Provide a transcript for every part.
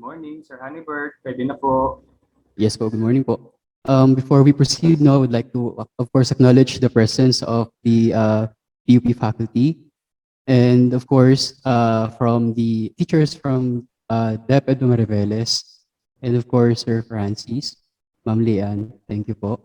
morning, Sir Honeybird. Pwede na po. Yes po, good morning po. Before we proceed, no, I would like to, of course, acknowledge the presence of the PUP faculty and, of course, from the teachers from DepEd Mariveles and, of course, Sir Francis, Ma'am Lian. Thank you po.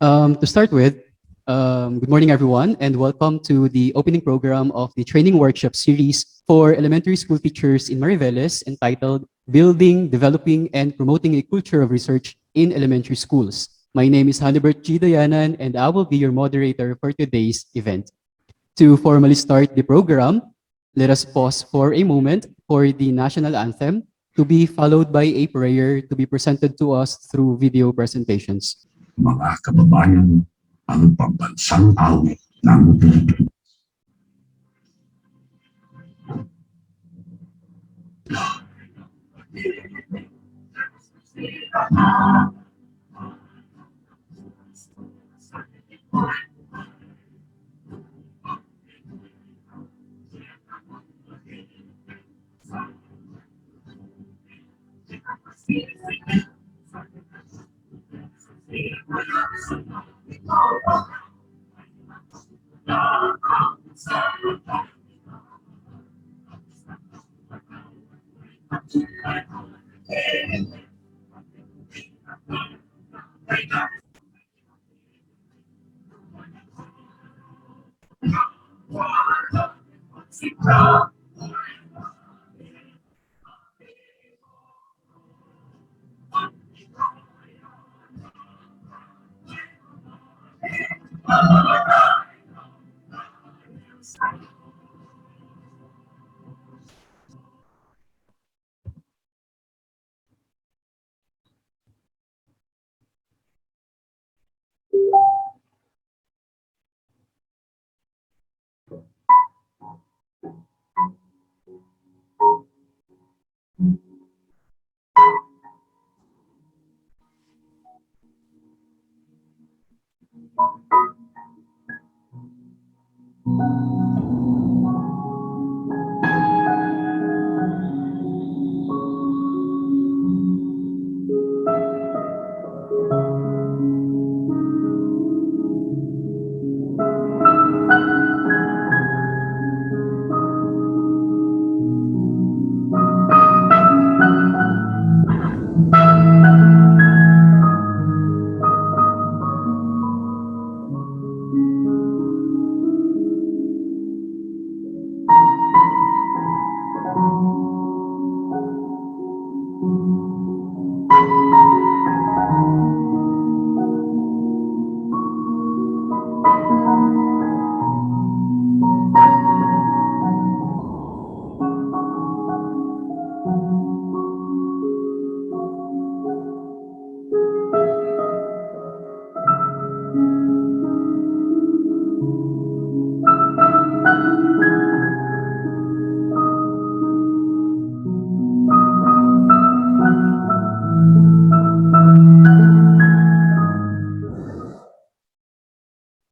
To start with, good morning, everyone, and welcome to the opening program of the training workshop series for elementary school teachers in Mariveles entitled Building, Developing, and Promoting a Culture of Research in Elementary Schools. My name is Hanibert G. Dayanan, and I will be your moderator for today's event. To formally start the program, let us pause for a moment for the national anthem to be followed by a prayer to be presented to us through video presentations. Mga kababayan, ang pambansang awit ng Pilipinas.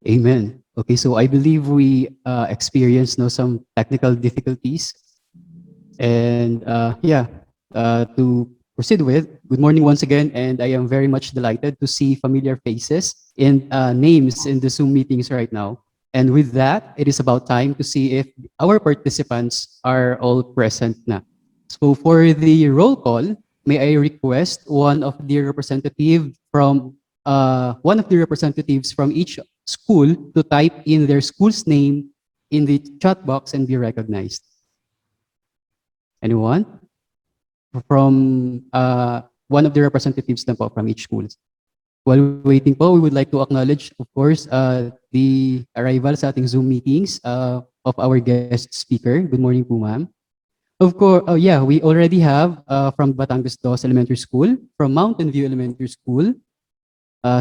Amen. Okay, so I believe we experienced some technical difficulties. And to proceed with, good morning once again, and I am very much delighted to see familiar faces and names in the Zoom meetings right now. And with that, it is about time to see if our participants are all present na. So for the roll call, may I request one of the representatives from each school to type in their school's name in the chat box and be recognized. Anyone? From one of the representatives na po from each school. While waiting po, we would like to acknowledge, of course, the arrival sa ating Zoom meetings of our guest speaker. Good morning po, ma'am. Of course, we already have from Batangas Dos Elementary School, from Mountain View Elementary School,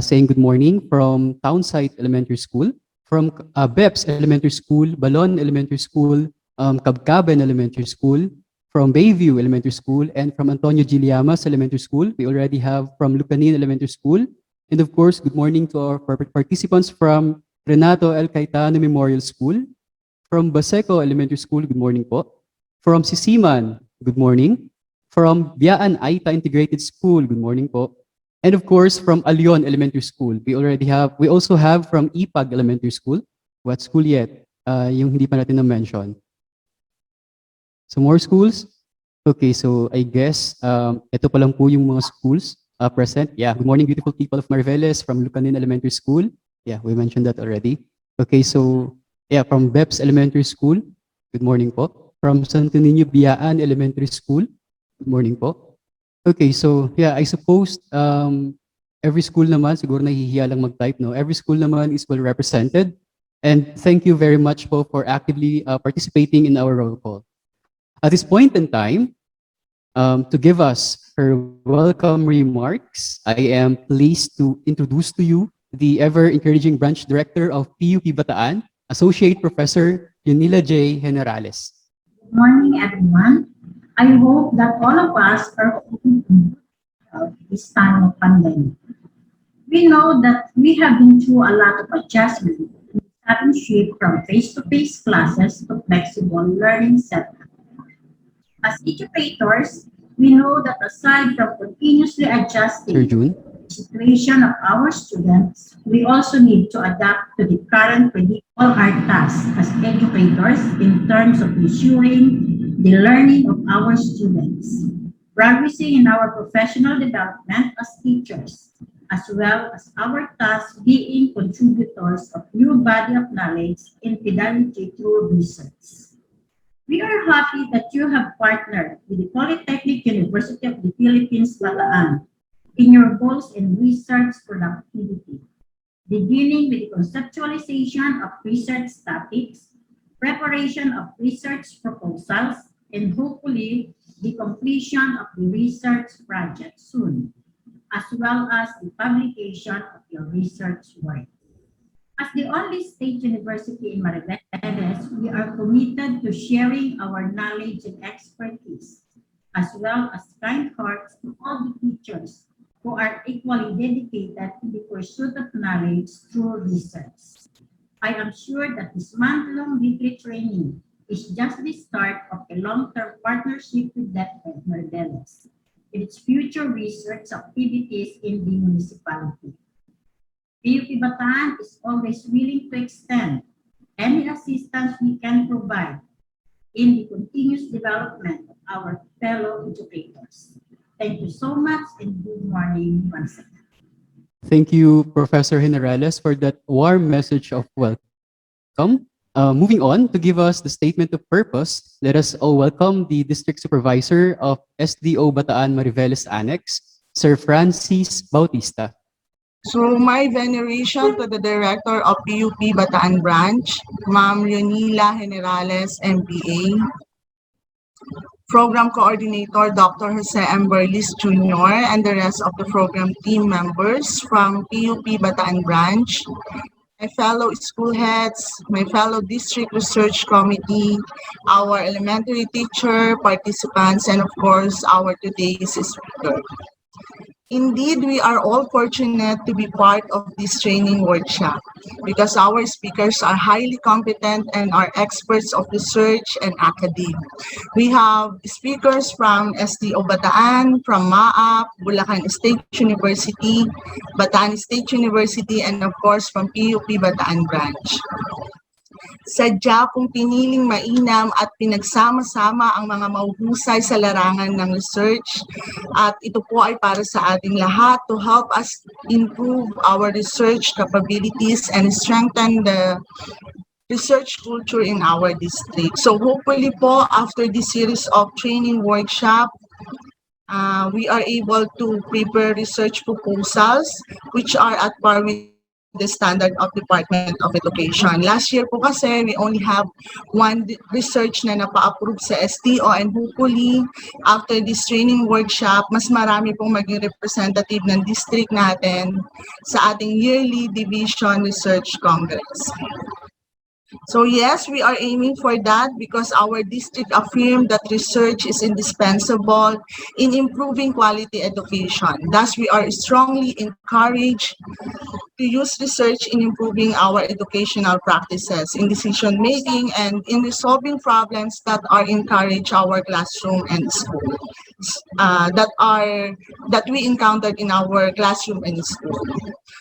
saying good morning, from Townsite Elementary School, from BEPS Elementary School, Balon Elementary School, Cabcaben Elementary School, from Bayview Elementary School, and from Antonio G. Llamas Elementary School. We already have from Lucanin Elementary School. And of course, good morning to our participants from Renato L. Cayetano Memorial School, from Baseco Elementary School, good morning po. From Sisiman, good morning. from Biaan Aita Integrated School, good morning po. And of course, from Alion Elementary School. We also have from IPAG Elementary School. What school yet? Yung hindi pa natin na-mention. So more schools? Okay, so I guess ito pa lang po yung mga schools present. Yeah, good morning beautiful people of Mariveles from Lucanin Elementary School. Yeah, we mentioned that already. Okay, so yeah, from BEPS Elementary School. Good morning po. From Santo Niño Biaan Elementary School. Good morning po. Okay, so yeah, I suppose every school naman, siguro nahihiya lang mag-type, no? Every school naman is well represented. And thank you very much po for actively participating in our roll call. At this point in time, to give us her welcome remarks, I am pleased to introduce to you the ever-encouraging branch director of PUP Bataan, Associate Professor Yunila J. Generales. Good morning, everyone. I hope that all of us are coping with this time of pandemic. We know that we have been through a lot of adjustment in having shift from face-to-face classes to flexible learning setup. As educators, we know that aside from continuously adjusting the situation of our students, we also need to adapt to the current predictable hard tasks as educators in terms of ensuring the learning of our students, progressing in our professional development as teachers, as well as our task being contributors of new body of knowledge in pedagogy through research. We are happy that you have partnered with the Polytechnic University of the Philippines, Bataan, in your goals in research productivity, beginning with the conceptualization of research topics, preparation of research proposals, and hopefully the completion of the research project soon, as well as the publication of your research work. As the only state university in Mariveles, we are committed to sharing our knowledge and expertise, as well as kind hearts to all the teachers who are equally dedicated to the pursuit of knowledge through research. I am sure that this month-long weekly training is just the start of a long-term partnership with DepEd Mariveles in its future research activities in the municipality. PUP Bataan is always willing to extend any assistance we can provide in the continuous development of our fellow educators. Thank you so much and good morning once again. Thank you, Professor Generales, for that warm message of welcome. Moving on to give us the statement of purpose, let us all welcome the District Supervisor of SDO Bataan Mariveles Annex, Sir Francis Bautista. So my veneration to the Director of PUP Bataan Branch, Ma'am Yunila Generales, MPA, Program Coordinator Dr. Jose M. Berlis Jr. and the rest of the program team members from PUP Bataan Branch, my fellow school heads, my fellow district research committee, our elementary teacher, participants, and of course, our today's speaker. Indeed, we are all fortunate to be part of this training workshop because our speakers are highly competent and are experts of research and academia. We have speakers from SDO Bataan, from MAAP, Bulacan State University, Bataan State University, and of course from PUP Bataan Branch. Sadya kung piniling mainam at pinagsama-sama ang mga mahuhusay sa larangan ng research at ito po ay para sa ating lahat to help us improve our research capabilities and strengthen the research culture in our district. So hopefully po after this series of training workshop, we are able to prepare research proposals which are at par with the standard of Department of Education. Last year po kasi, we only have one research na napa-approve sa STO and hopefully, after this training workshop, mas marami pong maging representative ng district natin sa ating yearly Division Research Congress. So yes, we are aiming for that because our district affirmed that research is indispensable in improving quality education. Thus, we are strongly encouraged to use research in improving our educational practices, in decision making, and in resolving problems that are encouraged our classroom and school, that we encountered in our classroom and school.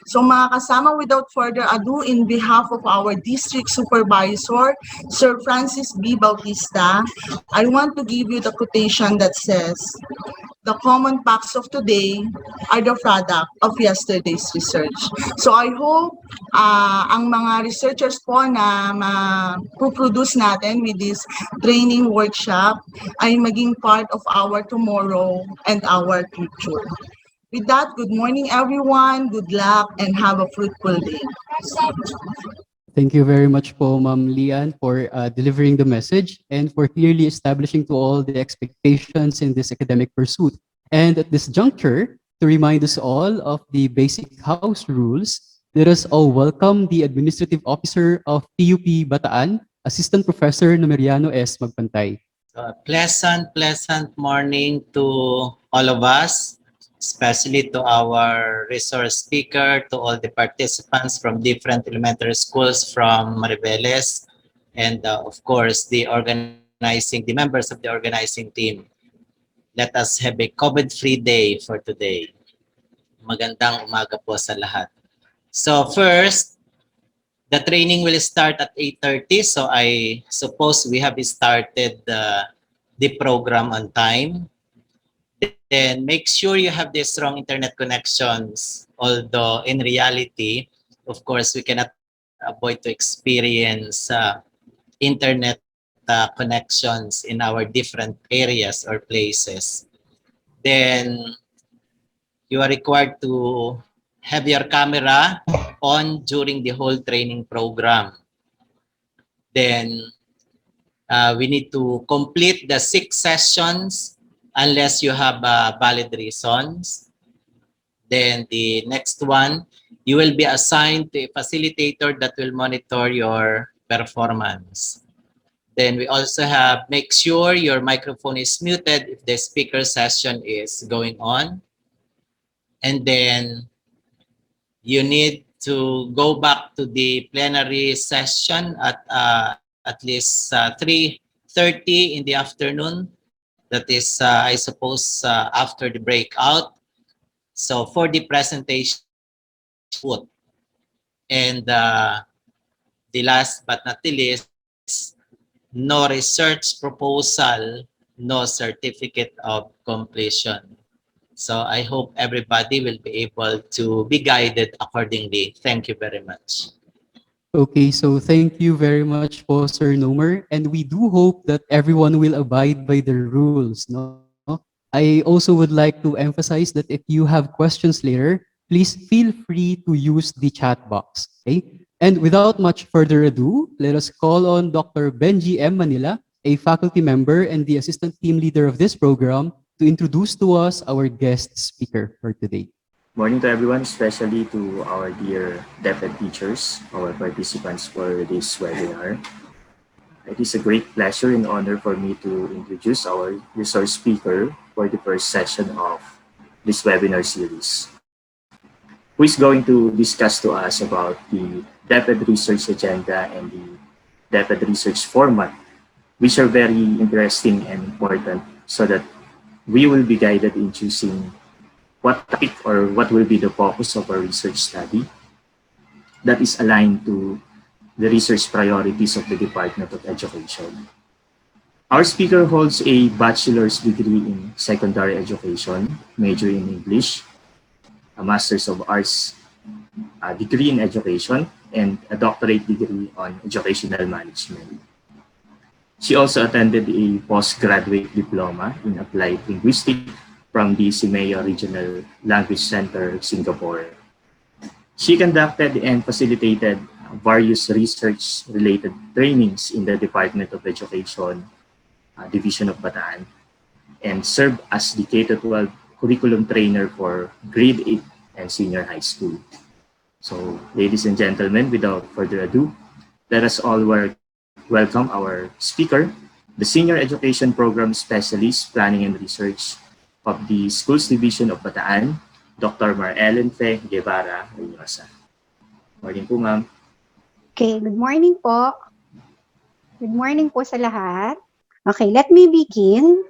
So mga kasama, without further ado, in behalf of our district supervisor, Sir Francis B. Bautista, I want to give you the quotation that says, "The common facts of today are the product of yesterday's research." So I hope ang mga researchers po na ma-produce natin with this training workshop ay maging part of our tomorrow and our future. With that, good morning everyone, good luck, and have a fruitful day. Thank you very much po, Ma'am Lian, for delivering the message and for clearly establishing to all the expectations in this academic pursuit. And at this juncture, to remind us all of the basic house rules, let us all welcome the Administrative Officer of PUP Bataan, Assistant Professor Numeriano S. Magpantay. Pleasant morning to all of us, especially to our resource speaker, to all the participants from different elementary schools from Mariveles, and of course, the members of the organizing team. Let us have a COVID-free day for today. Magandang umaga po sa lahat. So first, the training will start at 8:30. So I suppose we have started the program on time. Then make sure you have the strong internet connections. Although in reality, of course, we cannot avoid to experience internet connections in our different areas or places. Then you are required to have your camera on during the whole training program. Then we need to complete the 6 sessions unless you have valid reasons. Then the next one, you will be assigned to a facilitator that will monitor your performance. Then we also have, make sure your microphone is muted if the speaker session is going on. And then you need to go back to the plenary session at least 3:30 in the afternoon. That is, I suppose, after the breakout. So for the presentation, and the last but not the least, no research proposal, no certificate of completion. So I hope everybody will be able to be guided accordingly. Thank you very much. Okay, so thank you very much po, Sir Nomer. And we do hope that everyone will abide by the rules. No? I also would like to emphasize that if you have questions later, please feel free to use the chat box. Okay? And without much further ado, let us call on Dr. Benji M. Manila, a faculty member and the assistant team leader of this program, to introduce to us our guest speaker for today. Morning to everyone, especially to our dear DepEd teachers, our participants for this webinar. It is a great pleasure and honor for me to introduce our resource speaker for the first session of this webinar series, who is going to discuss to us about the DepEd research agenda and the DepEd research format, which are very interesting and important so that we will be guided in choosing what topic or what will be the focus of our research study that is aligned to the research priorities of the Department of Education. Our speaker holds a bachelor's degree in secondary education, major in English, a master's of arts degree in education, and a doctorate degree on educational management. She also attended a postgraduate diploma in applied linguistics from the Simeo Regional Language Center, Singapore. She conducted and facilitated various research-related trainings in the Department of Education, Division of Bataan, and served as the K-12 curriculum trainer for grade 8 and senior high school. So, ladies and gentlemen, without further ado, let us all welcome our speaker, the Senior Education Program Specialist, Planning and Research of the Schools Division of Bataan, Dr. Mariveles Guevara Reynosa. Morning po, ma'am. Okay, good morning po. Good morning po sa lahat. Okay, let me begin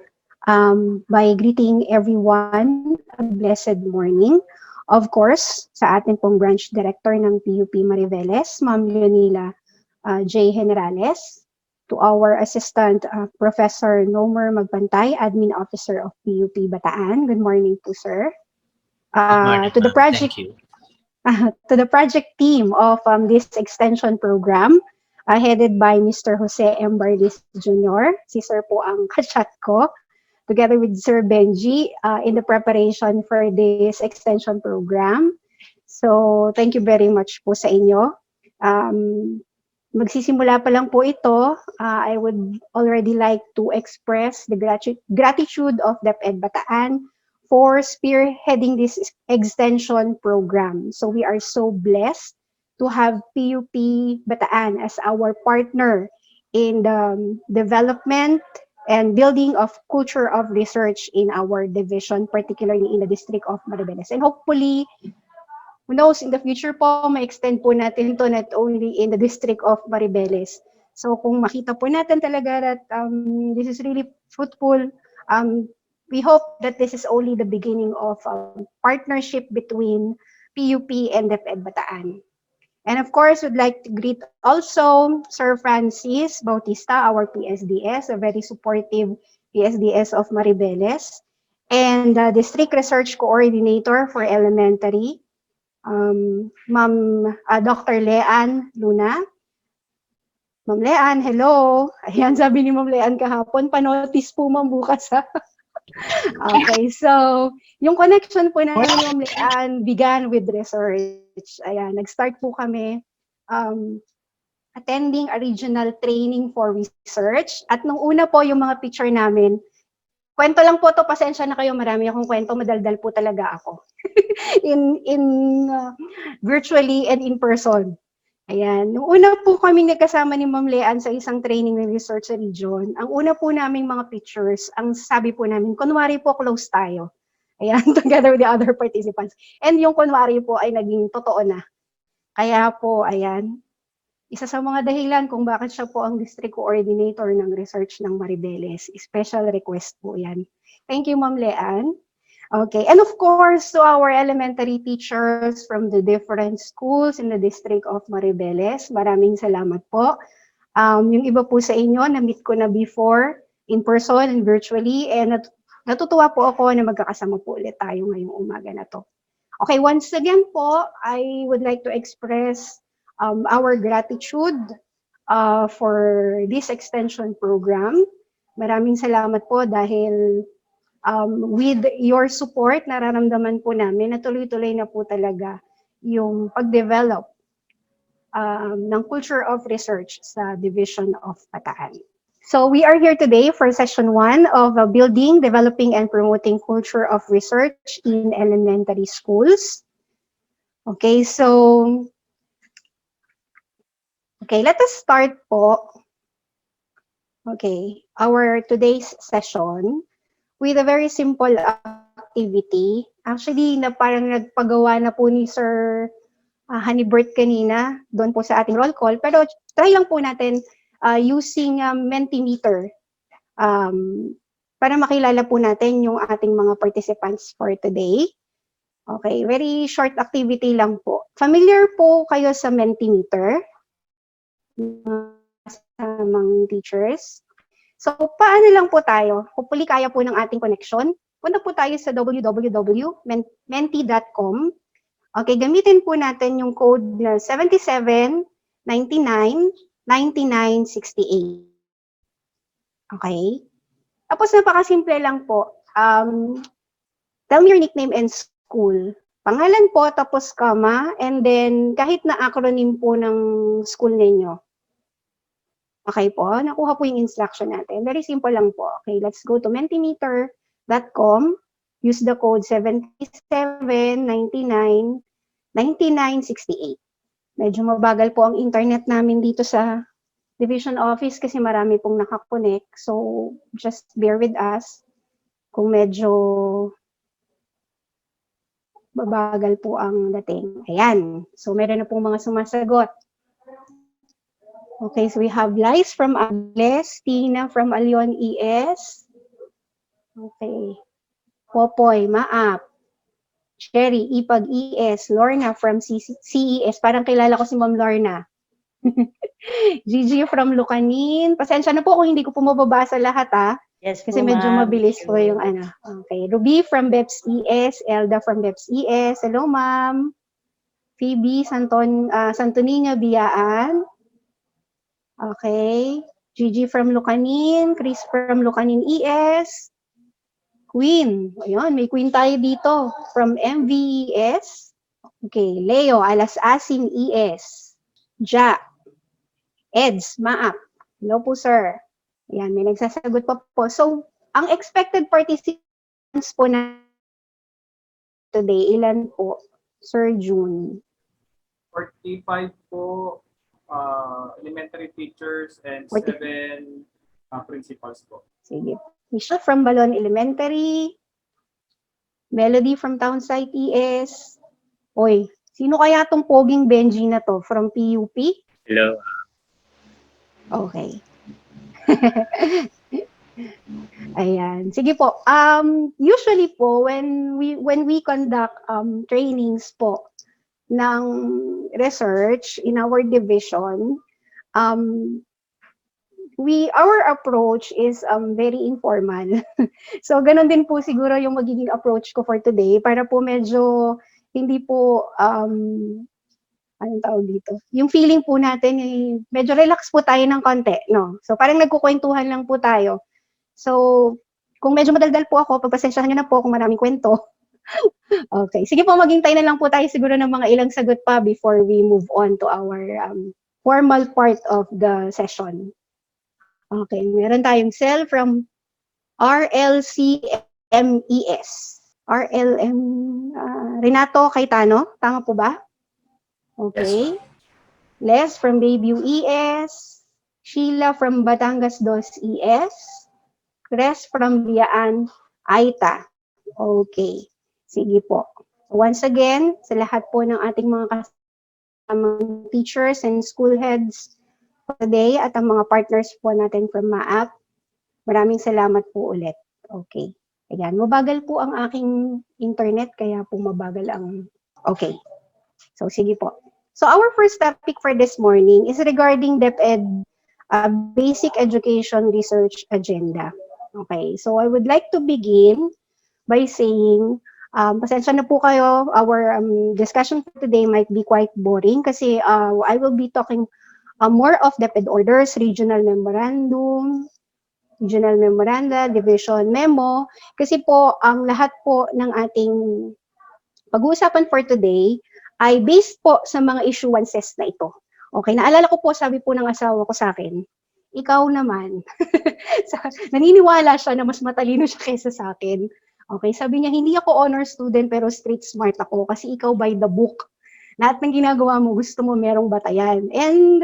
by greeting everyone a blessed morning. Of course, sa atin pong branch director ng PUP Mariveles, Ma'am Leonila J. Generales, to our assistant Professor Nomer Magpantay, Admin Officer of PUP Bataan. Good morning po, sir. Good morning, To the ma'am. project Thank you. to the project team of this extension program, headed by Mr. Jose M. Barlis Jr. Si Sir po ang kachat ko, together with Sir Benji in the preparation for this extension program. So, thank you very much po sa inyo. Magsisimula pa lang po ito, I would already like to express the gratitude of DepEd Bataan for spearheading this extension program. So we are so blessed to have PUP Bataan as our partner in the development and building of culture of research in our division, particularly in the District of Mariveles. And hopefully, who knows, in the future po, ma-extend po natin to not only in the District of Mariveles. So kung makita po natin talaga that this is really fruitful, we hope that this is only the beginning of a partnership between PUP and DepEd Bataan. And of course, we'd like to greet also Sir Francis Bautista, our PSDS, a very supportive PSDS of Mariveles, and District Research Coordinator for Elementary, Ma'am Dr. Leanne Luna. Ma'am Leanne, hello. Ayan, sabi ni Ma'am Leanne kahapon, panotis po ma'am bukas ha. Okay, so yung connection po namin ni Ma'am Leanne began with research. Ayan, nag-start po kami attending a regional training for research. At nung una po yung mga picture namin, kwento lang po to, pasensya na kayo, marami akong kwento, madaldal po talaga ako. in virtually and in person. Ayan. Nung una po kami nagkasama ni Ma'am Leanne sa isang training ng research sa region, ang una po naming mga pictures, ang sabi po namin, kunwari po close tayo. Ayan, together with the other participants. And yung kunwari po ay naging totoo na. Kaya po, ayan, isa sa mga dahilan kung bakit siya po ang district coordinator ng research ng Mariveles. Special request po yan. Thank you, Ma'am Leanne. Okay, and of course, to our elementary teachers from the different schools in the district of Mariveles, maraming salamat po. Yung iba po sa inyo, na-meet ko na before, in person and virtually, and natutuwa po ako na magkakasama po ulit tayo ngayong umaga na to. Okay, once again po, I would like to express our gratitude for this extension program. Maraming salamat po dahil with your support, nararamdaman po namin na tuloy-tuloy na po talaga yung pag-develop ng culture of research sa Division of Bataan. So we are here today for session 1 of Building, Developing, and Promoting Culture of Research in Elementary Schools. Okay, so let us start po. Okay, our today's session with a very simple activity. Actually, na parang nagpagawa na po ni Sir Honeybird kanina, doon po sa ating roll call. Pero try lang po natin using Mentimeter para makilala po natin yung ating mga participants for today. Okay, very short activity lang po. Familiar po kayo sa Mentimeter? Sa mga teachers. So, paano lang po tayo? Hopefully, kaya po ng ating connection. Punta po tayo sa www.menti.com. Okay, gamitin po natin yung code na 77999968. Okay? Tapos, napakasimple lang po. Tell me your nickname and school. Pangalan po, tapos comma, and then kahit na acronym po ng school ninyo. Okay po, nakuha po yung instruction natin. Very simple lang po. Okay, let's go to mentimeter.com. Use the code 77999968. Medyo mabagal po ang internet namin dito sa division office kasi marami pong nakakonect. So, just bear with us. Kung medyo mabagal po ang dating. Ayan. So, meron na pong mga sumasagot. Okay, so we have Lice from Agles, Tina from Alyon ES. Okay. Popoy, Maap. Cherry, Ipag ES. Lorna from CES. Parang kilala ko si Ma'am Lorna. Gigi from Lucanin. Pasensya na po kung hindi ko po mababasa lahat Yes kasi po, medyo ma'am. mabilis po yung ano. Okay. Ruby from BEPS ES. Elda from BEPS ES. Hello, ma'am. Phoebe Santonina Biyaan. Okay. Gigi from Lucanin. Chris from Lucanin ES. Queen. Ayun, may Queen tayo dito. From MVES. Okay. Leo, Alas-Asin ES. Ja. Eds, Maap. Hello po, sir. Ayan, may nagsasagot pa po. So, ang expected participants po na today, ilan po? Sir June. 45 po elementary teachers and 40. 7 principals po. Sige. Michelle from Balon Elementary. Melody from Townsite ES. Oy, sino kaya tong poging Benji na to? From PUP? Hello. Okay. Ayan. Sige po. Usually po, when we conduct trainings po ng research in our division, our approach is very informal. So, ganun din po siguro yung magiging approach ko for today para po medyo hindi po, anong tawag dito? Yung feeling po natin, medyo relax po tayo ng konti, no? So, parang nagkukwentuhan lang po tayo. So, kung medyo madaldal po ako, pagpasensyahan nyo na po kung maraming kwento. Okay. Sige po, maghintay na lang po tayo siguro ng mga ilang sagot pa before we move on to our formal part of the session. Okay. Meron tayong cell from RLCMES. RLM, Renato Cayetano. Tama po ba? Okay. Yes, Les from Bayview ES. Sheila from Batangas 2 ES. Chris from Liaan Aita. Okay. Sige po. Once again, sa lahat po ng ating mga kasamang teachers and school heads today at ang mga partners po natin from MAAP, maraming salamat po ulit. Okay. Ayan, mabagal po ang aking internet, kaya po mabagal ang... Okay. So, sige po. So, our first topic for this morning is regarding DepEd Basic Education Research Agenda. Okay. So, I would like to begin by saying, pasensya na po kayo, our discussion for today might be quite boring kasi I will be talking more of DepEd orders, regional memoranda, division memo, kasi po ang lahat po ng ating pag-uusapan for today ay based po sa mga issuances na ito. Okay, naalala ko po, sabi po ng asawa ko sa akin, ikaw naman, naniniwala siya na mas matalino siya kaysa sa akin. Okay, sabi niya, hindi ako honor student pero street smart ako kasi ikaw by the book. Lahat ng ginagawa mo, gusto mo merong batayan. And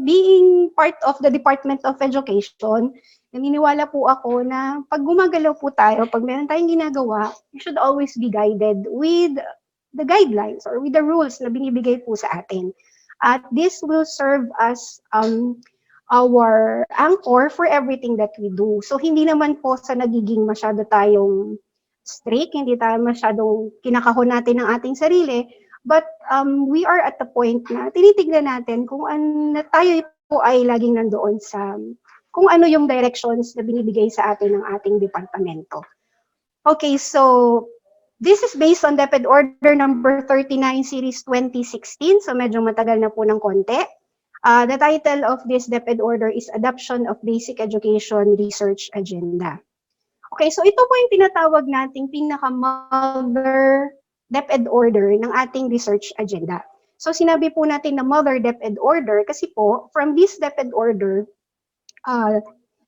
being part of the Department of Education, naniniwala po ako na pag gumagalaw po tayo, pag meron tayong ginagawa, you should always be guided with the guidelines or with the rules na binibigay po sa atin. At this will serve as our anchor for everything that we do. So hindi naman po sa nagiging masyado tayong strict, hindi tayo masyadong kinakahon natin ng ating sarili, but we are at the point na tinitignan natin kung tayo po ay laging nandoon sa kung ano yung directions na binibigay sa atin ng ating departamento. Okay, so this is based on DepEd Order number 39 Series 2016, so medyo matagal na po ng konti. The title of this DepEd Order is Adoption of Basic Education Research Agenda. Okay, so ito po yung tinatawag nating pinaka-mother DepEd Order ng ating research agenda. So sinabi po natin na mother DepEd Order kasi po from this DepEd Order,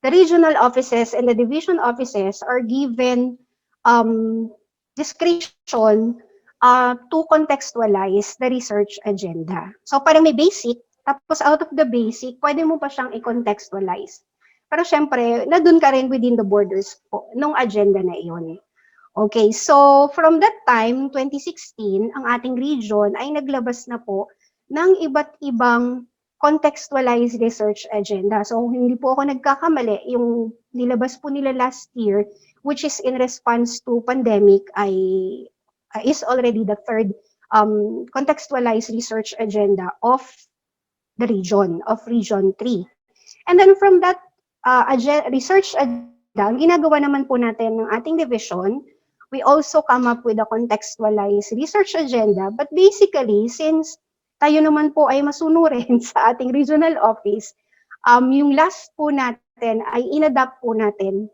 the regional offices and the division offices are given discretion to contextualize the research agenda. So parang may basic, tapos out of the basic, pwede mo pa siyang i-contextualize. Pero syempre, na dun ka rin within the borders po, nung agenda na iyon. Okay, so from that time, 2016, ang ating region ay naglabas na po ng iba't ibang contextualized research agenda. So hindi po ako nagkakamali, yung nilabas po nila last year, which is in response to pandemic, is already the third contextualized research agenda of the region, of Region 3. And then from that research agenda, ang ginagawa naman po natin ng ating division, we also come up with a contextualized research agenda. But basically, since tayo naman po ay masunurin sa ating regional office, yung last po natin ay inadapt po natin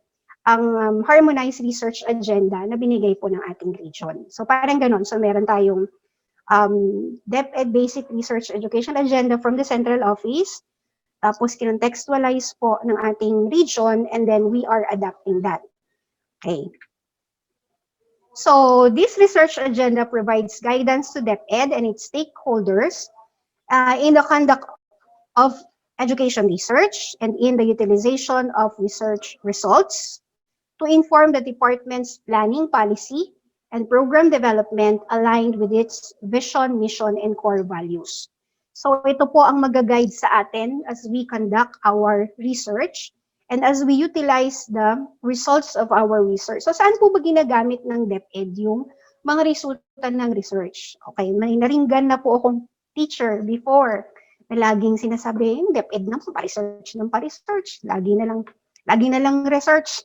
ang harmonized research agenda na binigay po ng ating region. So parang ganon. So meron tayong DepEd Basic Research Education Agenda from the central office, tapos kinontextualize po ng ating region, and then we are adapting that. Okay. So this research agenda provides guidance to DepEd and its stakeholders in the conduct of education research and in the utilization of research results to inform the department's planning policy and program development aligned with its vision, mission, and core values. So ito po ang mag-guide sa atin as we conduct our research and as we utilize the results of our research. So saan po ba ginagamit ng DepEd yung mga resulta ng research? Okay, may naringgan na po akong teacher before na laging sinasabi, yung DepEd na pa-research ng pa-research, lagi na lang research.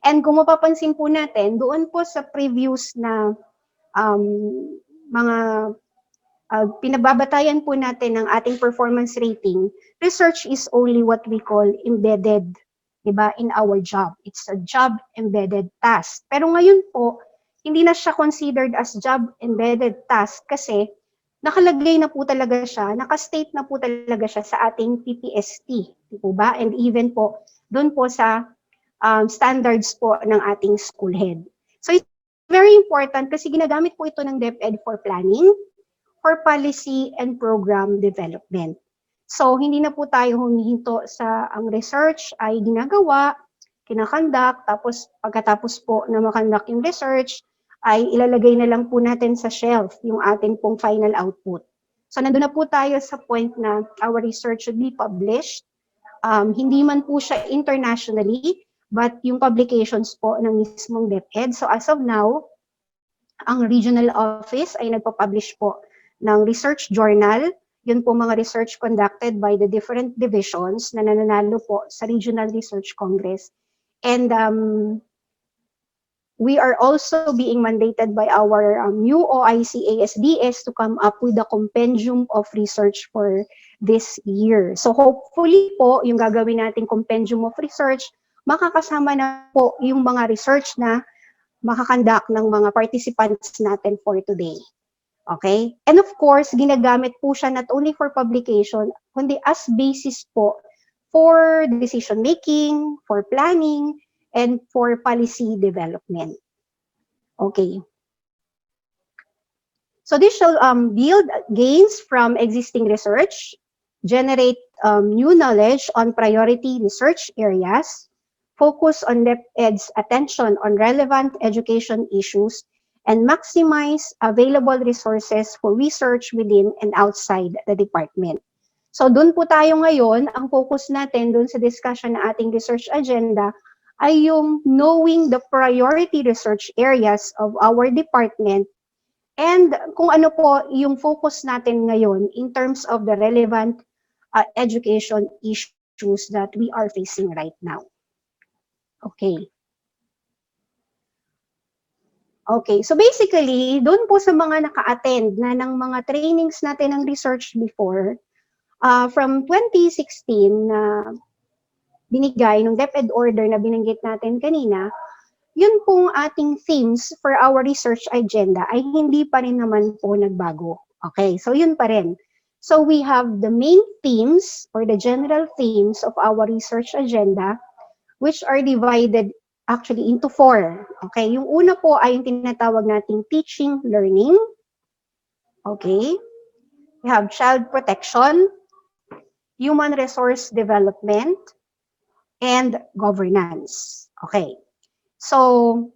And kung mapapansin po natin, doon po sa previous na mga pinababatayan po natin ng ating performance rating, research is only what we call embedded, diba, in our job. It's a job-embedded task. Pero ngayon po, hindi na siya considered as job-embedded task kasi nakalagay na po talaga siya, nakastate na po talaga siya sa ating PPST, di po ba? And even po, doon po sa standards po ng ating school head. So it's very important kasi ginagamit po ito ng DepEd for planning, for policy and program development. So hindi na po tayo humihinto sa ang research ay ginagawa, kinakandak, tapos pagkatapos po na makandak yung research, ay ilalagay na lang po natin sa shelf yung ating pong final output. So nandun na po tayo sa point na our research should be published. Hindi man po siya internationally, but yung publications po ng mismong DepEd. So as of now, ang regional office ay nagpa-publish po ng research journal. Yun po mga research conducted by the different divisions na nananalo po sa Regional Research Congress. And we are also being mandated by our new OIC ASDS to come up with a compendium of research for this year. So hopefully po, yung gagawin nating compendium of research, makakasama na po yung mga research na makakandak ng mga participants natin for today. Okay? And of course, ginagamit po siya not only for publication, kundi as basis po for decision making, for planning, and for policy development. Okay. So this shall build gains from existing research, generate new knowledge on priority research areas, focus on DepEd's attention on relevant education issues, and maximize available resources for research within and outside the department. So dun po tayo ngayon, ang focus natin dun sa discussion na ating research agenda ay yung knowing the priority research areas of our department and kung ano po yung focus natin ngayon in terms of the relevant education issues that we are facing right now. Okay. Okay, so basically, doon po sa mga naka-attend na ng mga trainings natin ng research before, from 2016 na binigay ng DepEd order na binanggit natin kanina, yun pong ating themes for our research agenda ay hindi pa rin naman po nagbago. Okay, so yun pa rin. So we have the main themes or the general themes of our research agenda, which are divided actually into 4. Okay, yung una po ay yung tinatawag nating teaching, learning. Okay, we have child protection, human resource development, and governance. Okay, so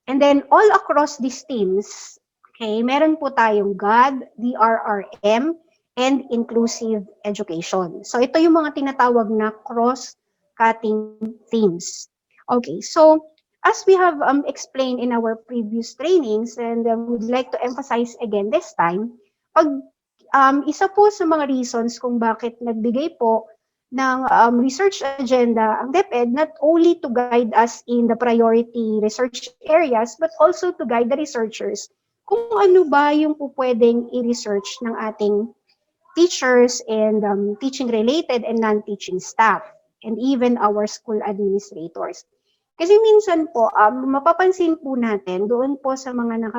And then all across these teams, okay, meron po tayong God, DRRM, and inclusive education. So ito yung mga tinatawag na cross-cutting themes. Okay, so as we have explained in our previous trainings, and would like to emphasize again this time, pag isa po sa mga reasons kung bakit nagbigay po ng research agenda ang DepEd, not only to guide us in the priority research areas, but also to guide the researchers kung ano ba yung po pwedeng i-research ng ating teachers and teaching-related and non-teaching staff, and even our school administrators. Kasi minsan po, mapapansin po natin doon po sa mga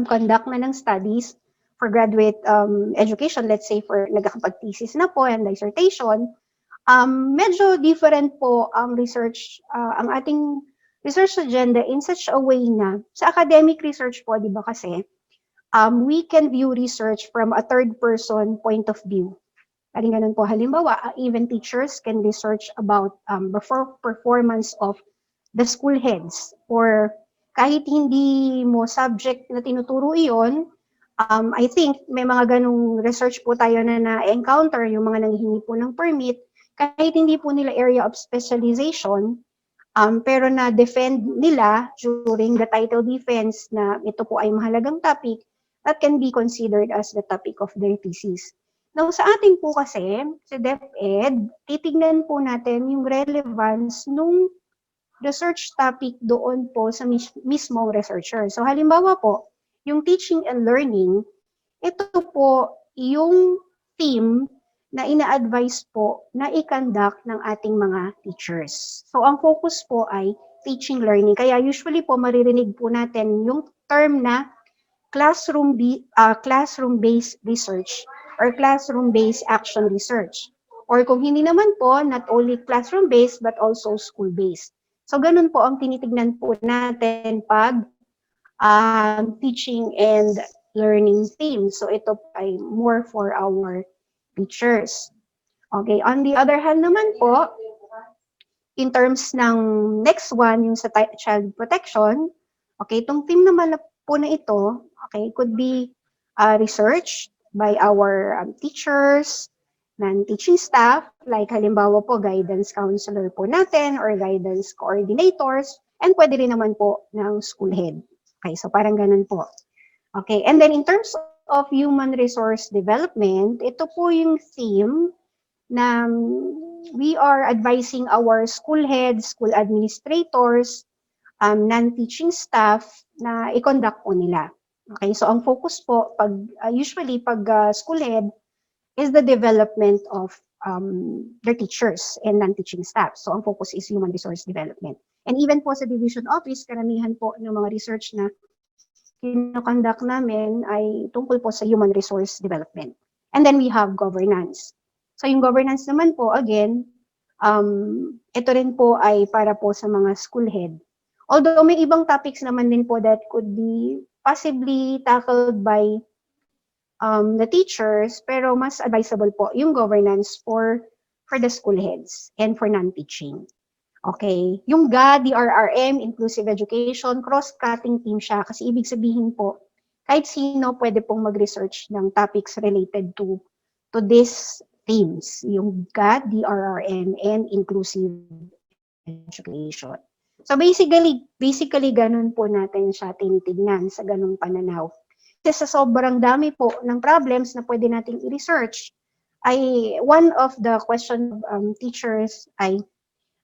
conduct na ng studies for graduate education, let's say for nagkakapag-thesis na po and dissertation, medyo different po ang research, ang ating research agenda in such a way na sa academic research po, di ba kasi, we can view research from a third person point of view. Parang ganun po, halimbawa, even teachers can research about performance of the school heads, or kahit hindi mo subject na tinuturo iyon, I think may mga ganung research po tayo na na-encounter, yung mga nanghihingi po ng permit, kahit hindi po nila area of specialization, pero na-defend nila during the title defense na ito po ay mahalagang topic, that can be considered as the topic of their thesis. Now, sa ating po kasi, sa DepEd, titignan po natin yung relevance nung research topic doon po sa mismong researcher. So, halimbawa po, yung teaching and learning, ito po yung theme na ina-advise po na i-conduct ng ating mga teachers. So, ang focus po ay teaching learning. Kaya usually po maririnig po natin yung term na classroom-based research or classroom-based action research. Or kung hindi naman po, not only classroom-based but also school-based. So ganun po ang tinitignan po natin pag teaching and learning theme. So ito po ay more for our teachers. Okay, on the other hand naman po, in terms ng next one, yung sa child protection, okay, itong theme naman po na ito, okay, could be research by our teachers, non-teaching staff, like halimbawa po guidance counselor po natin or guidance coordinators, and pwede rin naman po ng school head. Okay, so parang ganun po. Okay, and then in terms of human resource development, ito po yung theme na we are advising our school heads, school administrators, non-teaching staff na i-conduct po nila. Okay, so ang focus po, usually pag school head, is the development of their teachers and non-teaching staff. So ang focus is human resource development. And even po sa division office, karamihan po ng mga research na kinoconduct namin ay tungkol po sa human resource development. And then we have governance. So yung governance naman po, again, ito rin po ay para po sa mga school head. Although may ibang topics naman din po that could be possibly tackled by the teachers, pero mas advisable po yung governance for the school heads and for non-teaching. Okay, yung GA, DRRM, Inclusive Education, cross-cutting team siya kasi ibig sabihin po, kahit sino pwede pong mag-research ng topics related to these themes, yung GA, DRRM, and Inclusive Education. So basically ganun po natin siya tinitignan sa ganung pananaw. Kasi sa sobrang dami po ng problems na pwede nating i-research, ay one of the question teachers ay,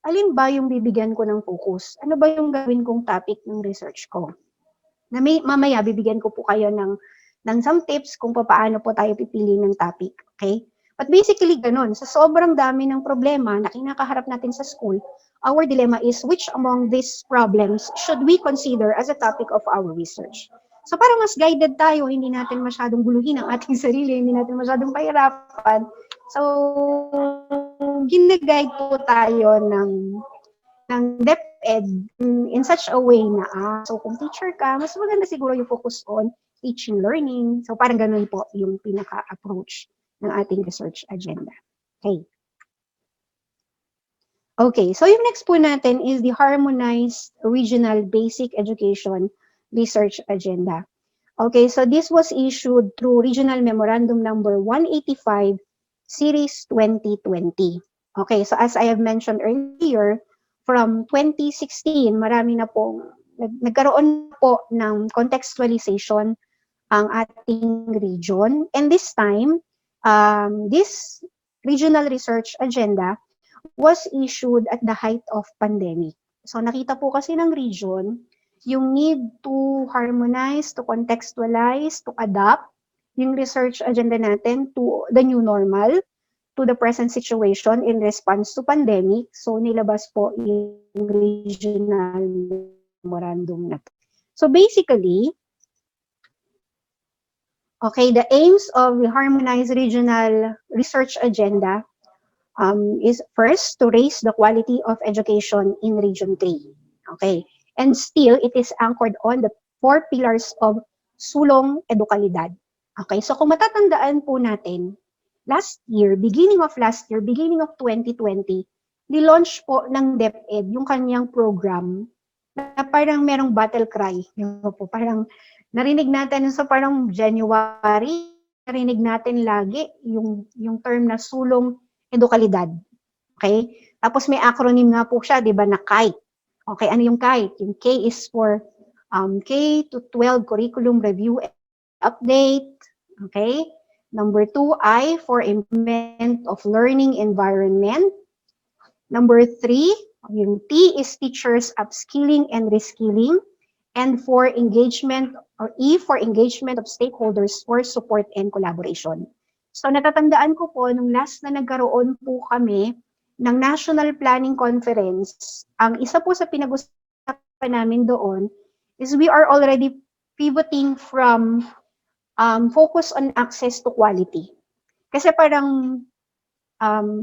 alin ba yung bibigyan ko ng focus? Ano ba yung gawin kong topic ng research ko? Na mamaya bibigyan ko po kayo ng some tips kung paano po tayo pipili ng topic. Okay? But basically ganun, sa sobrang dami ng problema na kinakaharap natin sa school, our dilemma is which among these problems should we consider as a topic of our research? So para mas guided tayo, hindi natin masyadong guluhin ang ating sarili, hindi natin masyadong pahirapan. So, gina-guide po tayo ng DepEd in such a way na, so kung teacher ka, mas maganda siguro yung focus on teaching learning. So parang ganun po yung pinaka-approach ng ating research agenda. Okay. Okay, so yung next po natin is the Harmonized Regional Basic Education Research Agenda. Okay, so this was issued through Regional Memorandum Number 185, Series 2020. Okay, so as I have mentioned earlier, from 2016, marami na po, nagkaroon po ng contextualization ang ating region. And this time, this regional research agenda was issued at the height of pandemic. So nakita po kasi ng region yung need to harmonize, to contextualize, to adapt yung research agenda natin to the new normal, to the present situation in response to pandemic. So nilabas po yung regional memorandum na to. So basically, okay, the aims of the harmonized regional research agenda is first to raise the quality of education in Region 3. Okay. And still, it is anchored on the 4 pillars of sulong edukalidad. Okay. So kung matatandaan po natin, beginning of 2020, nilaunch po ng DepEd yung kanyang program na parang merong battle cry. Po, parang narinig natin sa parang January, narinig natin lagi yung term na sulong edukalidad. Okay? Tapos may acronym nga po siya, di ba, na KITE. Okay, ano yung KITE? Yung K is for K to 12 Curriculum Review and Update. Okay? Number 2, I for Improvement of Learning Environment. Number 3, yung T is Teachers Upskilling and Reskilling. And for engagement, or E for Engagement of Stakeholders for Support and Collaboration. So natatandaan ko po, nung last na nagkaroon po kami ng National Planning Conference, ang isa po sa pinag-usapan namin doon is we are already pivoting from focus on access to quality. Kasi parang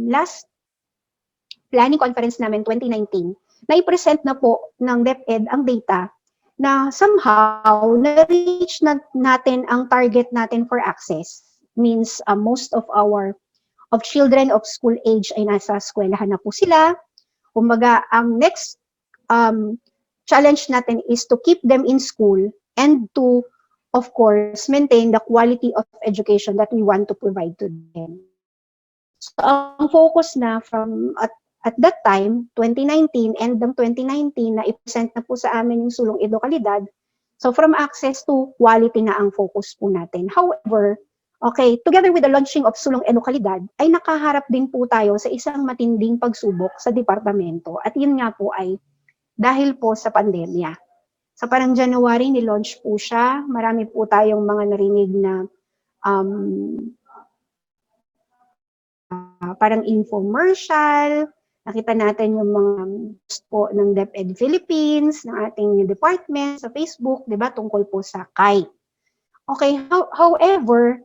last planning conference namin, 2019, na-present na po ng DepEd ang data na somehow na-reach natin ang target natin for access. Means most of children of school age ay nasa eskwelahan na po sila. Kumbaga, ang next challenge natin is to keep them in school and to, of course, maintain the quality of education that we want to provide to them. So, ang focus na from at that time, 2019, end ng 2019, na i-present na po sa amin yung sulong edukalidad. So, from access to quality na ang focus po natin. However, okay, together with the launching of sulong edukalidad, ay nakaharap din po tayo sa isang matinding pagsubok sa departamento. At yun nga po ay dahil po sa pandemya. So parang January, ni-launch po siya. Marami po tayong mga narinig na parang infomercial. Nakita natin yung mga post po ng DepEd Philippines, ng ating department sa Facebook, di ba, tungkol po sa KITE. Okay, however,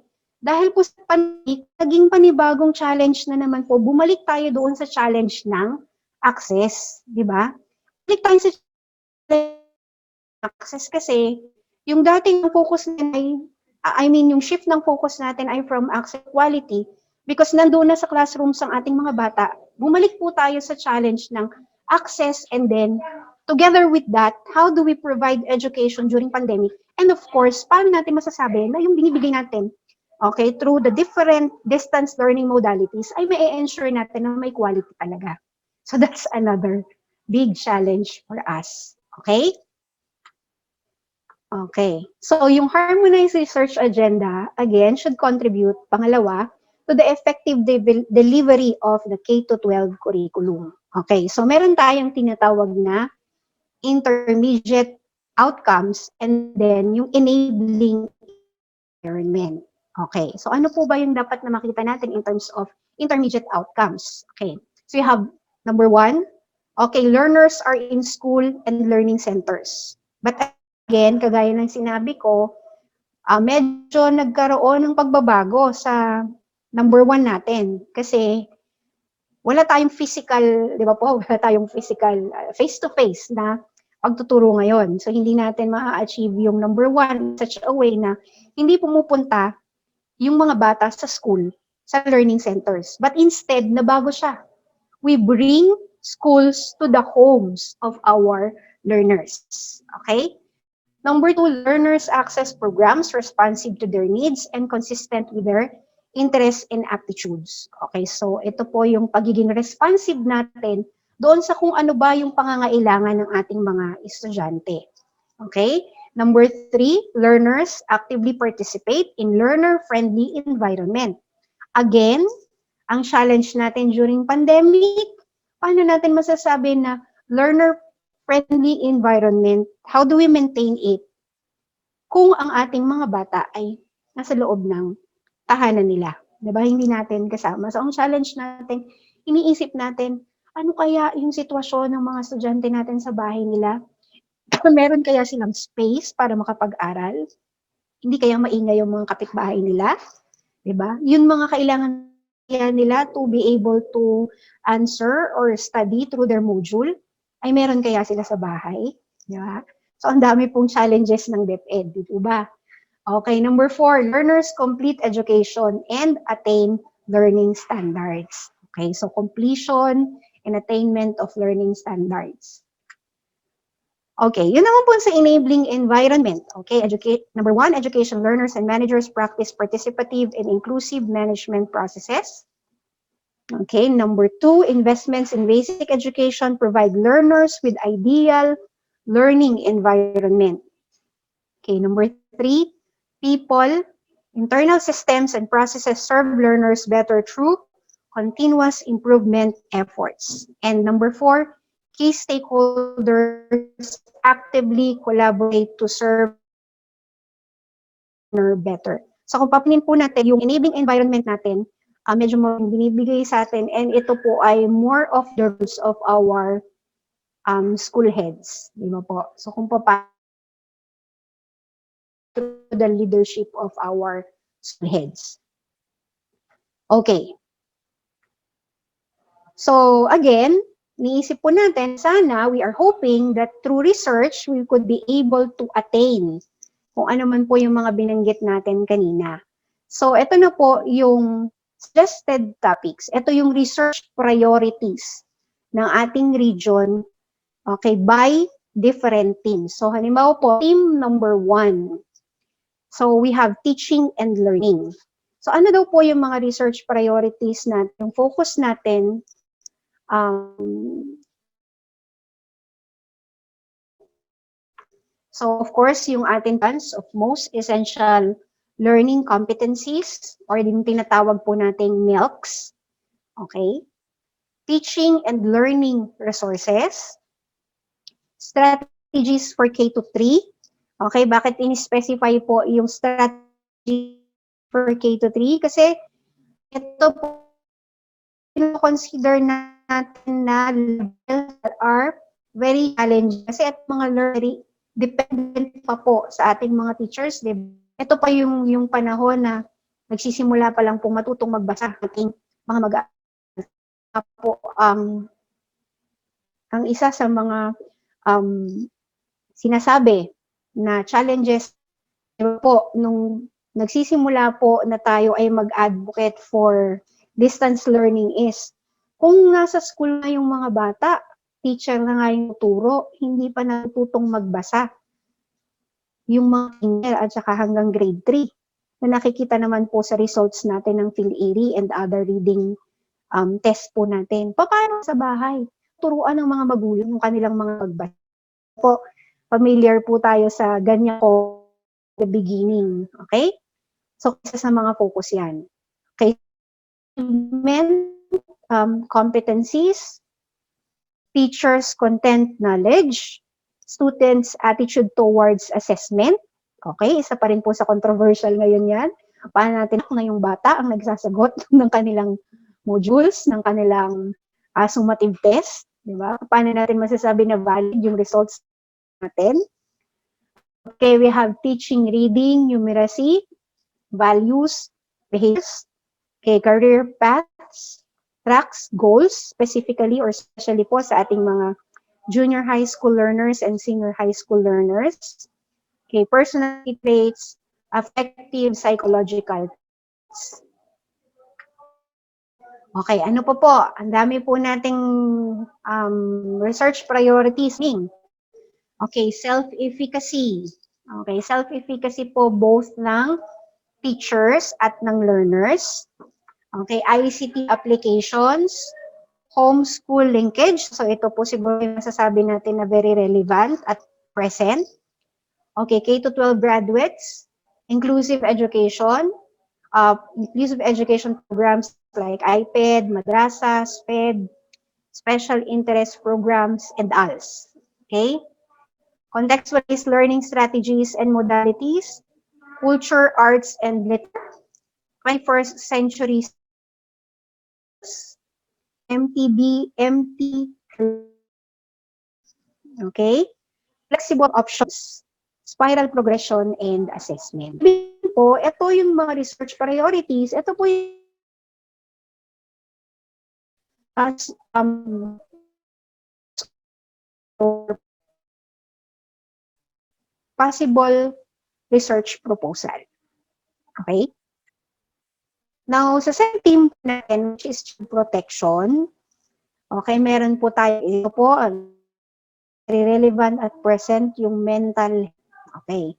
dahil po sa pandemic, naging panibagong challenge na naman po, bumalik tayo doon sa challenge ng access, di ba? Bumalik tayo sa access kasi yung dating focus natin ay, yung shift ng focus natin ay from access quality because nandoon na sa classrooms ang ating mga bata. Bumalik po tayo sa challenge ng access and then together with that, how do we provide education during pandemic? And of course, paano natin masasabi na yung binibigay natin, okay, through the different distance learning modalities, ay may ensure natin na may quality talaga. So that's another big challenge for us. Okay? Okay. So yung harmonized research agenda, again, should contribute, pangalawa, to the effective delivery of the K-12 curriculum. Okay. So meron tayong tinatawag na intermediate outcomes and then yung enabling environment. Okay. So ano po ba yung dapat na makita natin in terms of intermediate outcomes? Okay. So you have number 1, okay, learners are in school and learning centers. But again, kagaya ng sinabi ko, medyo nagkaroon ng pagbabago sa number 1 natin. Kasi wala tayong physical, di ba po? Wala tayong physical, face-to-face na pagtuturo ngayon. So, hindi natin ma-achieve yung number 1 in such a way na hindi pumupunta yung mga bata sa school, sa learning centers. But instead, nabago siya. We bring schools to the homes of our learners. Okay? Number 2, learners access programs responsive to their needs and consistent with their interests and aptitudes. Okay, so ito po yung pagiging responsive natin doon sa kung ano ba yung pangangailangan ng ating mga estudyante. Okay? Number 3, learners actively participate in learner-friendly environment. Again, ang challenge natin during pandemic, paano natin masasabi na learner-friendly environment? How do we maintain it kung ang ating mga bata ay nasa loob ng tahanan nila? Diba? Hindi natin kasama. So, ang challenge natin, iniisip natin, ano kaya yung sitwasyon ng mga estudyante natin sa bahay nila? Meron kaya silang space para makapag-aral? Hindi kaya maingay yung mga kapitbahay nila? Diba? Yun mga kailangan nila to be able to answer or study through their module, ay meron kaya sila sa bahay? Diba? So, ang dami pong challenges ng DepEd, di ba? Okay, number 4, learners complete education and attain learning standards. Okay, so completion and attainment of learning standards. Okay, yun naman po sa enabling environment. Okay, number 1, education learners and managers practice participative and inclusive management processes. Okay, number 2, investments in basic education provide learners with ideal learning environment. Okay, number 3, people, internal systems and processes serve learners better through continuous improvement efforts. And number 4, key stakeholders actively collaborate to serve learner better. So kung papinin po natin yung enabling environment natin, medyo binibigay sa atin, and ito po ay more of the rules of our school heads. Di ba po? So kung pa the leadership of our school heads. Okay. So again, niisip po natin, sana we are hoping that through research, we could be able to attain kung ano man po yung mga binanggit natin kanina. So ito na po yung suggested topics. Ito yung research priorities ng ating region, okay, by different teams. So halimbawa po, team number 1. So we have teaching and learning. So ano daw po yung mga research priorities natin? Yung focus natin, so of course, yung ating plans of most essential learning competencies or yung tinatawag po nating MELCs. Okay? Teaching and learning resources. Strategies for K-3. Okay, bakit in-specify po yung strategy for K-3? Kasi ito po consider natin na levels that are very challenging. Kasi at mga learning, dependent pa po sa ating mga teachers. Ito pa yung panahon na nagsisimula pa lang po matutong magbasa ating mga mag-aaral po. Ang isa sa mga sinasabi na challenges po nung nagsisimula po na tayo ay mag-advocate for distance learning is kung nasa school na yung mga bata, teacher na nga yung turo, hindi pa natutong magbasa. Yung mga kinder at saka hanggang grade 3 na nakikita naman po sa results natin ng PhilErie and other reading test po natin. Paano sa bahay? Turuan ng mga magulang yung kanilang mga magbasa. Po, familiar po tayo sa ganyan po the beginning. Okay? So, isa sa mga focus yan. Okay. Competencies, teachers' content knowledge, students' attitude towards assessment. Okay, isa pa rin po sa controversial ngayon yan. Paano natin na yung bata ang nagsasagot ng kanilang modules, ng kanilang summative test, di ba? Paano natin masasabi na valid yung results natin? Okay, we have teaching, reading, numeracy, values, behaviors, okay, career paths, tracks, goals, specifically or especially po sa ating mga junior high school learners and senior high school learners. Okay, personality traits, affective psychological traits. Okay, ano pa po? Ang dami po nating research priorities. Okay, self-efficacy. Okay, self-efficacy po both ng teachers at ng learners. Okay, ICT applications, homeschool linkage. So ito po siguro yung masasabi natin na very relevant at present. Okay, K-12 graduates, inclusive education programs like IPED, madrasas, PED, special interest programs, and ALS. Okay? Contextualized learning strategies and modalities, culture, arts, and literature, 21st century MTB, okay? Flexible options, spiral progression, and assessment. Po, ito yung mga research priorities. Ito po yung as possible research proposal. Okay? Now, sa second team natin, which is child protection, okay, meron po tayo, ito po, very relevant at present, yung mental, okay.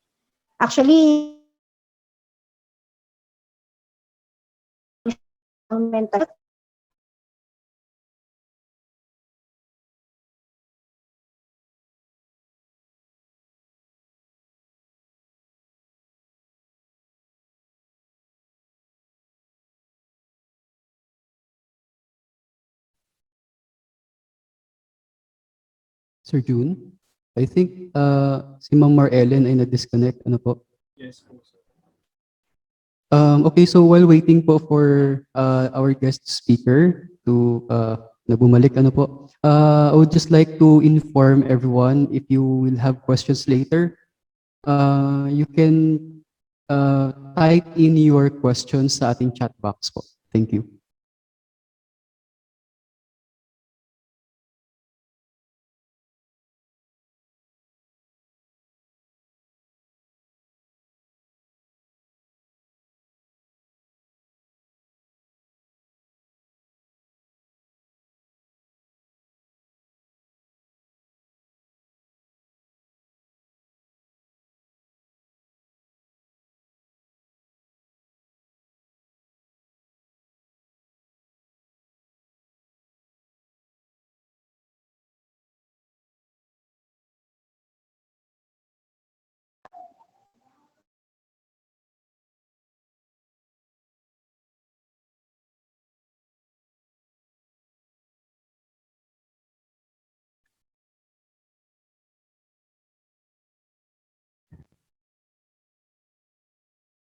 Actually, ang mental Sir June, I think si Ma'am Mar Ellen ay na-disconnect. Ano po? Yes po, sir. Okay, so while waiting po for our guest speaker to na bumalik, ano po, I would just like to inform everyone if you will have questions later, you can type in your questions sa ating chat box po. Thank you.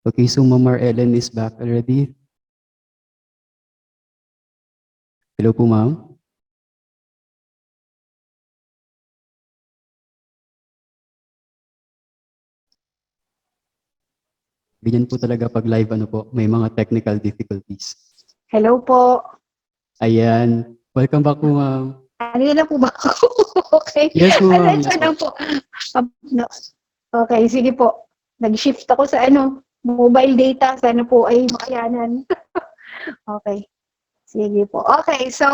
Okay, so Ma'am Mar Ellen is back already. Hello po, ma'am. Ganyan po talaga pag live, ano po, may mga technical difficulties. hello po. Ayan. Welcome back po, ma'am. Ano na po ba ako? Okay. Yes po, ma'am. Alensya Yes na po. No. Okay, sige po. Nag-shift ako sa mobile data. Sana po ay makayanan. Okay. Sige po. Okay, so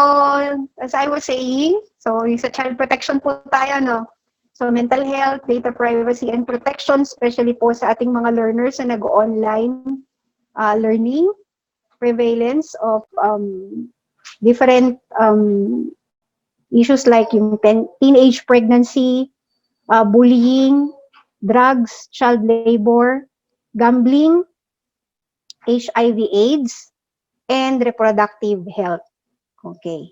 as I was saying, so yung sa child protection po tayo, no? So mental health, data privacy, and protection, especially po sa ating mga learners na nag-online learning, prevalence of different issues like yung teenage pregnancy, bullying, drugs, child labor, gambling, HIV/AIDS, and reproductive health. Okay.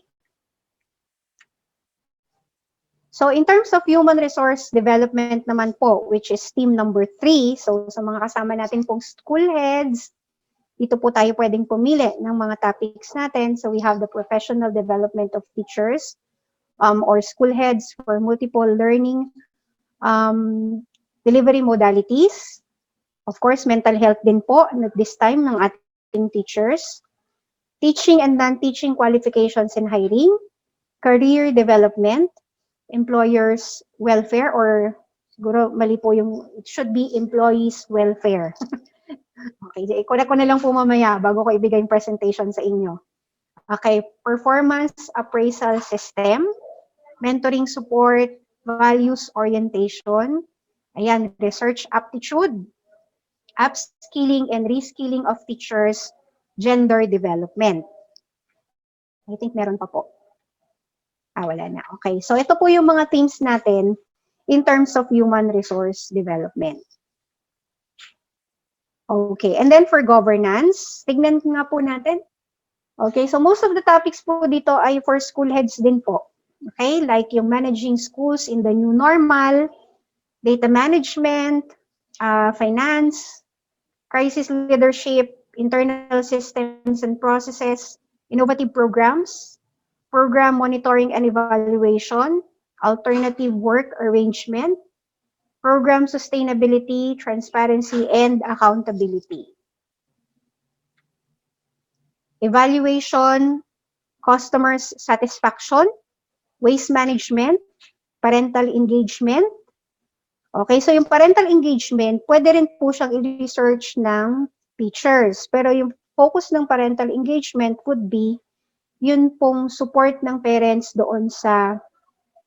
So in terms of human resource development naman po, which is team number 3, so sa mga kasama natin pong school heads, dito po tayo pwedeng pumili ng mga topics natin. So we have the professional development of teachers, or school heads for multiple learning delivery modalities. Of course, mental health din po at this time ng ating teachers. Teaching and non-teaching qualifications and hiring, career development, employers welfare, or siguro mali po yung, it should be employees welfare. Okay, ko na lang po mamaya bago ko ibigay yung presentation sa inyo. Okay, performance appraisal system, mentoring support, values orientation, ayan, research aptitude, upskilling and reskilling of teachers, gender development. I think meron pa po. Wala na. Okay, so ito po yung mga themes natin in terms of human resource development. Okay, and then for governance, tignan nga po natin. Okay, so most of the topics po dito ay for school heads din po. Okay, like yung managing schools in the new normal, data management, finance, crisis leadership, internal systems and processes, innovative programs, program monitoring and evaluation, alternative work arrangement, program sustainability, transparency, and accountability. Evaluation, customer satisfaction, waste management, parental engagement. Okay, so yung parental engagement, pwede rin po siyang i-research ng teachers. Pero yung focus ng parental engagement could be yun pong support ng parents doon sa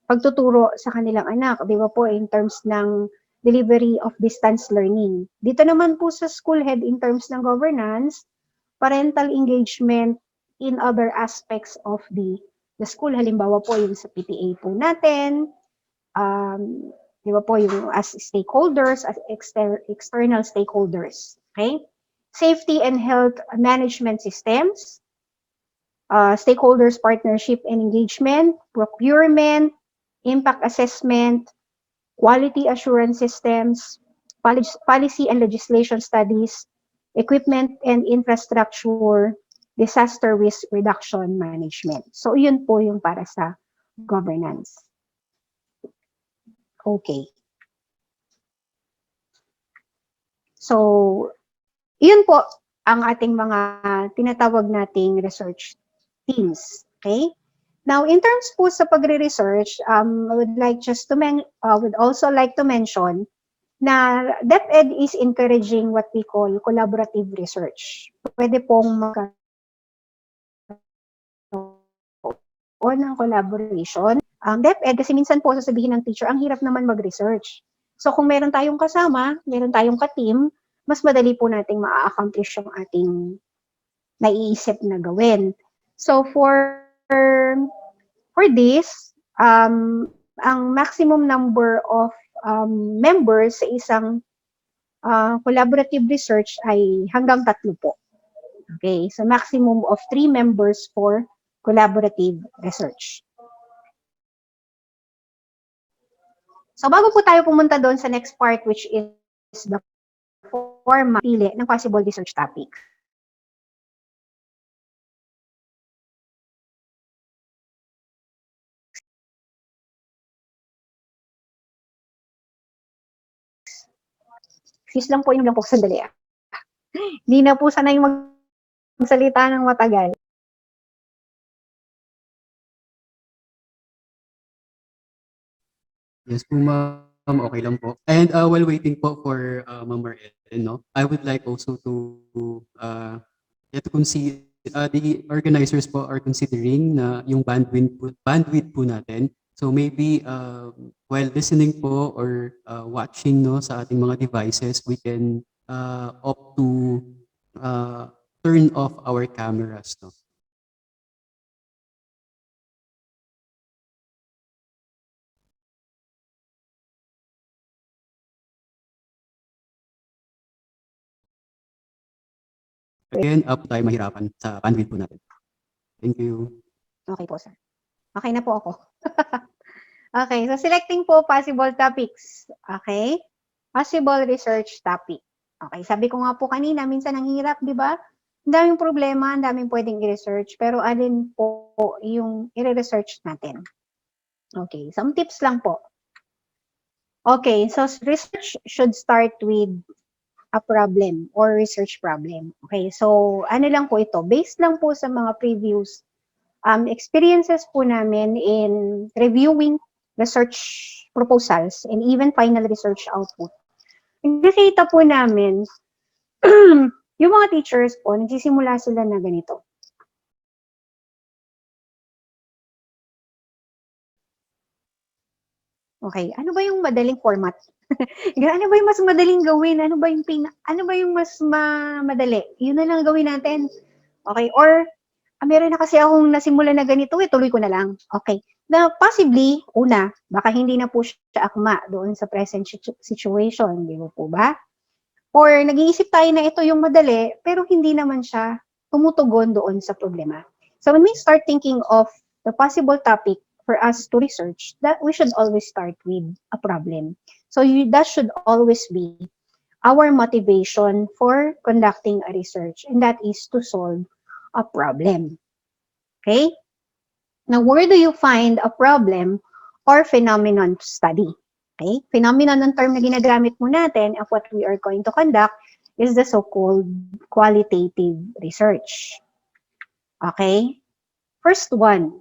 pagtuturo sa kanilang anak, di ba po, in terms ng delivery of distance learning. Dito naman po sa school head in terms ng governance, parental engagement in other aspects of the school. Halimbawa po yung sa PTA po natin, di ba po yung as stakeholders, as external stakeholders. Okay? Safety and health management systems, stakeholders partnership and engagement, procurement, impact assessment, quality assurance systems, policy and legislation studies, equipment and infrastructure, disaster risk reduction management. So, yun po yung para sa governance. Okay. So, yun po ang ating mga tinatawag nating research teams. Okay? Now, in terms po sa pagre-research, I would also like to mention na DepEd is encouraging what we call collaborative research. Pwede pong o ng collaboration. DepEd, kasi minsan po sasabihin ng teacher, ang hirap naman mag-research. So kung meron tayong kasama, meron tayong ka-team, mas madali po nating ma-accomplish yung ating naiisip na gawin. So for this, ang maximum number of members sa isang collaborative research ay hanggang 3 po. Okay, so maximum of 3 members for collaborative research. So bago po tayo pumunta doon sa next part, which is the format pili ng possible research topic. Excuse lang po, yung lang po sandali. Hindi na po sanay magsalita ng matagal. Yes po, ma'am. Okay lang po. And while waiting po for Ma'am Mariveles, no, I would like also to consider the organizers po are considering na yung bandwidth po natin. So maybe while listening po or watching no sa ating mga devices, we can opt to turn off our cameras, no. Again, up tayo mahirapan sa bandwidth po natin. Thank you. Okay po, sir. Okay na po ako. Okay, so selecting po possible topics. Okay? Possible research topic. Okay, sabi ko nga po kanina, minsan ang hirap, di ba? Ang daming problema, ang daming pwedeng i-research, pero alin po yung i-research natin? Okay, some tips lang po. Okay, so research should start with a problem or research problem. Okay, so ano lang po ito, based lang po sa mga previous experiences po namin in reviewing research proposals and even final research output. Nakikita po namin, yung mga teachers po, nagsisimula sila na ganito. Okay, ano ba yung madaling format? Ano ba yung mas madaling gawin? Ano ba yung mas madali? Yun na lang gawin natin. Okay, or meron na kasi akong nasimula na ganito, tuloy ko na lang. Okay. Na possibly, una, baka hindi na po siya akma doon sa present situation, di ba po ba? Or nag-iisip tayo na ito yung madali, pero hindi naman siya tumutugon doon sa problema. So when we start thinking of the possible topic for us to research, that we should always start with a problem. So that should always be our motivation for conducting a research, and that is to solve a problem. Okay? Now, where do you find a problem or phenomenon to study? Okay? Phenomenon ng term na ginagamit mo natin of what we are going to conduct is the so-called qualitative research. Okay? First one.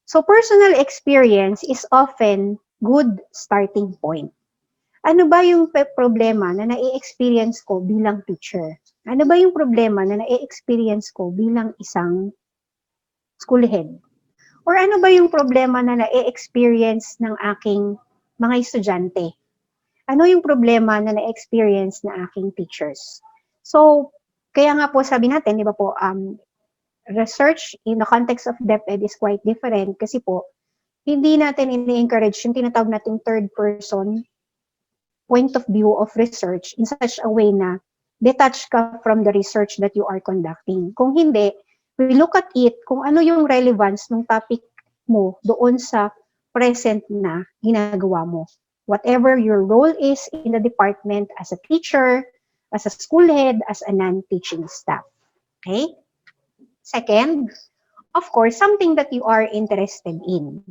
So, personal experience is often good starting point. Ano ba yung problema na na-experience ko bilang teacher? Ano ba yung problema na na-experience ko bilang isang school head? Or ano ba yung problema na na-experience ng aking mga estudyante? Ano yung problema na na-experience ng aking teachers? So, kaya nga po sabi natin, di ba po, research in the context of DepEd is quite different kasi po, hindi natin ini-encourage yung tinatawag nating third person point of view of research in such a way na detached ka from the research that you are conducting. Kung hindi, we look at it kung ano yung relevance ng topic mo doon sa present na ginagawa mo. Whatever your role is in the department as a teacher, as a school head, as a non-teaching staff. Okay? Second, of course, something that you are interested in.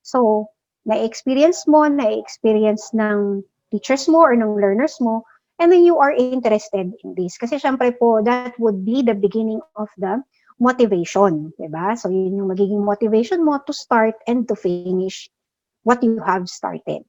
So, na-experience ng teachers mo or ng learners mo, and then you are interested in this. Kasi syempre po, that would be the beginning of the motivation, diba? So, yun yung magiging motivation mo to start and to finish what you have started.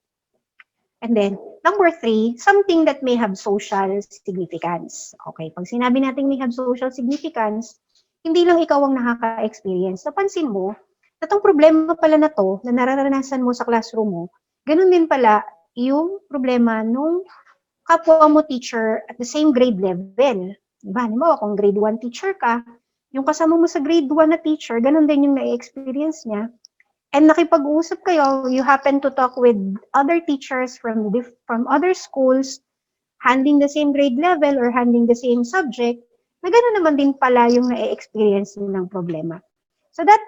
And then, number 3, something that may have social significance. Okay, pag sinabi natin may have social significance, hindi lang ikaw ang nakaka-experience. Napansin mo, na itong problema pala na to, na nararanasan mo sa classroom mo, ganun din pala yung problema nung kapwa mo teacher at the same grade level. Diba? Halimbawa, kung grade 1 teacher ka, yung kasama mo sa grade 1 na teacher, ganun din yung na-experience niya. And nakipag-usap kayo, you happen to talk with other teachers from other schools, handling the same grade level or handling the same subject, na gano'n naman din pala yung na-experience ng problema. So that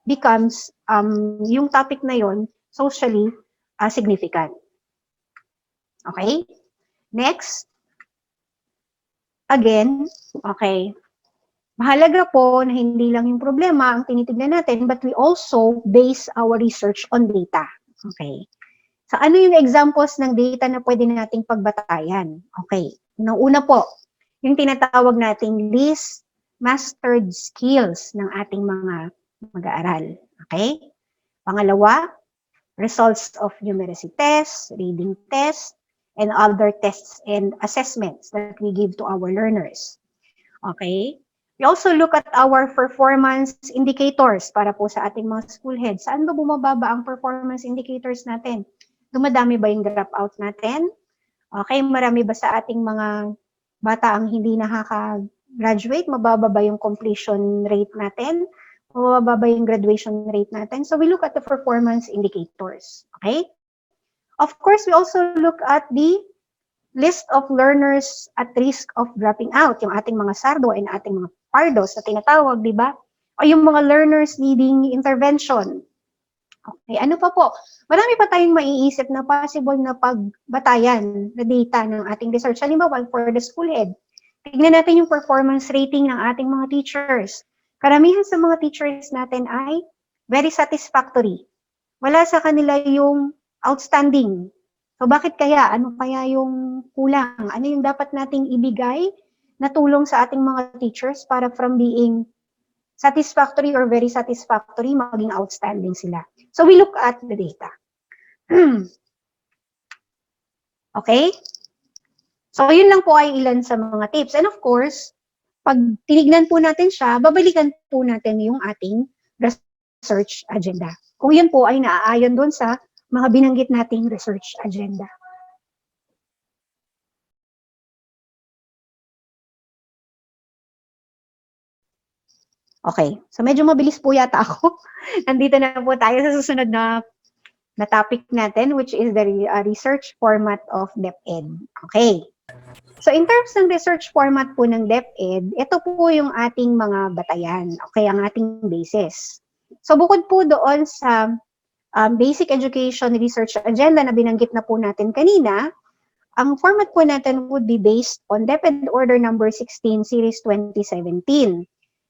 becomes, yung topic na yon socially significant. Okay? Next. Again, okay. Mahalaga po na hindi lang yung problema ang tinitignan natin, but we also base our research on data. Okay. So ano yung examples ng data na pwede nating pagbatayan? Okay. Una po, yung tinatawag nating least mastered skills ng ating mga mag-aaral. Okay? Pangalawa, results of numeracy tests, reading tests, and other tests and assessments that we give to our learners. Okay? We also look at our performance indicators para po sa ating mga school heads. Saan ba bumababa ang performance indicators natin? Dumadami ba yung dropout natin? Okay, marami ba sa ating mga bata ang hindi nakaka-graduate? Mababa ba yung completion rate natin? Mababa ba yung graduation rate natin? So we look at the performance indicators. Okay? Of course, we also look at the list of learners at risk of dropping out, yung ating mga sardo and ating mga pardos na tinatawag, di ba? O yung mga learners needing intervention. Okay, ano pa po? Marami pa tayong maiisip na possible na pagbatayan na data ng ating research. Halimbawa, for the school head, tignan natin yung performance rating ng ating mga teachers. Karamihan sa mga teachers natin ay very satisfactory. Wala sa kanila yung outstanding. So bakit kaya? Ano kaya yung kulang? Ano yung dapat nating ibigay na tulong sa ating mga teachers para from being satisfactory or very satisfactory, maging outstanding sila. So we look at the data. Okay? So yun lang po ay ilan sa mga tips. And of course, pag tinignan po natin siya, babalikan po natin yung ating research agenda. Kung yun po ay naaayon doon sa mga binanggit nating research agenda. Okay, so medyo mabilis po yata ako. Nandito na po tayo sa susunod na topic natin, which is the research format of DepEd. Okay. So in terms ng research format po ng DepEd, ito po yung ating mga batayan, okay, ang ating basis. So bukod po doon sa basic education research agenda na binanggit na po natin kanina, ang format po natin would be based on DepEd Order number 16, Series 2017.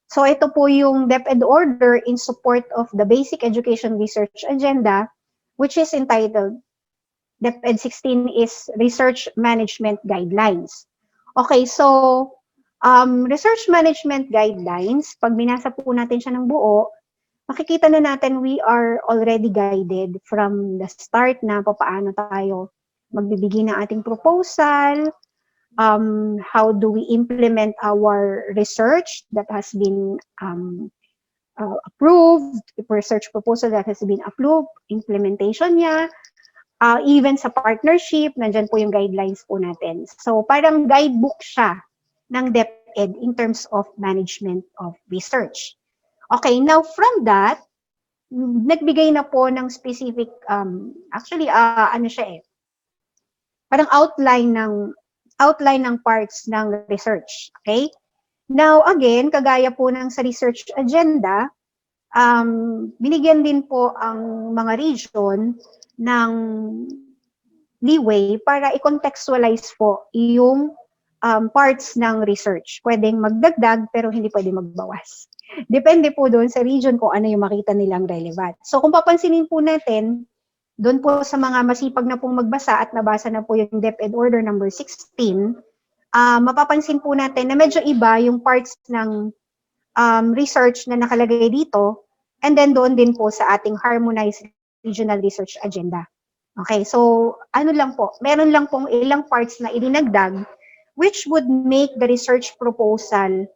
So ito po yung DepEd Order in support of the basic education research agenda, which is entitled DepEd 16 is Research Management Guidelines. Okay, so Research Management Guidelines, pag binasa po natin siya ng buo, makikita na natin we are already guided from the start na paano tayo magbibigay ng ating proposal, how do we implement our research that has been approved, research proposal that has been approved, implementation niya, even sa partnership, nandyan po yung guidelines po natin. So parang guidebook siya ng DepEd in terms of management of research. Okay, now from that, nagbigay na po ng specific, ano siya parang outline ng parts ng research. Okay? Now again, kagaya po ng sa research agenda, binigyan din po ang mga region ng leeway para i-contextualize po yung parts ng research. Pwedeng magdagdag pero hindi pwedeng magbawas. Depende po doon sa region kung ano yung makita nilang relevant. So kung papansinin po natin, doon po sa mga masipag na pong magbasa at nabasa na po yung DepEd Order number 16, mapapansin po natin na medyo iba yung parts ng research na nakalagay dito, and then doon din po sa ating harmonized regional research agenda. Okay, so ano lang po, meron lang pong ilang parts na idinagdag which would make the research proposal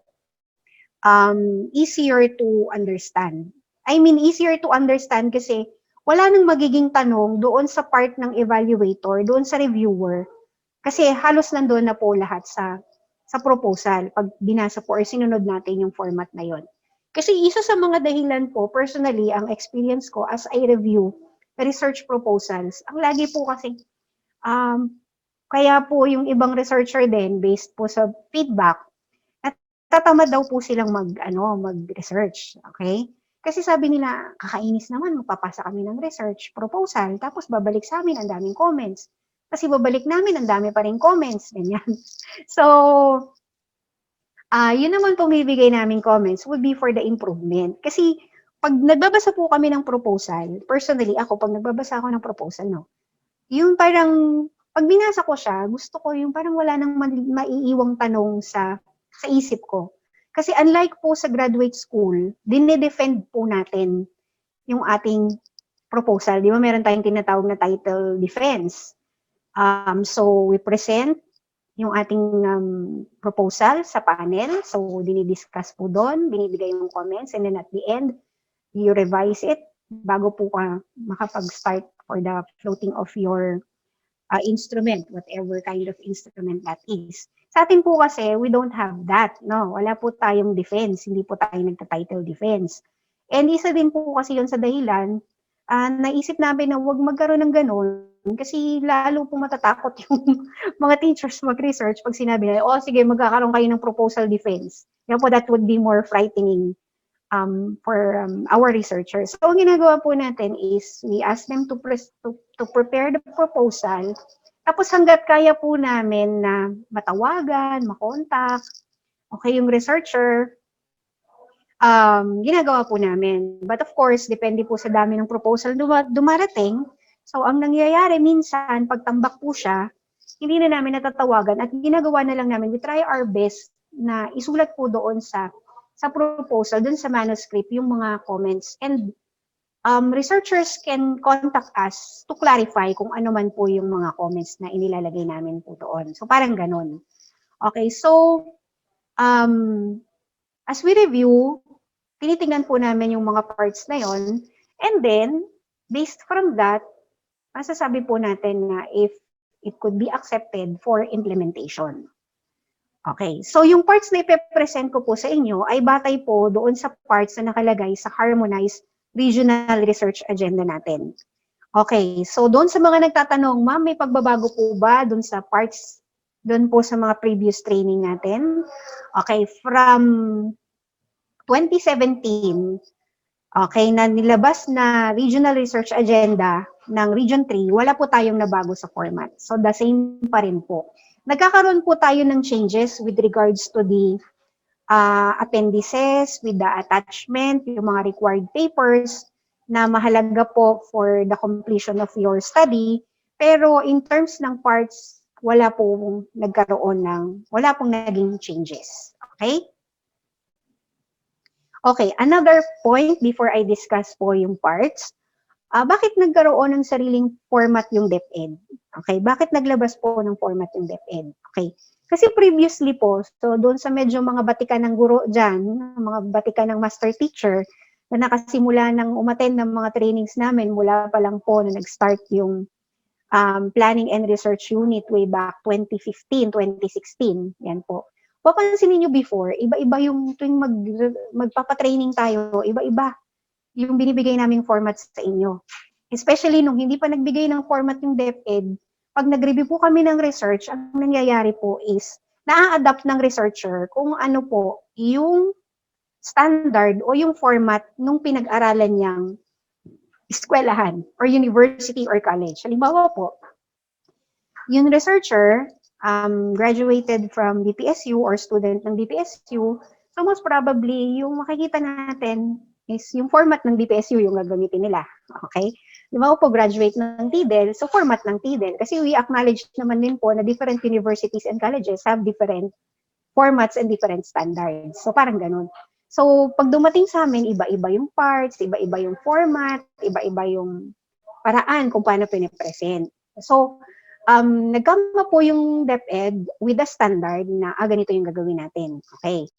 easier to understand. I mean, easier to understand kasi wala nang magiging tanong doon sa part ng evaluator, doon sa reviewer, kasi halos nandoon na po lahat sa proposal pag binasa po or sinunod natin yung format na yon. Kasi isa sa mga dahilan po, personally, ang experience ko as I review research proposals, ang lagi po kasi, kaya po yung ibang researcher din, based po sa feedback, natatamad daw po silang mag-research. Okay? Kasi sabi nila, kakainis naman, magpapasa kami ng research proposal, tapos babalik sa amin ang daming comments. Kasi babalik namin, ang dami pa rin comments, ganyan. So, yun naman pong bibigay namin comments would be for the improvement. Kasi, pag nagbabasa po kami ng proposal, personally, ako, pag nagbabasa ako ng proposal, no, yung parang, pag binasa ko siya, gusto ko yung parang wala nang maiiwang tanong sa isip ko. Kasi unlike po sa graduate school, dinedefend po natin yung ating proposal. Di ba meron tayong tinatawag na title defense. So we present yung ating proposal sa panel. So dinidiscuss po doon, binibigay yung comments, and then at the end, you revise it bago po ka makapag-start for the floating of your instrument, whatever kind of instrument that is. Sa atin po kasi, we don't have that. No? Wala po tayong defense. Hindi po tayo nagta-title defense. And isa din po kasi yun sa dahilan, naisip namin na huwag magkaroon ng ganun kasi lalo po matatakot yung mga teachers mag-research pag sinabi na, sige, magkakaroon kayo ng proposal defense. Yan po, that would be more frightening for our researchers. So, ang ginagawa po natin is we ask them to prepare the proposal. Tapos hanggat kaya po namin na matawagan, makontak, okay, yung researcher, ginagawa po namin. But of course, depende po sa dami ng proposal dumarating. So, ang nangyayari minsan, pagtambak po siya, hindi na namin natatawagan at ginagawa na lang namin, we try our best na isulat po doon sa proposal, dun sa manuscript, yung mga comments. And researchers can contact us to clarify kung ano man po yung mga comments na inilalagay namin po doon. So, parang ganun. Okay, so, as we review, tinitingnan po namin yung mga parts na yon, and then, based from that, masasabi po natin na if it could be accepted for implementation. Okay, so yung parts na ipe-present ko po sa inyo ay batay po doon sa parts na nakalagay sa Harmonized Regional Research Agenda natin. Okay, so doon sa mga nagtatanong, ma'am, may pagbabago po ba doon sa parts, doon po sa mga previous training natin? Okay, from 2017, okay, na nilabas na Regional Research Agenda ng Region 3, wala po tayong nabago sa format. So the same pa rin po. Nagkakaroon po tayo ng changes with regards to the appendices, with the attachment, yung mga required papers na mahalaga po for the completion of your study. Pero in terms ng parts, wala pong naging changes. Okay? Okay, another point before I discuss po yung parts. Bakit nagkaroon ng sariling format yung DepEd? Okay, bakit naglabas po ng format yung DepEd? Okay, kasi previously po, so doon sa medyo mga batikan ng guro dyan, mga batikan ng master teacher, na nakasimula ng umattend ng mga trainings namin, mula pa lang po na nag-start yung Planning and Research Unit way back 2015, 2016, yan po. Papansinin nyo before, iba-iba yung tuwing magpapatraining tayo, iba-iba yung binibigay naming format sa inyo. Especially nung hindi pa nagbigay ng format yung DepEd, pag nag-review po kami ng research, ang nangyayari po is, na-adapt ng researcher kung ano po yung standard o yung format nung pinag-aralan niyang eskwelahan or university or college. Halimbawa po, yung researcher graduated from DPSU or student ng DPSU, so most probably yung makikita natin is yung format ng DPSU yung gagamitin nila. Okay? Di ba po, graduate ng TDEL, so format ng TDEL. Kasi we acknowledge naman din po na different universities and colleges have different formats and different standards. So parang ganun. So pag dumating sa amin, iba-iba yung parts, iba-iba yung format, iba-iba yung paraan kung paano pinipresent. So, nagkama po yung DepEd with a standard na ganito yung gagawin natin. Okay.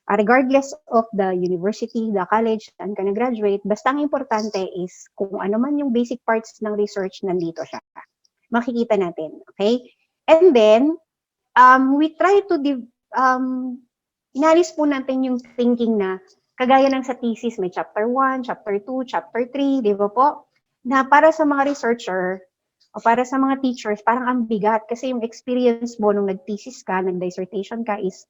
Regardless of the university, the college, saan ka na-graduate, basta ang importante is kung ano man yung basic parts ng research, nandito siya. Makikita natin. Okay? And then, we try to, inalis po natin yung thinking na, kagaya ng sa thesis, may chapter 1, chapter 2, chapter 3, di ba po? Na para sa mga researcher, o para sa mga teachers, parang ang bigat. Kasi yung experience mo nung nag-thesis ka, nag-dissertation ka is,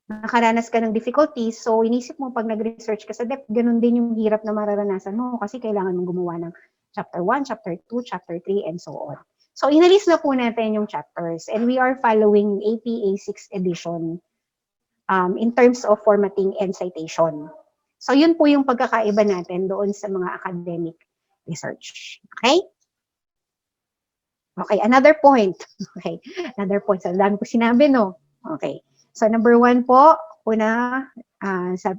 nakaranas ka ng difficulties, so inisip mo pag nag-research ka sa DepEd, ganun din yung hirap na mararanasan mo kasi kailangan mong gumawa ng chapter 1, chapter 2, chapter 3, and so on. So inalis na po natin yung chapters and we are following APA 6th edition in terms of formatting and citation. So yun po yung pagkakaiba natin doon sa mga academic research. Okay? Okay, another point. Okay, another point. So, dami ko sinabi, no? Okay. So, number 1 po, una,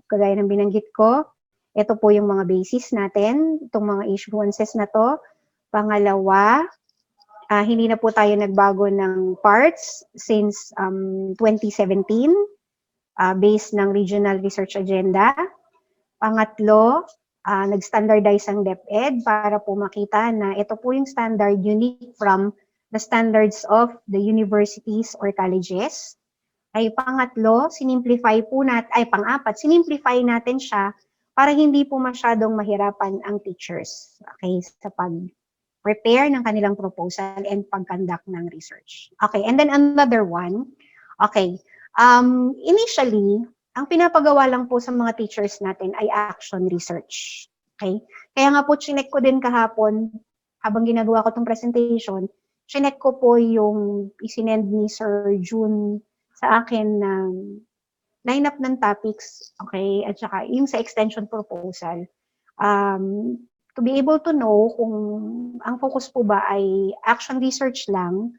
kagaya ng binanggit ko, ito po yung mga basis natin, itong mga issuances na to. Pangalawa, hindi na po tayo nagbago ng parts since 2017, based ng Regional Research Agenda. Pangatlo, nag-standardize ang DepEd para po makita na ito po yung standard unique from the standards of the universities or colleges. Ay pangatlo, pang-apat, sinimplify natin siya para hindi po masyadong mahirapan ang teachers, okay, sa pag-prepare ng kanilang proposal and pag-conduct ng research. Okay, and then another one, okay, initially, ang pinapagawa lang po sa mga teachers natin ay action research. Okay? Kaya nga po, chinek ko din kahapon, habang ginagawa ko itong presentation, chinek ko po yung isinend ni Sir June sa akin na lineup ng topics, okay, at saka yung sa extension proposal. To be able to know kung ang focus po ba ay action research lang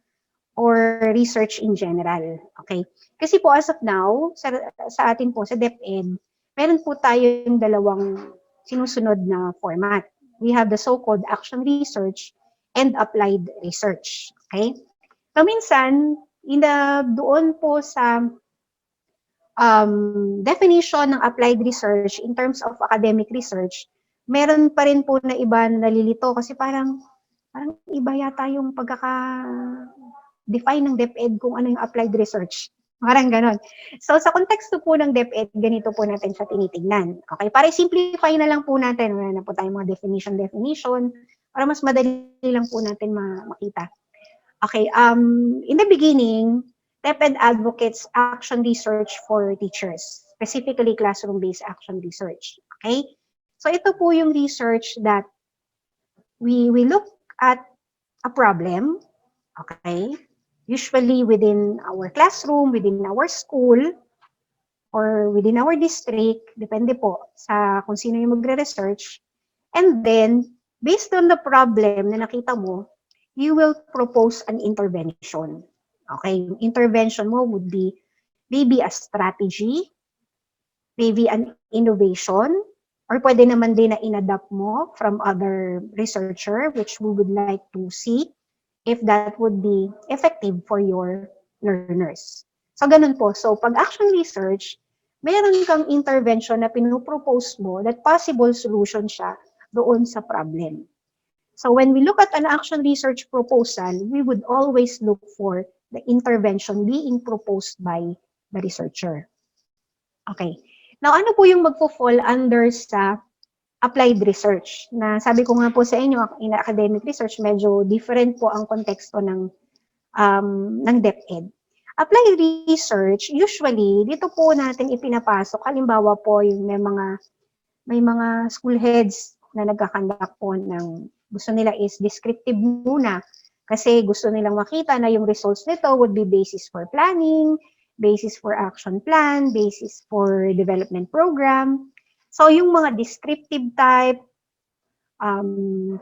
or research in general. Okay? Kasi po as of now, sa atin po, sa DepEd, meron po tayong dalawang sinusunod na format. We have the so-called action research and applied research. Okay? So minsan, doon po sa definition ng applied research in terms of academic research, meron pa rin po na iba na nalilito kasi parang iba yata yung pagkaka-define ng DepEd kung ano yung applied research. Parang ganon. So, sa konteksto po ng DepEd, ganito po natin siya tinitignan. Okay, para simplify na lang po natin, wala na po tayong mga definition, para mas madali lang po natin makita. Okay, in the beginning, DepEd advocates action research for teachers, specifically classroom-based action research. Okay? So ito po yung research that we look at a problem, okay? Usually within our classroom, within our school, or within our district, depende po sa kung sino yung magre-research. And then, based on the problem na nakita mo, you will propose an intervention. Okay, yung intervention mo would be maybe a strategy, maybe an innovation, or pwede naman din na in-adapt mo from other researcher, which we would like to see if that would be effective for your learners. So, ganun po. So, pag action research, meron kang intervention na pinupropose mo that possible solution siya doon sa problem. So, when we look at an action research proposal, we would always look for the intervention being proposed by the researcher. Okay. Now, ano po yung magpo-fall under sa applied research? Na sabi ko nga po sa inyo, in academic research, medyo different po ang konteksto ng DepEd. Applied research, usually, dito po natin ipinapasok, halimbawa po yung may mga school heads na nagkakandak po ng gusto nila is descriptive muna kasi gusto nilang makita na yung results nito would be basis for planning, basis for action plan, basis for development program. So yung mga descriptive type,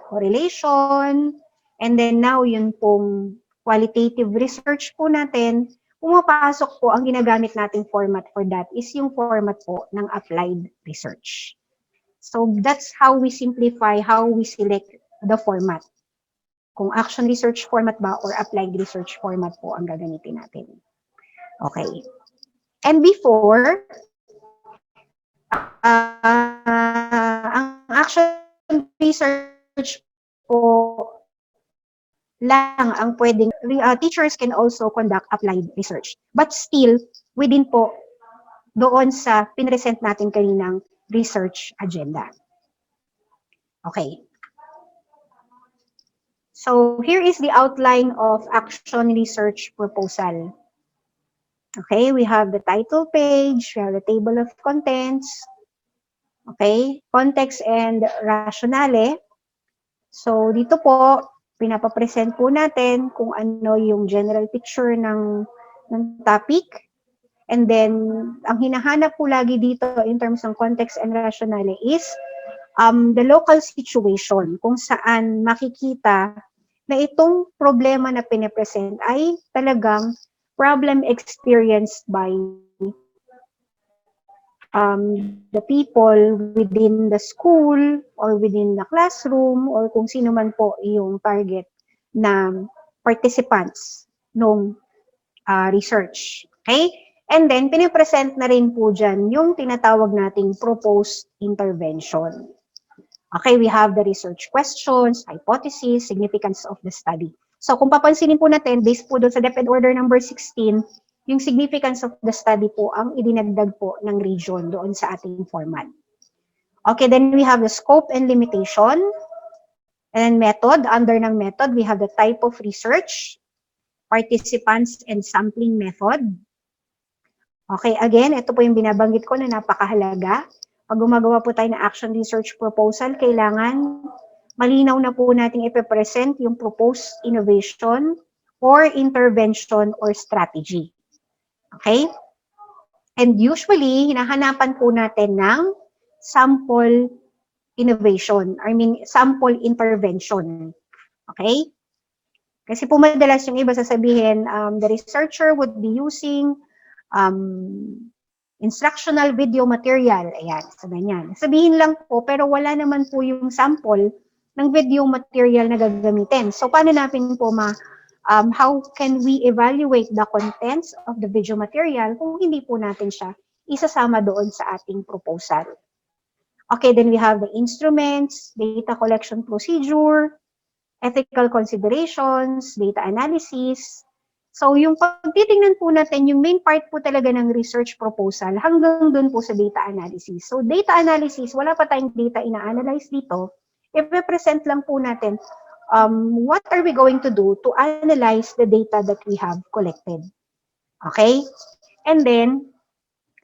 correlation, and then now yun pong qualitative research po natin, pumapasok po ang ginagamit nating format for that is yung format po ng applied research. So that's how we simplify, how we select the format. Kung action research format ba or applied research format po ang gagamitin natin. Okay. And before, ang action research po lang ang pwedeng, teachers can also conduct applied research. But still, within po doon sa pinresent natin kaninang research agenda. Okay. So here is the outline of action research proposal. Okay, we have the title page, we have the table of contents, okay, context and rationale. So dito po, pinapapresent po natin kung ano yung general picture ng topic. And then, ang hinahanap po lagi dito in terms ng context and rationale is the local situation, kung saan makikita na itong problema na pinipresent ay talagang problem experienced by the people within the school or within the classroom or kung sino man po yung target na participants nung research. Okay? And then, pinipresent na rin po dyan yung tinatawag nating proposed intervention. Okay, we have the research questions, hypothesis, significance of the study. So kung papansinin po natin, based po doon sa DepEd Order number 16, yung significance of the study po ang idinagdag po ng region doon sa ating format. Okay, then we have the scope and limitation. And method, under ng method, we have the type of research, participants, and sampling method. Okay, again, ito po yung binabanggit ko na napakahalaga. Pag gumagawa po tayo ng action research proposal, kailangan malinaw na po natin ipipresent yung proposed innovation or intervention or strategy. Okay? And usually, hinahanapan po natin ng sample innovation, sample intervention. Okay? Kasi po madalas yung iba sasabihin, the researcher would be using instructional video material. Ayan, so ganyan. Sabihin lang po, pero wala naman po yung sample ng video material na gagamitin. So, paano natin po how can we evaluate the contents of the video material kung hindi po natin siya isasama doon sa ating proposal? Okay, then we have the instruments, data collection procedure, ethical considerations, data analysis. So yung pagtitingnan po natin, yung main part po talaga ng research proposal hanggang dun po sa data analysis. So data analysis, wala pa tayong data ina-analyze dito. I-represent lang po natin what are we going to do to analyze the data that we have collected. Okay? And then,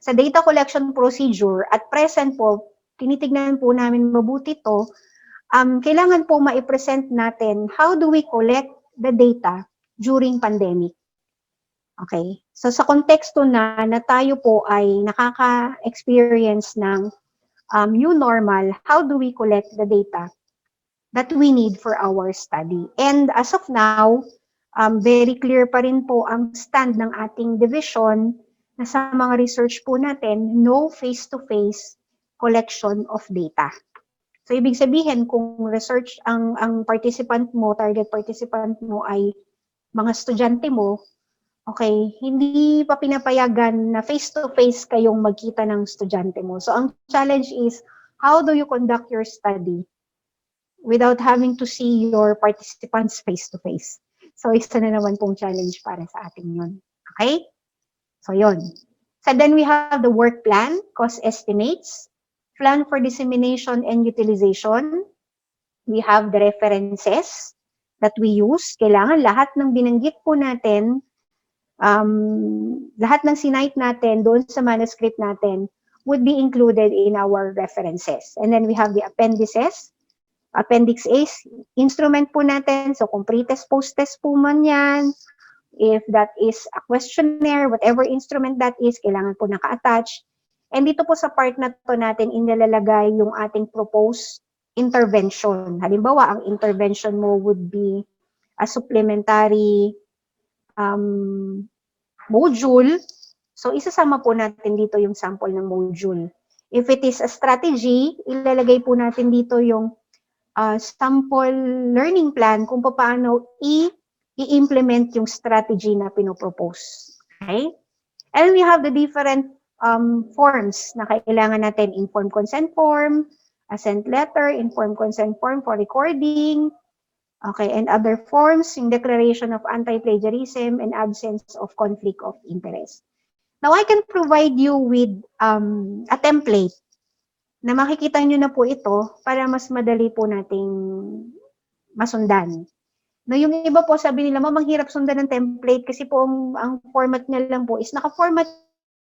sa data collection procedure, at present po, tinitignan po namin mabuti to, kailangan po ma-present natin how do we collect the data during pandemic. Okay? So sa konteksto na tayo po ay nakaka-experience ng new normal, how do we collect the data that we need for our study? And as of now, very clear pa rin po ang stand ng ating division na sa mga research po natin, no face-to-face collection of data. So, ibig sabihin, kung research ang participant mo, target participant mo ay mga estudyante mo, okay, hindi pa pinapayagan na face-to-face kayong magkita ng estudyante mo. So, ang challenge is, how do you conduct your study without having to see your participants face-to-face? So, isa na naman pong challenge para sa atin yun. Okay? So, yun. So, then we have the work plan, cost estimates, plan for dissemination and utilization. We have the references that we use. Kailangan lahat ng binanggit po natin, lahat ng sinite natin doon sa manuscript natin would be included in our references. And then we have the appendices. Appendix A, instrument po natin. So kung pre-test, post-test po man yan, if that is a questionnaire, whatever instrument that is, kailangan po naka-attach. And dito po sa part na to natin, inilalagay yung ating proposed intervention. Halimbawa, ang intervention mo would be a supplementary module. So, isasama po natin dito yung sample ng module. If it is a strategy, ilalagay po natin dito yung sample learning plan kung paano i-implement yung strategy na pinopropose. Okay? And we have the different forms na kailangan natin. Informed consent form, assent letter, informed consent form for recording, okay, and other forms, yung declaration of anti-plagiarism and absence of conflict of interest. Now, I can provide you with a template na makikita nyo na po ito para mas madali po nating masundan. No, yung iba po sabi nila, Ma'am, ang hirap sundan ng template kasi po ang format niya lang po is naka-format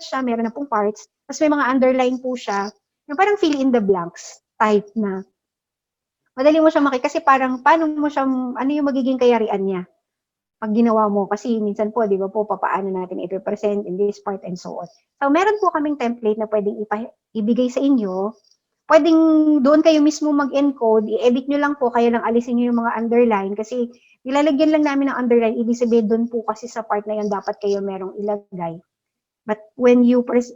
siya, meron na pong parts, tapos may mga underline po siya, yung parang fill in the blanks type na. Madali mo siya makikita kasi parang paano mo siya, ano yung magiging kayarian niya pag ginawa mo. Kasi minsan po, di ba po, papaano natin i-represent in this part and so on. So, meron po kaming template na pwedeng ibigay sa inyo. Pwedeng doon kayo mismo mag-encode, i-edit nyo lang po, kayo lang alisin nyo yung mga underline kasi nilalagyan lang namin ng underline, ibig sabihin doon po kasi sa part na yan dapat kayo merong ilagay. But when you print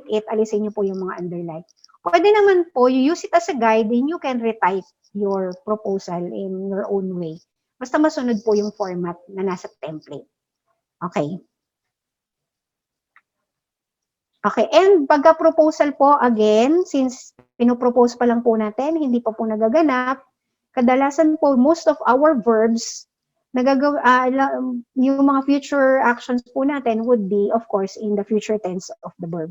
it, alisin nyo po yung mga underline. Pwede naman po, you use it as a guide, then you can retype your proposal in your own way. Basta masunod po yung format na nasa template. Okay. Okay, and pagka-proposal po, again, since pinopropose pa lang po natin, hindi pa po nagaganap, kadalasan po, most of our verbs, yung mga future actions po natin would be, of course, in the future tense of the verb.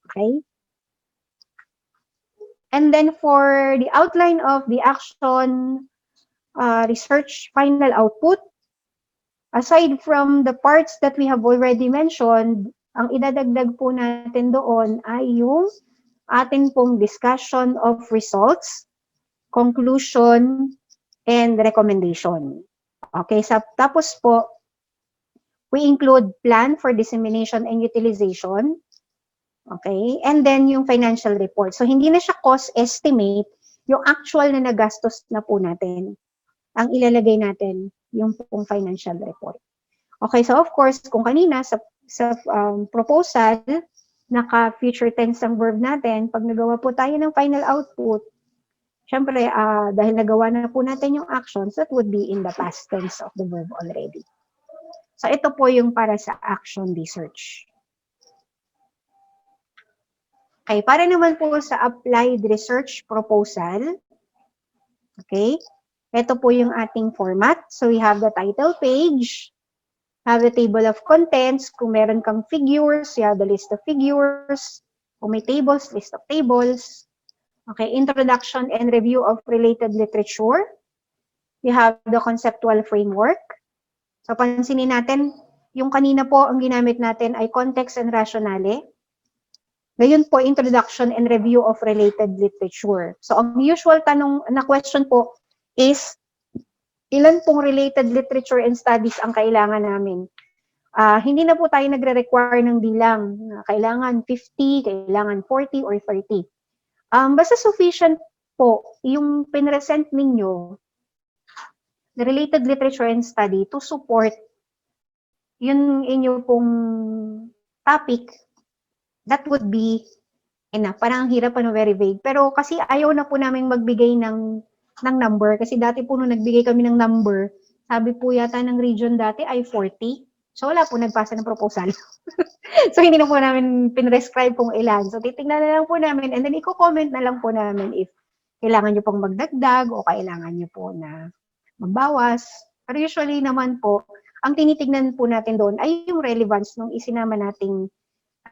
Okay? And then for the outline of the action, research final output, aside from the parts that we have already mentioned, ang idadagdag po natin doon ay yung atin pong discussion of results, conclusion, and recommendation. Okay, so tapos po, we include plan for dissemination and utilization. Okay, and then yung financial report. So hindi na siya cost estimate, yung actual na nagastos na po natin. Ang ilalagay natin yung pong financial report. Okay, so of course, kung kanina sa proposal, naka-future tense ang verb natin, pag nagawa po tayo ng final output, syempre, dahil nagawa na po natin yung actions, that would be in the past tense of the verb already. So ito po yung para sa action research. Okay, para naman po sa applied research proposal, okay, ito po yung ating format. So we have the title page, have the table of contents. Kung meron kang figures, you have the list of figures. Kung may tables, list of tables. Okay, introduction and review of related literature. You have the conceptual framework. So pansinin natin, yung kanina po ang ginamit natin ay context and rationale. Ngayon po, introduction and review of related literature. So ang usual tanong na question po is, ilan pong related literature and studies ang kailangan namin? Hindi na po tayo nagre-require ng bilang. Kailangan 50, kailangan 40 or 30. Basta sufficient po yung pinresent ninyo, the related literature and study to support yung inyo pong topic, that would be enough. Parang ang hirap, very vague. Pero kasi ayaw na po namin magbigay ng number. Kasi dati po nung nagbigay kami ng number, sabi po yata ng region dati ay 40. So wala po nagpasa ng proposal. So hindi na po namin pinrescribe kung ilan. So titignan na lang po namin and then i-comment na lang po namin if kailangan nyo pong magdagdag o kailangan nyo po na magbawas. Pero usually naman po, ang tinitignan po natin doon ay yung relevance ng isinama nating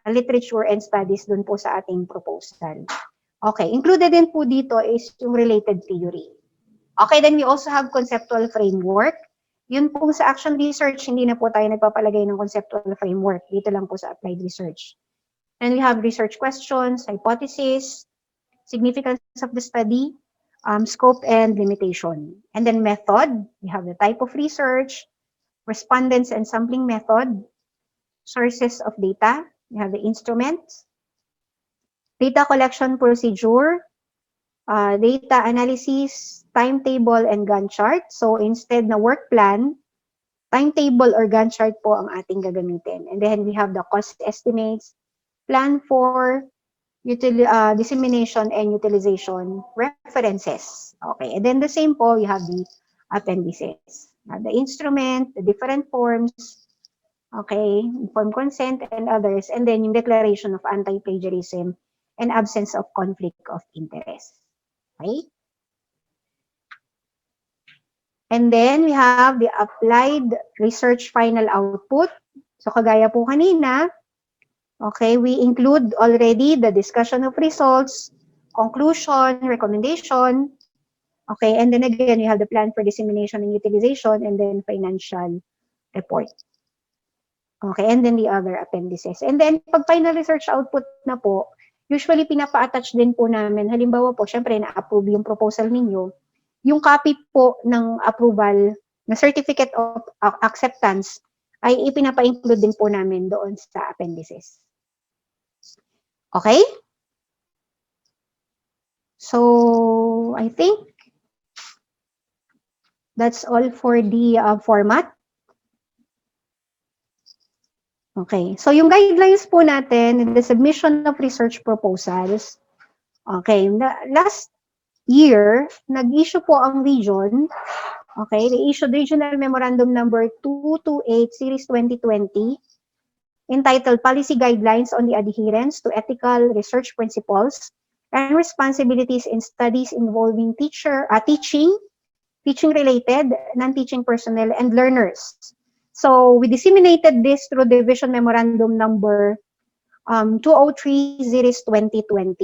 literature and studies doon po sa ating proposal. Okay, included din po dito is yung related theory. Okay, then we also have conceptual framework. Yun po sa action research, hindi na po tayo nagpapalagay ng conceptual framework. Dito lang po sa applied research. And we have research questions, hypothesis, significance of the study, scope and limitation. And then method, we have the type of research, respondents and sampling method, sources of data, we have the instruments, data collection procedure, data analysis, timetable, and Gantt chart. So instead na work plan, timetable or Gantt chart po ang ating gagamitin. And then we have the cost estimates, plan for dissemination and utilization, references. Okay, and then the same po, we have the appendices. The instrument, the different forms, okay, informed consent and others, and then yung declaration of anti-plagiarism and absence of conflict of interest. Okay? And then we have the applied research final output. So kagaya po kanina, okay, we include already the discussion of results, conclusion, recommendation, okay, and then again, we have the plan for dissemination and utilization, and then financial report. Okay, and then the other appendices. And then, pag final research output na po, usually pinapa-attach din po namin, halimbawa po, syempre na-approve yung proposal ninyo, yung copy po ng approval, na certificate of acceptance, ay ipinapa-include din po namin doon sa appendices. Okay? So, I think that's all for the format. Okay, so yung guidelines po natin in the submission of research proposals, okay, last year, nag-issue po ang region, okay, they issued Regional Memorandum Number 228 Series 2020 entitled Policy Guidelines on the Adherence to Ethical Research Principles and Responsibilities in Studies Involving teaching-related, non-teaching personnel, and learners. So we disseminated this through Division Memorandum Number 203 Series 2020.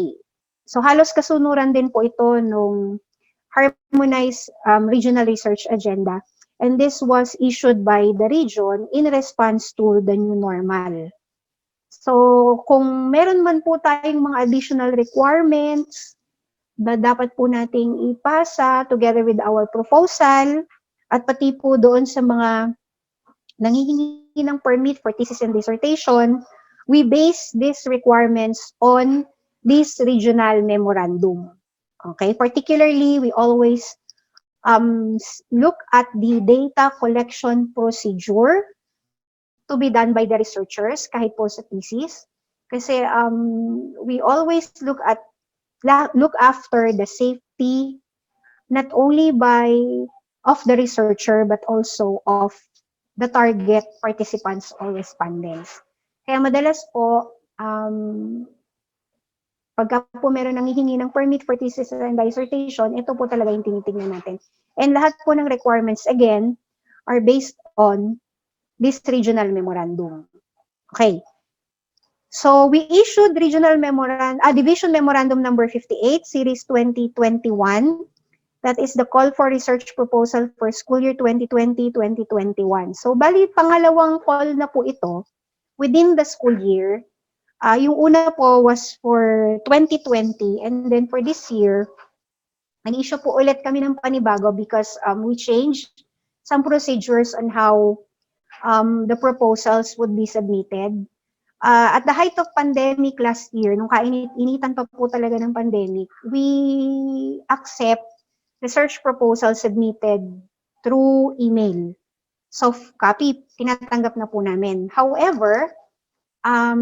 So halos kasunuran din po ito nung Harmonized Regional Research Agenda, and this was issued by the region in response to the new normal. So kung meron man po tayong mga additional requirements na dapat po nating ipasa together with our proposal at pati po doon sa mga nanghihingi ng permit for thesis and dissertation, we base these requirements on this regional memorandum. Okay, particularly, we always look at the data collection procedure to be done by the researchers, kahit po sa thesis. Kasi we always look after the safety, not only of the researcher, but also of the target participants or respondents. Kaya madalas po, Pagka po meron nanghihingi ng permit for thesis and dissertation, ito po talaga yung tinitingnan natin. And lahat po ng requirements, again, are based on this regional memorandum. Okay. So we issued Division Memorandum number 58, Series 2021. That is the call for research proposal for school year 2020-2021. So bali, pangalawang call na po ito within the school year. Yung una po was for 2020, and then for this year, nag-issue po ulit kami ng panibago because we changed some procedures on how the proposals would be submitted. At the height of pandemic last year, nung kainit-initan pa po talaga ng pandemic, we accept research proposal submitted through email. Soft copy, tinatanggap na po namin. However,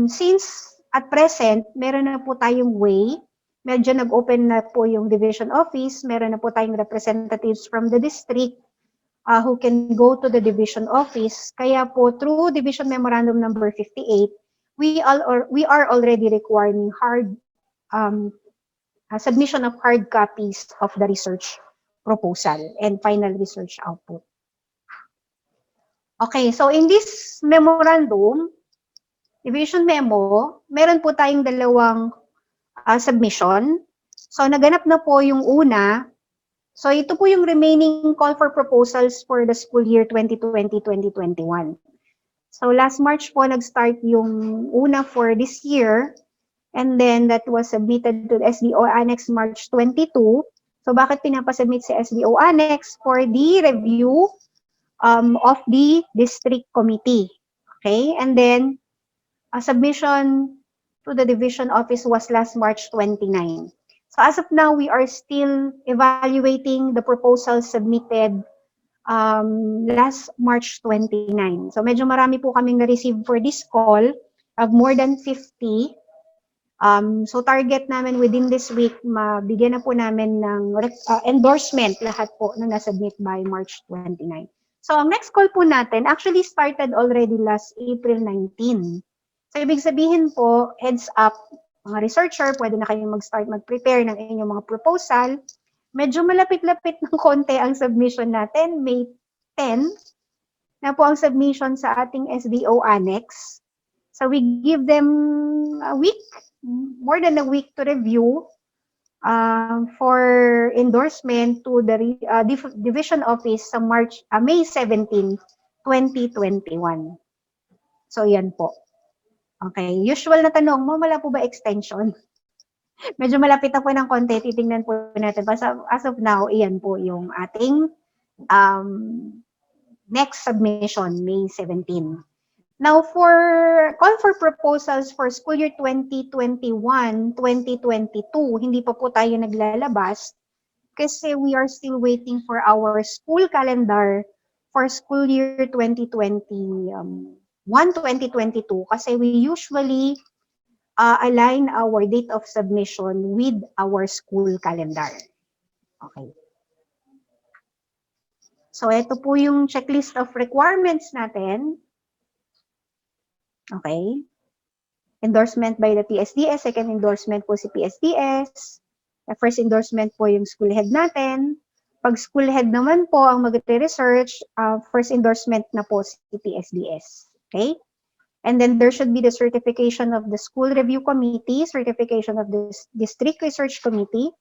since at present, meron na po tayong way, medyo nag-open na po yung division office, meron na po tayong representatives from the district who can go to the division office. Kaya po, through Division Memorandum number 58, we are already requiring submission of hard copies of the research proposal and final research output. Okay, so in this memorandum, division memo, meron po tayong dalawang submission. So naganap na po yung una. So ito po yung remaining call for proposals for the school year 2020-2021. So last March po nag-start yung una for this year, and then that was submitted to the SDO Annex March 22. So bakit pinapasubmit si SDO Annex? For the review of the district committee. Okay, and then a submission to the division office was last March 29. So as of now, we are still evaluating the proposals submitted last March 29. So medyo marami po kaming na-receive for this call of more than 50. So target namin within this week, mabigyan na po namin ng endorsement lahat po na nasubmit by March 29. So ang next call po natin actually started already last April 19. So ibig sabihin po, heads up, mga researcher, pwede na kayong mag-start mag-prepare ng inyong mga proposal. Medyo malapit-lapit ng konti ang submission natin. May 10 na po ang submission sa ating SDO Annex. So we give them a week, more than a week to review for endorsement to the division office sa May 17, 2021. So yan po. Okay, usual na tanong mo, wala po ba extension? Medyo malapit na po ng konti, titingnan po natin. As of now, iyan po yung ating next submission, May 17. Now, for call for proposals for school year 2021-2022, hindi pa po tayo naglalabas kasi we are still waiting for our school calendar for school year 2021-2022 kasi we usually align our date of submission with our school calendar. Okay. So, ito po yung checklist of requirements natin. Okay. Endorsement by the PSDS. Second endorsement po si PSDS. The first endorsement po yung school head natin. Pag school head naman po ang mag-research, first endorsement na po si PSDS. Okay? And then there should be the certification of the school review committee, certification of the district research committee.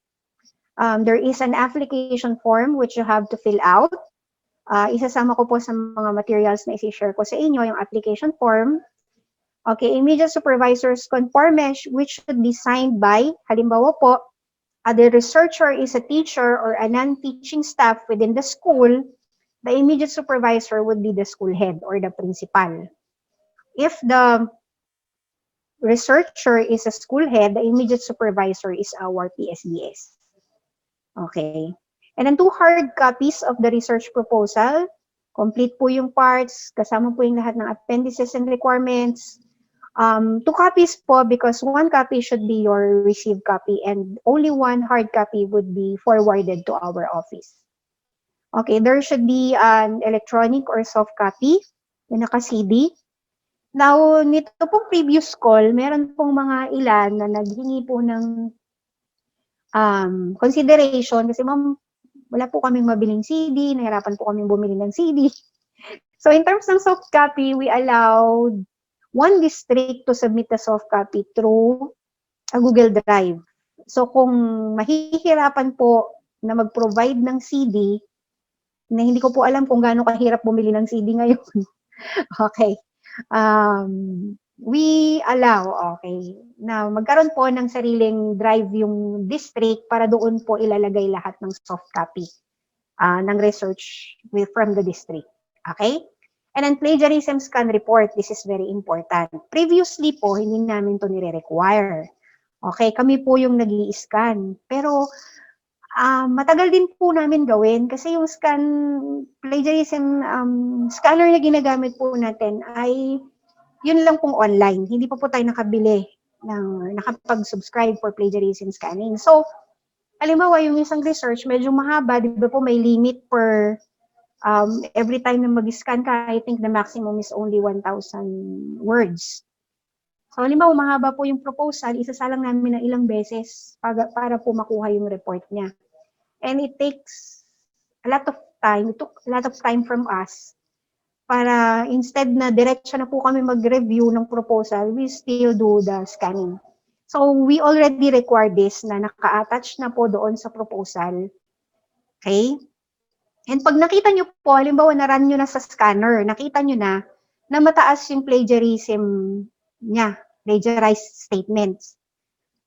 There is an application form which you have to fill out. Isasama ko po sa mga materials na isi-share ko sa inyo yung application form. Okay, immediate supervisor's conformance which should be signed by, halimbawa po, the researcher is a teacher or a non-teaching staff within the school, the immediate supervisor would be the school head or the principal. If the researcher is a school head, the immediate supervisor is our PSDS. Okay. And then 2 hard copies of the research proposal. Complete po yung parts, kasama po yung lahat ng appendices and requirements. 2 copies po because 1 copy should be your received copy and only 1 hard copy would be forwarded to our office. Okay, there should be an electronic or soft copy na naka-CD. Now, nito pong previous call, meron pong mga ilan na naghingi po ng consideration kasi ma'am, wala po kaming mabiling CD, nahirapan po kaming bumili ng CD. So in terms ng soft copy, we allowed one district to submit the soft copy through a Google Drive. So kung mahihirapan po na mag-provide ng CD, na hindi ko po alam kung gaano kahirap bumili ng CD ngayon. Okay. We allow, okay, na magkaroon po ng sariling drive yung district para doon po ilalagay lahat ng soft copy ng research from the district. Okay? And then plagiarism scan report, this is very important. Previously po, hindi namin to nire-require. Okay, kami po yung nag-i-scan. Pero matagal din po namin gawin kasi yung plagiarism scanner na ginagamit po natin ay yun lang pong online. Hindi pa po tayo nakabili nakapag-subscribe for plagiarism scanning. So, halimbawa, yung isang research, medyo mahaba, di ba po may limit per every time na mag-scan ka, I think the maximum is only 1,000 words. So, halimbawa, mahaba po yung proposal, isasalang namin ng ilang beses para po makuha yung report niya. And it takes a lot of time, it took a lot of time from us para instead na diretso na po kami mag-review ng proposal, we still do the scanning. So, we already require this na naka-attach na po doon sa proposal. Okay? And pag nakita nyo po, halimbawa na-run nyo na sa scanner, nakita nyo na mataas yung plagiarism niya, plagiarized statements.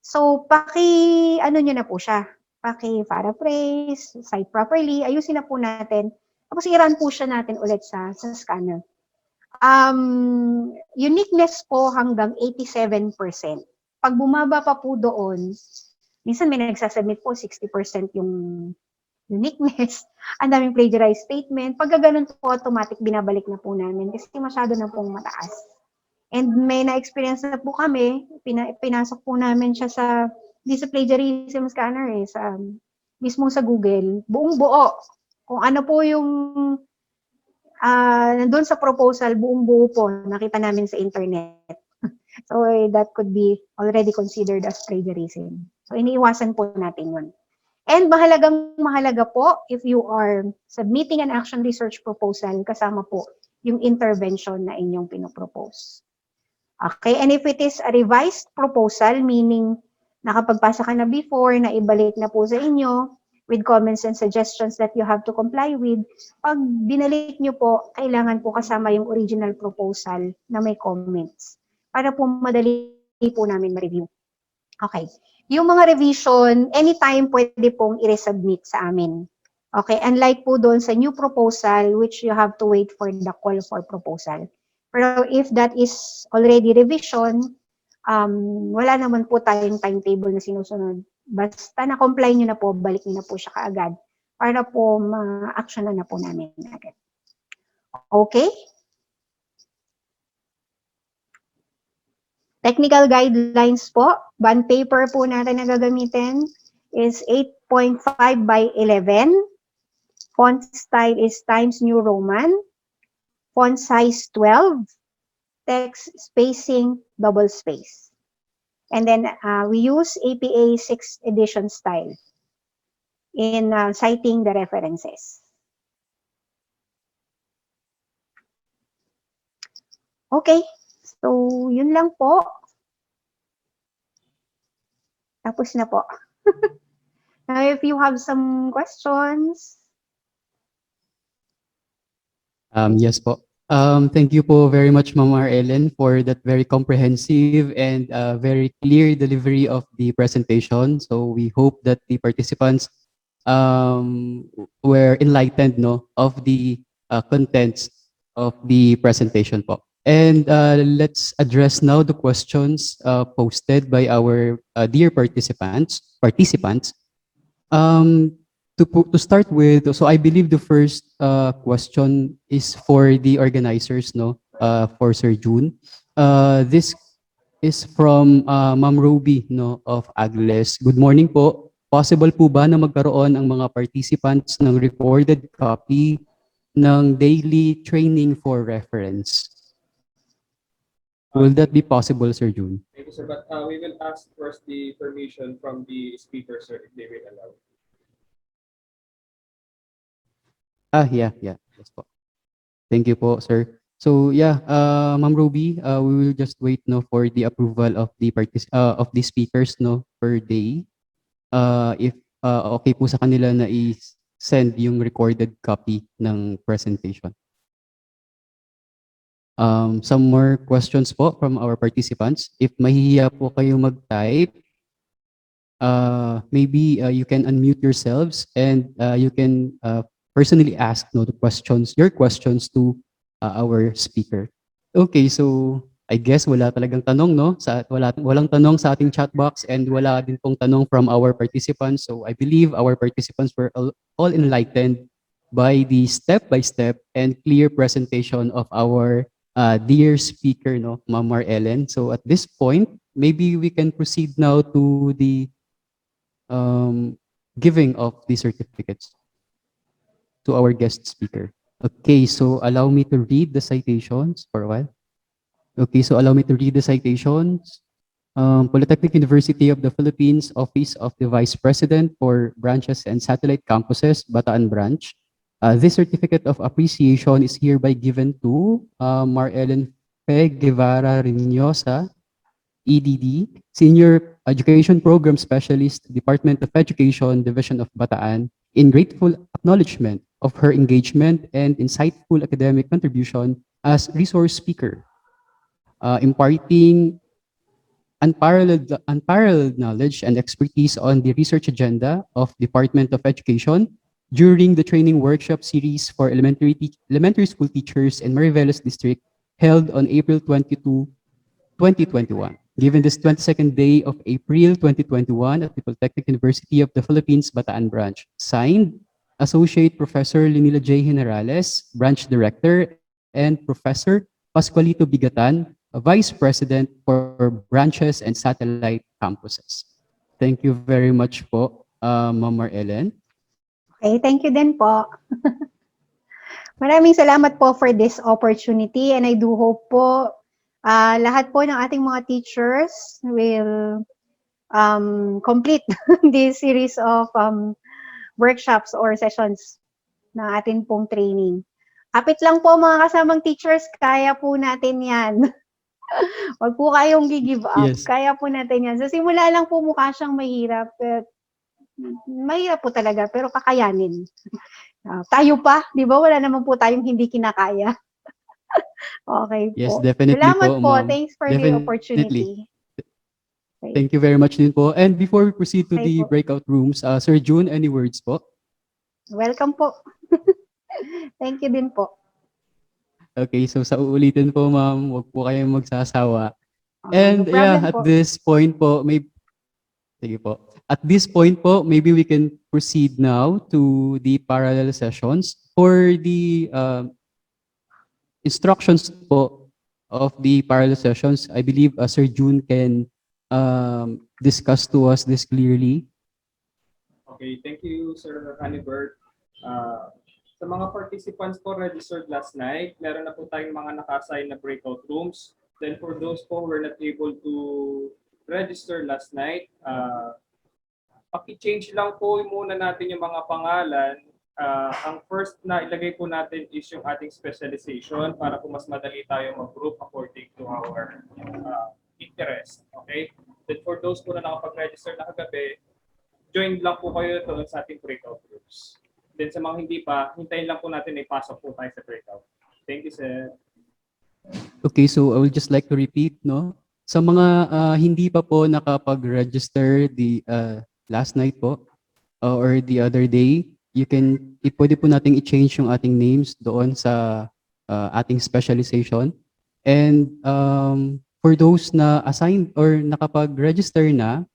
So, ano nyo na po siya. Paraphrase, cite properly, ayusin na po natin. Tapos i-run po siya natin ulit sa scanner. Uniqueness po hanggang 87%. Pag bumaba pa po doon, minsan may nagsasubmit po 60% yung uniqueness. Ang daming plagiarized statement. Pag ganun po, automatic binabalik na po namin kasi masyado na pong mataas. And may na-experience na po kami, pinasok po namin siya sa plagiarism scanner mismo sa Google, buong buo. Kung ano po yung nandun sa proposal, buong buo po, nakita namin sa internet. So, that could be already considered as plagiarism. So, iniiwasan po natin yun. And mahalaga po, if you are submitting an action research proposal, kasama po yung intervention na inyong pinopropose. Okay, and if it is a revised proposal, meaning nakapagpasa ka na before, na ibalik na po sa inyo, with comments and suggestions that you have to comply with, pag binalik nyo po, kailangan po kasama yung original proposal na may comments para po madali po namin ma-review. Okay. Yung mga revision, anytime pwede pong i-resubmit sa amin. Okay. Unlike po doon sa new proposal, which you have to wait for the call for proposal. Pero if that is already revision, wala naman po tayong timetable na sinusunod. Basta na-comply nyo na po, balik nyo na po siya kaagad para po ma-action na po namin agad. Okay? Technical guidelines po, bond paper po natin na gagamitin is 8.5 by 11. Font style is Times New Roman. Font size 12. Text spacing, double space. And then we use APA 6th edition style in citing the references. Okay, so yun lang po. Tapos na po. Now, if you have some questions. Yes po. Thank you po very much, Ma'am Ellen, for that very comprehensive and very clear delivery of the presentation. So we hope that the participants were enlightened of the contents of the presentation po. And let's address now the questions posted by our dear participants. To start with, so I believe the first question is for the organizers, for Sir June. This is from Ma'am Ruby, of Agles. Good morning po. Possible po ba na magkaroon ang mga participants ng recorded copy ng daily training for reference? Will that be possible, Sir June? Thank you, sir. But we will ask first the permission from the speaker, sir, if they will allow. Yeah. Yes po. Thank you po, sir. So yeah, Ma'am Ruby, we will just wait no for the approval of of the speakers no per day. If okay po sa kanila na i-send yung recorded copy ng presentation. Some more questions po from our participants. If mahihiya po kayo mag-type, maybe you can unmute yourselves and you can personally ask no the questions, your questions to our speaker. Okay, so I guess wala talagang tanong no sa walang tanong sa ating chat box and wala din pong tanong from our participants. So I believe our participants were all enlightened by the step-by-step and clear presentation of our dear speaker no, Ma'am Mar Ellen. So at this point, maybe we can proceed now to the giving of the certificates to our guest speaker. Okay, so allow me to read the citations for a while. Okay, so allow me to read the citations. Polytechnic University of the Philippines, Office of the Vice President for Branches and Satellite Campuses, Bataan Branch. This certificate of appreciation is hereby given to Mar Ellen P. Guevara Reynosa, EDD, Senior Education Program Specialist, Department of Education, Division of Bataan, in grateful acknowledgement of her engagement and insightful academic contribution as resource speaker, imparting unparalleled knowledge and expertise on the research agenda of Department of Education during the training workshop series for elementary school teachers in Mariveles District held on April 22, 2021. Given this 22nd day of April 2021 at the Polytechnic University of the Philippines, Bataan Branch. Signed, Associate Professor Linila J. Generales, Branch Director, and Professor Pascualito Bigatan, Vice President for Branches and Satellite Campuses. Thank you very much po, Ma'am Mar Ellen. Okay, thank you din po. Maraming salamat po for this opportunity and I do hope po lahat po ng ating mga teachers will complete this series of workshops or sessions na atin pong training. Kapit lang po mga kasamang teachers, kaya po natin yan. Huwag po kayong give up. Yes. Kaya po natin yan. Sa simula lang po mukha siyang mahirap. Mahirap po talaga, pero kakayanin. Tayo pa, di ba? Wala naman po tayong hindi kinakaya. Okay po. Yes, definitely Salamat po, po. ma'am. Thanks for the opportunity. Okay. Thank you very much din po. And before we proceed to Okay the po. breakout rooms, Sir June, any words po? Welcome po. Thank you din po. Okay, so sa uulitin po, ma'am, huwag po kayong magsasawa. no And yeah, problem at po. this point po, sige po. At this point po, maybe we can proceed now to the parallel sessions for the instructions po of the parallel sessions. I believe Sir June can discuss to us this clearly. Okay, thank you, Sir Hannibert. Sa mga participants po registered last night, meron na po tayong mga naka-assign na breakout rooms. Then for those po who were not able to register last night, paki-change lang po muna natin yung mga pangalan. Ang first na ilagay po natin is yung ating specialization para po mas madali tayo mag-group according to our interest. Okay? Then for those po na nakapag-register na kagabi, join lang po kayo doon sa ating breakout groups. Then sa mga hindi pa, hintayin lang po natin na ipasok po tayo sa breakout. Thank you, sir. Okay, so I would just like to repeat, no? Sa mga hindi pa po nakapag-register the last night po or the other day, pwede po nating i-change yung ating names doon sa ating specialization. And for those na assigned or nakapag-register na,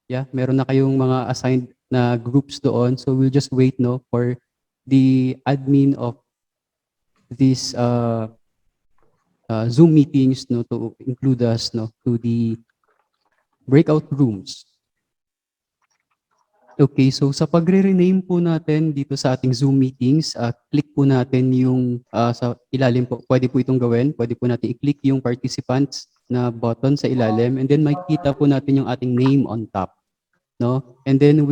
yeah, meron na kayong mga assigned na groups doon. So we'll just wait no for the admin of these Zoom meetings no to include us no to the breakout rooms. Okay, so sa pagre-rename po natin dito sa ating Zoom meetings, click po natin yung sa ilalim po. Pwede po itong gawin. Pwede po natin i-click yung participants na button sa ilalim and then makikita po natin yung ating name on top, no? And then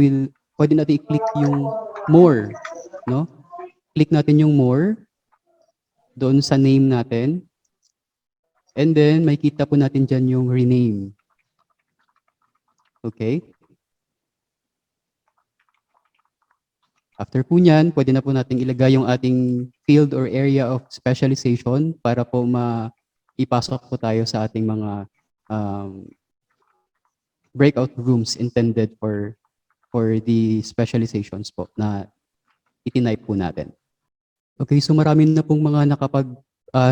pwede natin i-click yung more, no? Click natin yung more doon sa name natin. And then makikita po natin diyan yung rename. Okay? After po niyan, pwede na po nating ilagay yung ating field or area of specialization para po ipasok po tayo sa ating mga um, breakout rooms intended for the specializations po na itinipe po natin. Okay, so marami na pong mga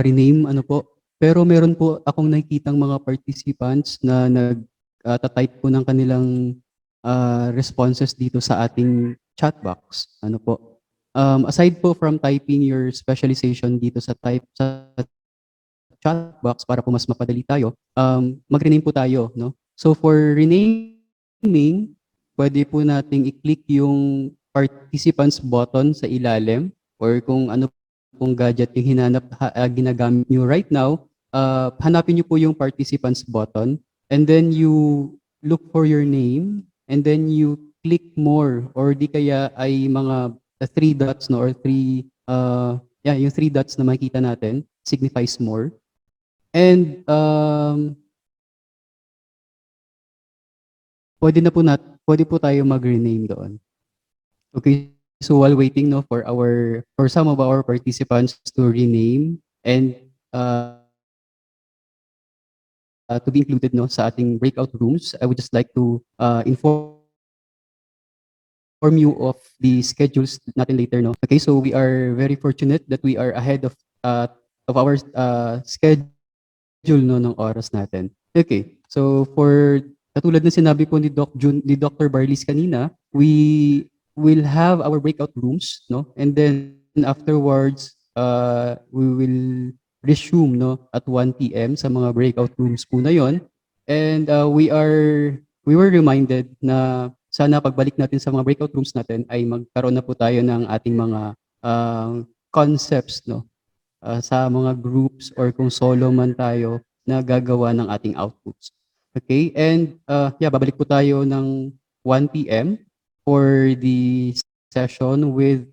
rename ano po. Pero meron po akong nakikitang mga participants na nag-type po ng kanilang responses dito sa ating chat box. Ano po? Aside po from typing your specialization dito sa chat box para po mas mapadali tayo, mag-rename po tayo, no? So for renaming, pwede po nating i-click yung participants button sa ilalim or kung ano pong gadget yung ginagamit nyo right now, hanapin nyo po yung participants button and then you look for your name and then you click more or di kaya ay mga three dots no or yung three dots na makita natin signifies more. And pwede po tayo mag-rename doon. Okay, so while waiting no for some of our participants to rename and to be included no sa ating breakout rooms, I would just like to inform you of the schedules natin later no. Okay, so we are very fortunate that we are ahead of our schedule no ng oras natin. Okay, so katulad ng sinabi po ni Dr. Barlis kanina, we will have our breakout rooms no and then afterwards we will resume no at 1 p.m. sa mga breakout rooms po na yon. And we were reminded na sana pagbalik natin sa mga breakout rooms natin ay magkaroon na po tayo ng ating mga concepts no sa mga groups or kung solo man tayo na gagawa ng ating outputs. Okay? And babalik po tayo ng 1 p.m. for the session with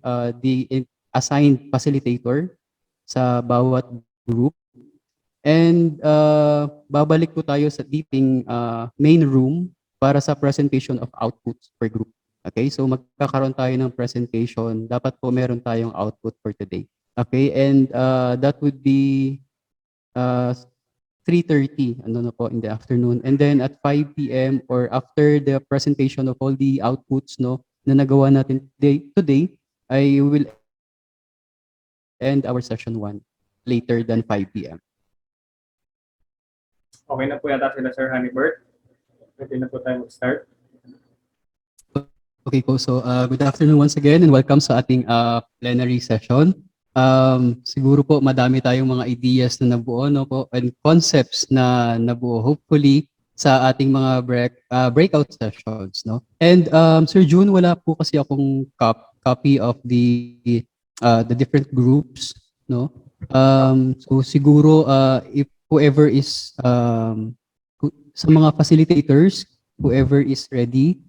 the assigned facilitator sa bawat group. And babalik po tayo sa main room para sa presentation of outputs per group. Okay? So magkakaroon tayo ng presentation. Dapat po meron tayong output for today. Okay? And that would be 3:30 in the afternoon. And then at 5 p.m. or after the presentation of all the outputs no na nagawa natin today, I will end our session 1 later than 5 p.m. Okay na po yata sila Sir Honeybird. Pwede na po tayo mag-start. Okay po, so good afternoon once again and welcome sa ating plenary session. Siguro po madami tayong mga ideas na nabuo no po and concepts na nabuo hopefully sa ating mga breakout sessions no. And Sir June, wala po kasi akong copy of the different groups no. So siguro if whoever is sa mga facilitators, whoever is ready.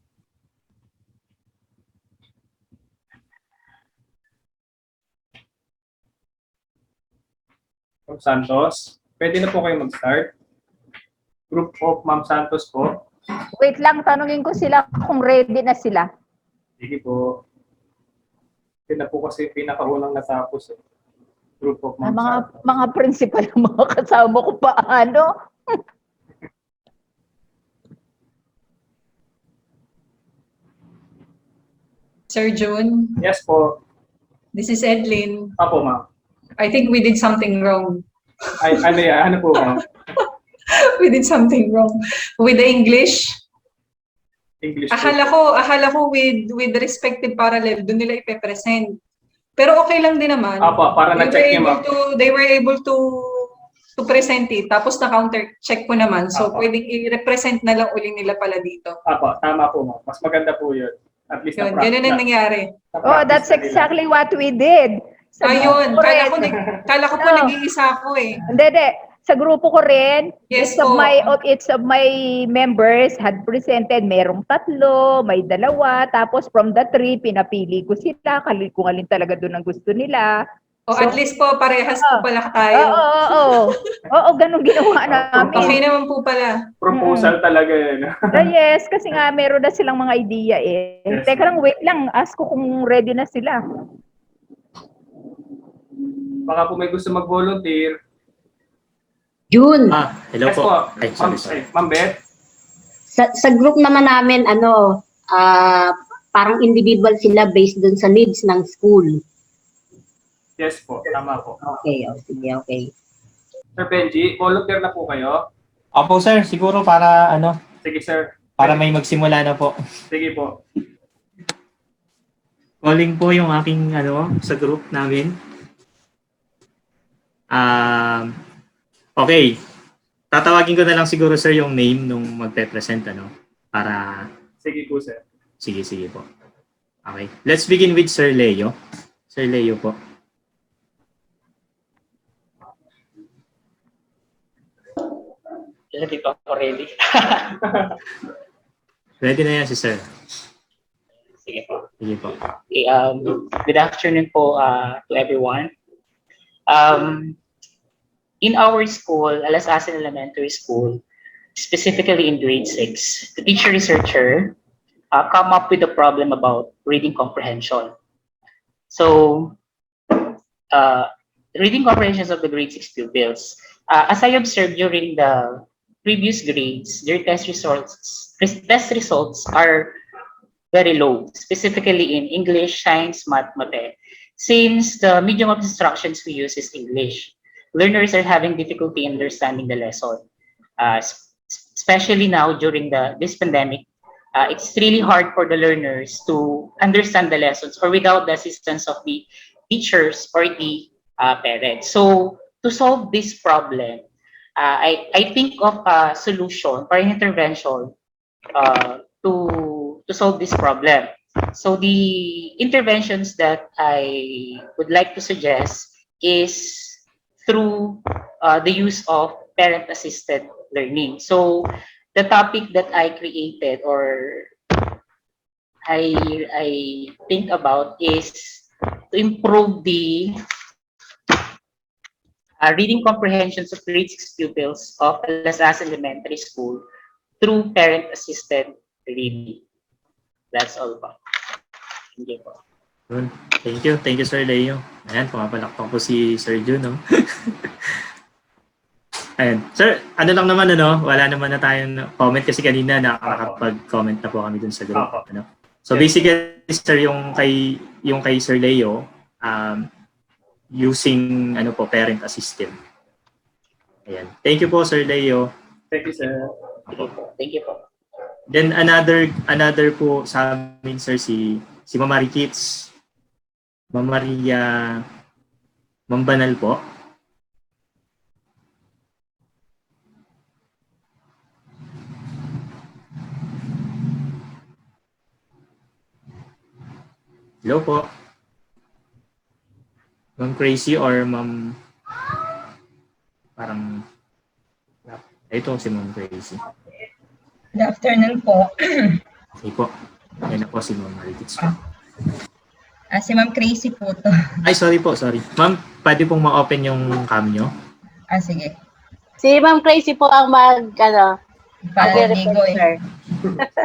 Ma'am Santos, pwede na po kayo mag-start. Group of Ma'am Santos po. Wait lang, tanungin ko sila kung ready na sila. Sige po. Hindi na po kasi pinakaunang natapos eh. Group of Ma'am Santos. Mga principal ng mga kasama ko paano? Sir June, Yes po. this is Edlin. Apo ma'am. I think we did something wrong. Ay, ano po ma'am? We did something wrong. With the English, English po. akala ko with the respective parallel, doon nila ipe-present. Pero okay lang din naman. Apo, para na-check niyo ma'am. They were able to present it. Tapos na-counter check ko naman. So, Apo. pwedeng i-represent na lang uli nila pala dito. Apo, tama po ma'am. Mas maganda po yun. At least Yun, ganun ang nangyari. Oh, that's exactly what we did. Sa Ayun, grupo ko rin. kala ko po No. nag-iisa ako eh. Hindi. Sa grupo ko rin, Yes each of my members had presented, merong 3, may 2, tapos from the 3, pinapili ko sila, kung alin talaga doon ang gusto nila. O at least po, parehas po pala tayo. Oo, ganun ginawa namin. Okay naman po pala. Proposal talaga yun. Yes, kasi nga meron na silang mga idea eh. Yes. Teka lang, wait lang, ask ko kung ready na sila. Baka po may gusto mag-volunteer. June, Hello Yes po. po. Ay, sorry. Ma'am Beth? sa group naman namin, parang individual sila based dun sa needs ng school. Yes po, tama po. Okay, sige, okay. Sir Benji, volunteer na po kayo? Opo sir, siguro para Sige sir. para may magsimula na po. Sige po. Calling po yung aking sa group namin. Okay. Tatawagin ko na lang siguro sir yung name nung magpe-present para Sige po sir. sige po. Okay. Let's begin with Sir Leo. Sir Leo po. Ready po ako, ready. Ready na yan si sir. Sige po. Sige po. Okay, good afternoon po to everyone. In our school, Alasasan Elementary School, specifically in grade 6, the teacher researcher come up with a problem about reading comprehension. So, reading comprehensions of the grade 6 pupils. As I observed during the previous grades, their test results are very low, specifically in English, Science, Math, Since the medium of instructions we use is English, learners are having difficulty understanding the lesson. Especially now during this pandemic, it's really hard for the learners to understand the lessons or without the assistance of the teachers or the parents. So to solve this problem, I think of a solution or an intervention to solve this problem. So the interventions that I would like to suggest is through the use of parent-assisted learning. So the topic that I created or I think about is to improve the reading comprehensions of grade 6 pupils of Alasasan Elementary School through parent-assisted reading. That's all po. Thank you po. Thank you Sir Leo. Ayan, pumapalakpak po si Sir Jun, no? Ayan. Sir, lang naman, wala naman na tayong comment kasi kanina nakakapag-comment na po kami dun sa group. So basically, sir, yung kay Sir Leo, using parent assistant. Ayan. Thank you po, Sir Leo. Thank you, sir. Thank you po. Then another po sa amin, sir, si Ma'am Marikits, Ma'am Maria, Ma'am Banal po. Hello po. Ma'am Crazy or Ma'am parang ito si Ma'am Crazy. Good afternoon po. Okay po. Yan na po si Ma'am Marikits po. Si Ma'am Crazy po to. Ay, sorry. Ma'am, pwede pong ma-open yung cam nyo? Sige. Si Ma'am Crazy po ang Paligo sir.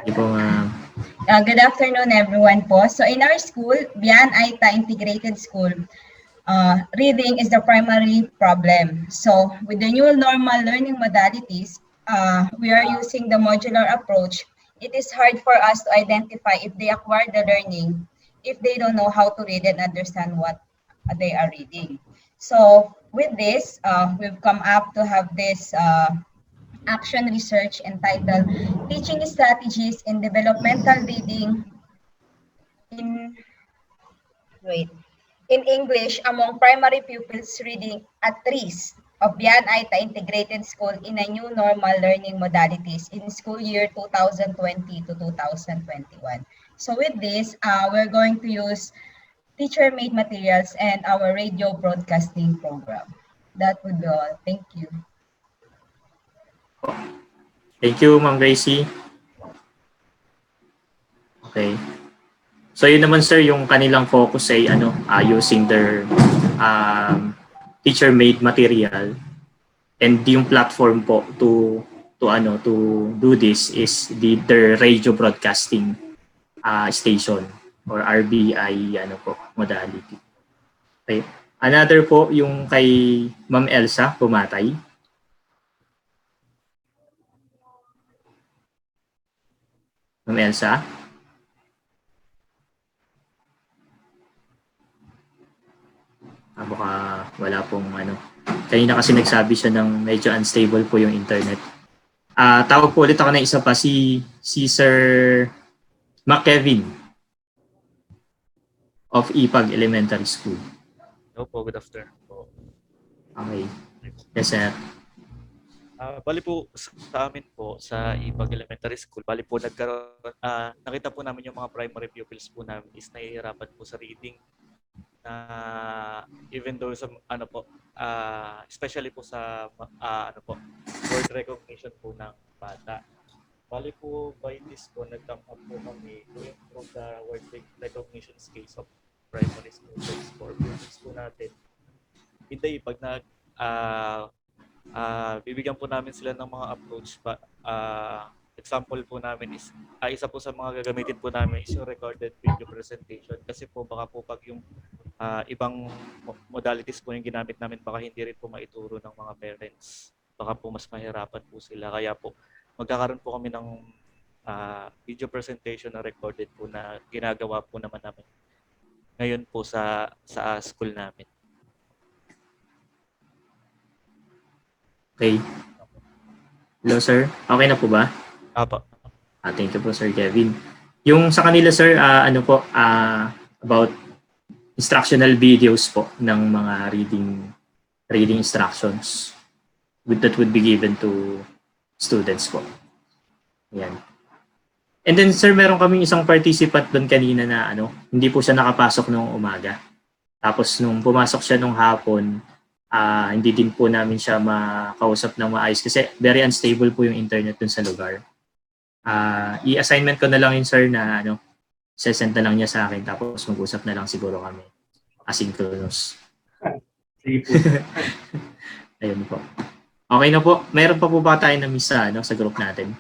Hindi po, ma'am. Good afternoon everyone po. So in our school, Bian Aita Integrated School, reading is the primary problem. So with the new normal learning modalities, we are using the modular approach. It is hard for us to identify if they acquire the learning, if they don't know how to read and understand what they are reading. So with this, we've come up to have this action research entitled Teaching Strategies in Developmental Reading in English among primary pupils reading at risk of Bian Aita Integrated School in a new normal learning modalities in school year 2020 to 2021. So with this, we're going to use teacher-made materials and our radio broadcasting program. That would be all. Thank you. Thank you, Ma'am Gracie. Okay. So yun naman sir, yung kanilang focus ay using their teacher-made material, and yung platform po to do this is their radio broadcasting station or RBI modality. Okay. Another po yung kay Ma'am Elsa Pumatay. Ma'am Elsa? Baka wala pong Kanina kasi nagsabi siya ng medyo unstable po yung internet. Tawag po ulit ako na isa pa, si Sir McKevin of Ipag Elementary School. Hello po, good afternoon po. Okay. Yes, sir. Bali po sa amin po sa Ipag Elementary School, bali po nakita po namin yung mga primary pupils po namin is nahihirapan po sa reading, na even though sa especially po sa word recognition po ng bata. Bali po by this po nag-come up po kami to improve the word recognition skills of primary students for pupils po natin. Hindi pag bibigyan po namin sila ng mga approach example po namin is isa po sa mga gagamitin po namin is yung recorded video presentation, kasi po baka po pag yung ibang modalities po yung ginamit namin, baka hindi rin po maituro ng mga parents, baka po mas mahirapan po sila, kaya po magkakaroon po kami ng video presentation na recorded po na ginagawa po naman namin ngayon po sa school namin. Okay. Hello sir, okay na po ba? Apo. Thank you po Sir Kevin. Yung sa kanila sir, about instructional videos po ng mga reading instructions that would be given to students po. Yan. And then sir, meron kaming isang participant doon kanina na hindi po siya nakapasok nung umaga. Tapos nung pumasok siya nung hapon, hindi din po namin siya makausap ng maayos kasi very unstable po yung internet dun sa lugar. I-assignment ko na lang yun sir na sesend na lang niya sa akin, tapos mag-usap na lang siguro kami asynchronous. Sige po. Ayun po. Okay na po. Mayroon pa po ba tayo na miss sa group natin?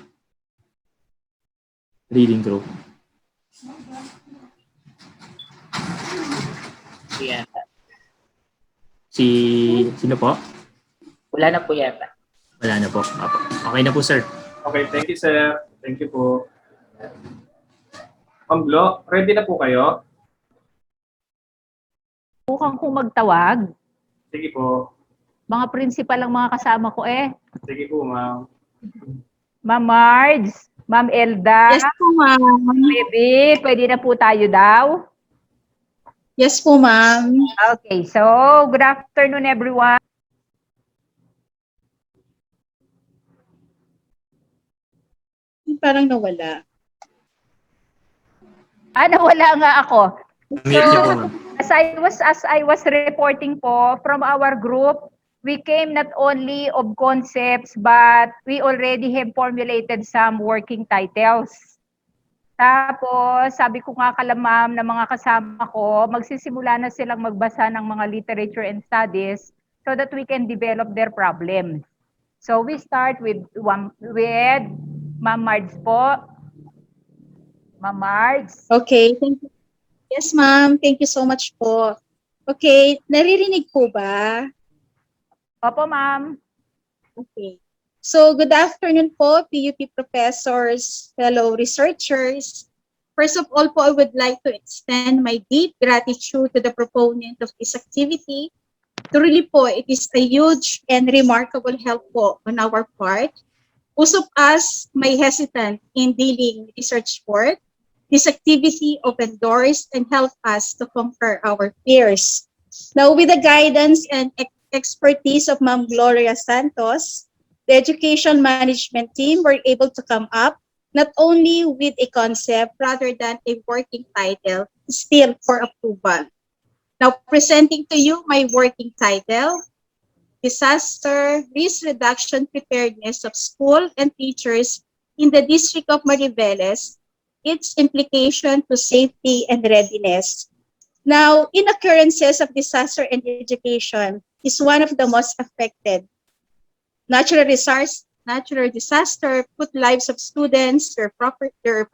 Reading group. Yeah. Sino po? Wala na po yata. Wala na po. Okay na po sir. Okay, thank you sir. Thank you po. Ma'am Glo, ready na po kayo? Bukang kong magtawag. Sige po. Mga principal ang mga kasama ko eh. Sige po, ma'am. Ma'am Marge, Ma'am Elda. Yes po, ma'am. Baby, pwede na po tayo daw. Yes po, ma'am. Okay, so good afternoon everyone. Parang nawala. Nawala nga ako. Mute niyo po, ma'am. As I was reporting po from our group, we came not only of concepts, but we already have formulated some working titles. Tapos, sabi ko nga kala ma'am na mga kasama ko, magsisimula na silang magbasa ng mga literature and studies so that we can develop their problems. So we start with Ma'am Marge po. Ma'am Marge. Okay, thank you. Yes, ma'am. Thank you so much po. Okay, naririnig po ba? Opo, ma'am. Okay. So, good afternoon po, PUP professors, fellow researchers. First of all po, I would like to extend my deep gratitude to the proponent of this activity. Truly po, it is a huge and remarkable help po on our part. Most of us may hesitant in dealing with research work. This activity opened doors and helped us to conquer our fears. Now, with the guidance and expertise of Ma'am Gloria Santos, the education management team were able to come up not only with a concept rather than a working title, still for approval. Now, presenting to you my working title, Disaster Risk Reduction Preparedness of School and Teachers in the District of Mariveles, its implication to safety and readiness. Now, in occurrences of disaster and education is one of the most affected. Natural disaster put lives of students, their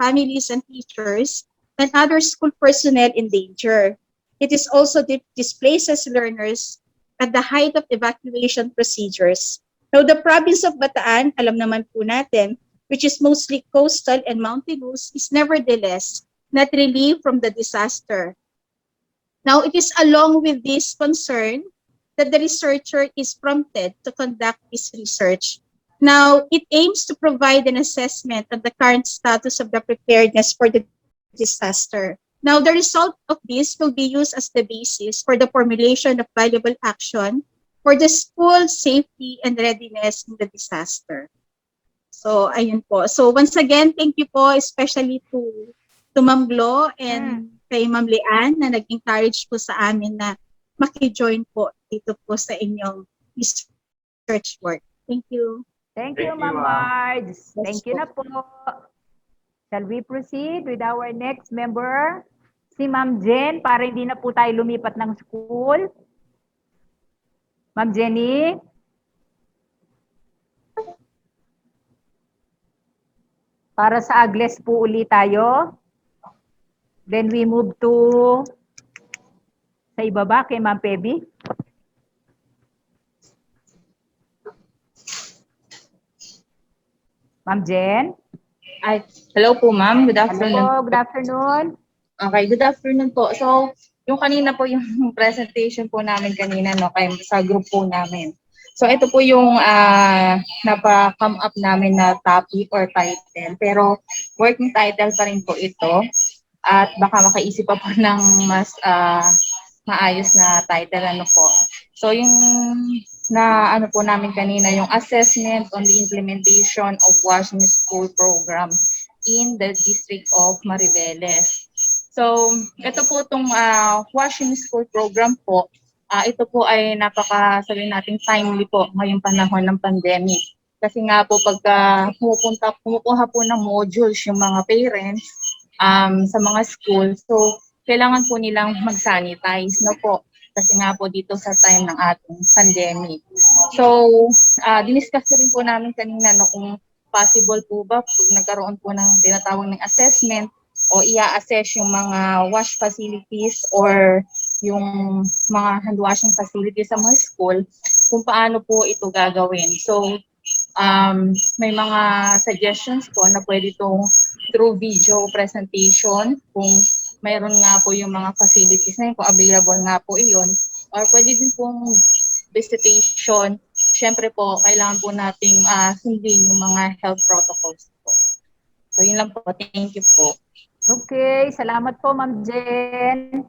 families and teachers, and other school personnel in danger. It is also displaces learners at the height of evacuation procedures. Now, the province of Bataan, alam naman po natin, which is mostly coastal and mountainous, is nevertheless not relieved from the disaster. Now, it is along with this concern that the researcher is prompted to conduct this research. Now, it aims to provide an assessment of the current status of the preparedness for the disaster. Now, the result of this will be used as the basis for the formulation of valuable action for the school safety and readiness in the disaster. So, ayun po. So, once again, thank you po, especially to Ma'am Glo and kay Ma'am Lian na nag-encourage po sa amin na maki-join po dito po sa inyong research work. Thank you. Thank you, Ma'am Marge. Thank you na po. Shall we proceed with our next member? Si Ma'am Jen, para hindi na po tayo lumipat ng school. Ma'am Jenny? Para sa Agles po ulit tayo. Then we move to sa ibaba kay Ma'am Pebi. Ma'am Jen? Ay, hello po ma'am. Good afternoon. Hello, good afternoon. Okay, good afternoon po. So, yung kanina po yung presentation po namin kanina no kay sa group po namin. So, ito po yung napa-come up namin na topic or title. Pero working title pa rin po ito. At baka makaisip pa po ng mas maayos na title ano po. So, yung na ano po namin kanina, yung assessment on the implementation of washing school program in the District of Mariveles. So, ito po itong washing school program po, ito po ay sabihin natin timely po ngayong panahon ng pandemic. Kasi nga po pagka pumukuha po ng modules yung mga parents sa mga school, so kailangan po nilang mag-sanitize no po. Kasi nga po dito sa time ng ating pandemic. So, diniscuss rin po namin kanina no, kung possible po ba pag nagkaroon po ng tinatawag ng assessment o i-assess yung mga wash facilities or yung mga hand washing facilities sa mga school, kung paano po ito gagawin. So, may mga suggestions po na pwede itong through video presentation kung mayroon nga po yung mga facilities na yun, kung available nga po iyon. Or pwede din pong visitation. Siyempre po, kailangan po nating sundin yung mga health protocols po. So yun lang po. Thank you po. Okay, salamat po Ma'am Jen.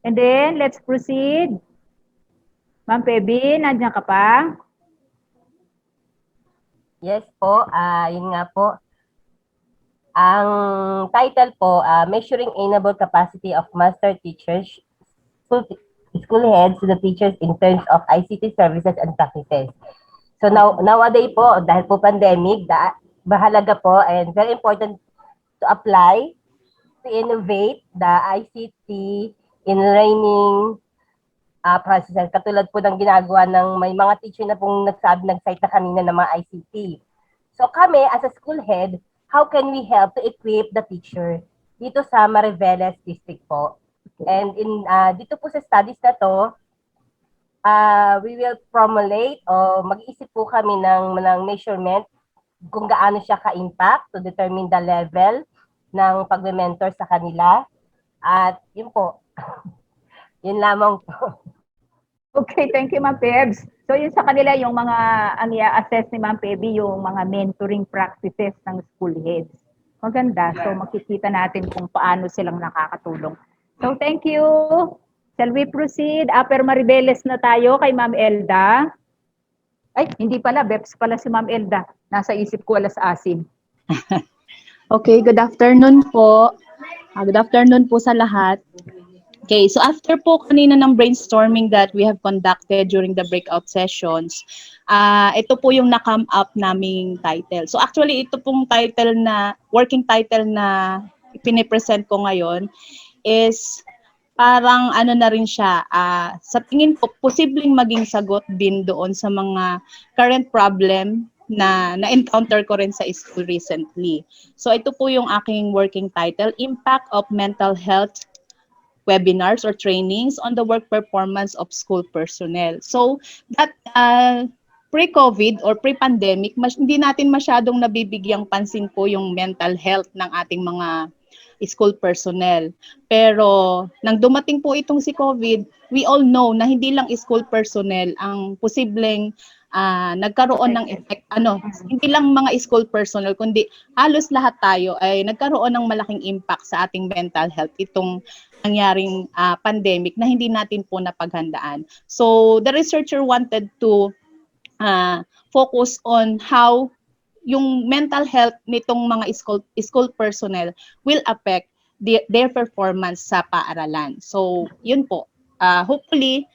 And then, let's proceed. Ma'am Pebi, nandiyan ka pa? Yes po, yun nga po. Ang title po, Measuring Enable Capacity of Master Teachers, School Heads to the Teachers in Terms of ICT Services and Practices. So nowadays po, dahil po pandemic, mahalaga po and very important to apply, to innovate the ICT in learning processes. Katulad po ng ginagawa ng may mga teacher na pong nag-cite na kanina ng mga ICT. So kami, as a school head, how can we help to equip the teacher dito sa Mariveles District po? And dito po sa studies na to, we will formulate o mag-iisip po kami ng measurement kung gaano siya ka-impact to determine the level ng pag-mentor sa kanila. At yun po, yun lamang po. Okay, thank you Ma'am Pebs. So yun sa kanila yung mga, ang i-assess ni Ma'am Pebi, yung mga mentoring practices ng school heads. Maganda. So makikita natin kung paano silang nakakatulong. So thank you. Shall we proceed? Upper Mariveles na tayo kay Ma'am Elda. Ay, hindi pala. Beps pala si Ma'am Elda. Nasa isip ko alas asin. Okay, good afternoon po. Good afternoon po sa lahat. Okay, so after po kanina ng brainstorming that we have conducted during the breakout sessions, ito po yung na-come up naming title. So actually, ito pong title na, working title na pinipresent ko ngayon is parang ano na rin siya, sa tingin ko, posibleng maging sagot din doon sa mga current problem na na-encounter ko rin sa school recently. So ito po yung aking working title, Impact of Mental Health Webinars or Trainings on the Work Performance of School Personnel. So that pre-COVID or pre-pandemic, hindi natin masyadong nabibigyang pansin po yung mental health ng ating mga school personnel. Pero nang dumating po itong si COVID, we all know na hindi lang school personnel ang posibleng nagkaroon ng effect, hindi lang mga school personnel, kundi halos lahat tayo ay nagkaroon ng malaking impact sa ating mental health itong nangyaring pandemic na hindi natin po napaghandaan. So the researcher wanted to focus on how yung mental health nitong mga school personnel will affect their performance sa paaralan. So, yun po. Hopefully,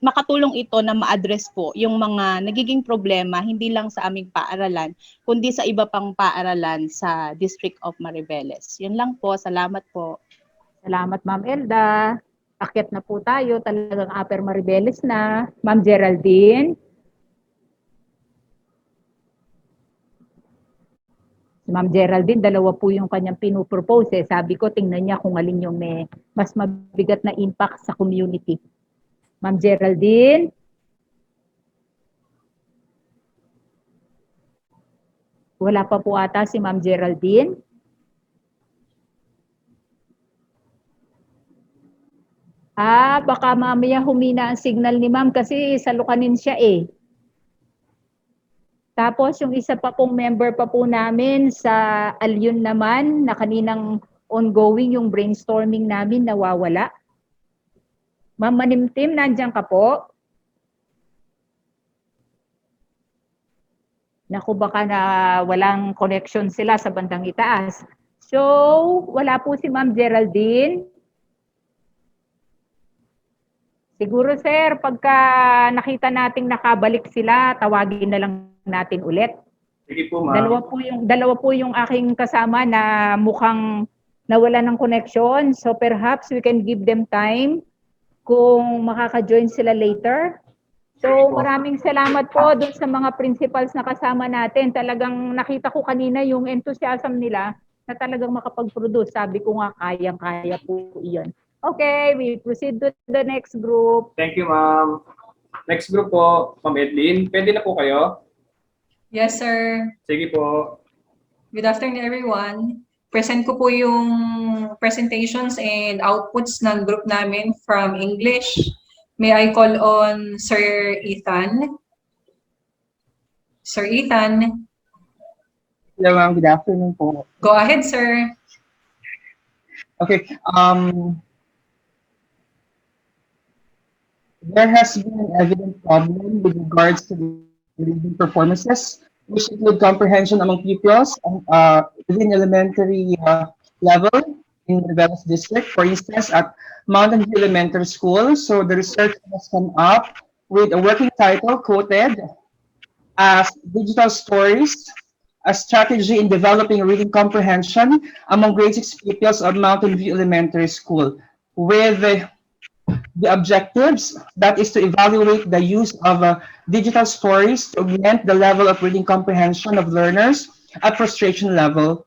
makatulong ito na ma-address po yung mga nagiging problema hindi lang sa aming paaralan, kundi sa iba pang paaralan sa District of Mariveles. Yun lang po. Salamat po. Salamat, Ma'am Elda. Akyat na po tayo. Talagang Upper Mariveles na. Ma'am Geraldine. Ma'am Geraldine, dalawa po yung kanyang pinupropose. Sabi ko, tingnan niya kung alin yung may mas mabigat na impact sa community. Ma'am Geraldine? Wala pa po ata si Ma'am Geraldine. Baka mamaya humina ang signal ni Ma'am kasi salukanin siya eh. Tapos yung isa pa pong member pa po namin sa Alyun naman na kaninang ongoing yung brainstorming namin nawawala. Ma'am Manimtim, nandiyan ka po? Naku, baka na walang connection sila sa bandang itaas. So, wala po si Ma'am Geraldine. Siguro sir, pagka nakita nating nakabalik sila, tawagin na lang natin ulit. Sige po, ma'am. Dalawa po yung aking kasama na mukhang nawala ng connection. So perhaps we can give them time kung makaka-join sila later. So maraming salamat po doon sa mga principals na kasama natin. Talagang nakita ko kanina yung enthusiasm nila na talagang makapag-produce. Sabi ko nga, kayang-kaya po iyon. Okay, we proceed to the next group. Thank you, ma'am. Next group po, Ma'am Edlin. Pwede na po kayo? Yes, sir. Sige po. Good afternoon, everyone. Present ko po yung presentations and outputs ng group namin from English. May I call on Sir Ethan? Sir Ethan? Hello, ma'am. Good afternoon po. Go ahead, sir. Okay. There has been an evident problem with regards to the reading performances, which include comprehension among pupils within elementary level in the Mariveles district. For instance, at Mountain View Elementary School. So the research has come up with a working title quoted as Digital Stories, a strategy in developing reading comprehension among grade 6 pupils of Mountain View Elementary School, with the objectives, that is to evaluate the use of digital stories to augment the level of reading comprehension of learners at frustration level,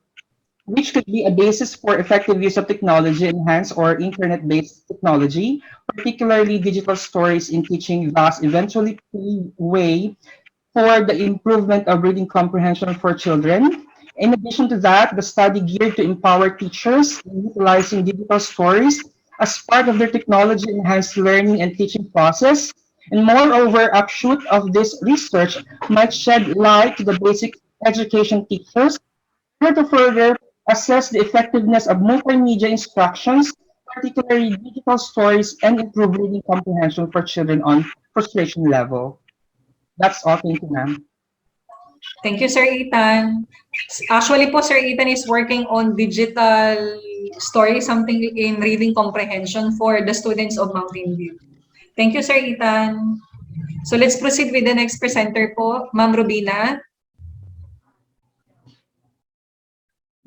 which could be a basis for effective use of technology, enhanced or internet-based technology, particularly digital stories in teaching, thus eventually pave way for the improvement of reading comprehension for children. In addition to that, the study geared to empower teachers in utilizing digital stories as part of their technology-enhanced learning and teaching process. And moreover, upshoot of this research might shed light to the basic education teachers to further assess the effectiveness of multimedia instructions, particularly digital stories, and improve reading comprehension for children on frustration level. That's all. Thank you, ma'am. Thank you, Sir Ethan. Actually po, Sir Ethan is working on digital story, something in reading comprehension for the students of Mountain View. Thank you, Sir Ethan. So let's proceed with the next presenter po, Ma'am Robina.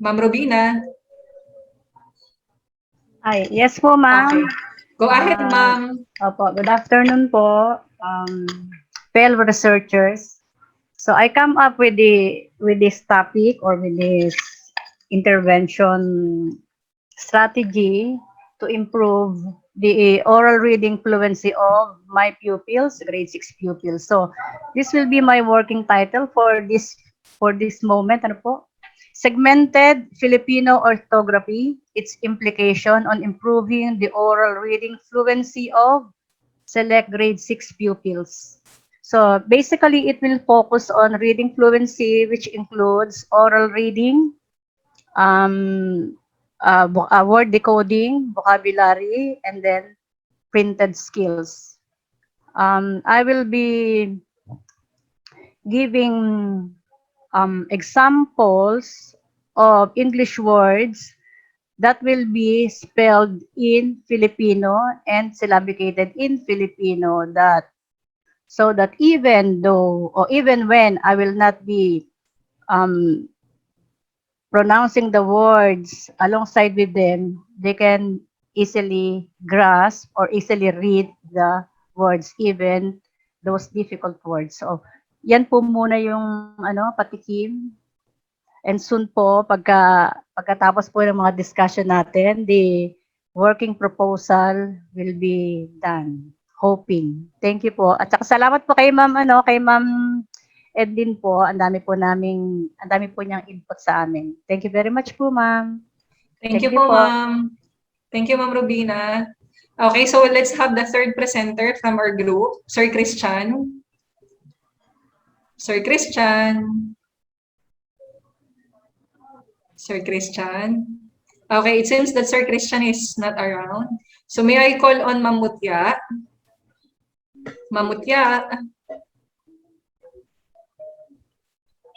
Ma'am Robina. Ay, yes po, ma'am. Okay. Go ahead, ma'am. Opo, good afternoon po, fellow researchers. So I come up with this topic or with this intervention strategy to improve the oral reading fluency of my pupils, grade 6 pupils. So this will be my working title for this moment. Ano po? Segmented Filipino Orthography, its implication on improving the oral reading fluency of select grade 6 pupils. So basically, it will focus on reading fluency, which includes oral reading, word decoding, vocabulary, and then printed skills. I will be giving examples of English words that will be spelled in Filipino and syllabicated in Filipino, so that even though or even when I will not be pronouncing the words alongside with them, they can easily grasp or easily read the words, even those difficult words. So yan po muna yung patikim. And soon po, pagkatapos po ng mga discussion natin, the working proposal will be done. Hoping. Thank you po. At saka salamat po kay Ma'am Edlin po. Ang dami po niyang input sa amin. Thank you very much po, Ma'am. Thank you po, ma'am. Thank you, Ma'am Robina. Okay, so let's have the third presenter from our group, Sir Christian. Sir Christian. Sir Christian. Okay, it seems that Sir Christian is not around. So may I call on Ma'am Mutya? Ma'am Mutya.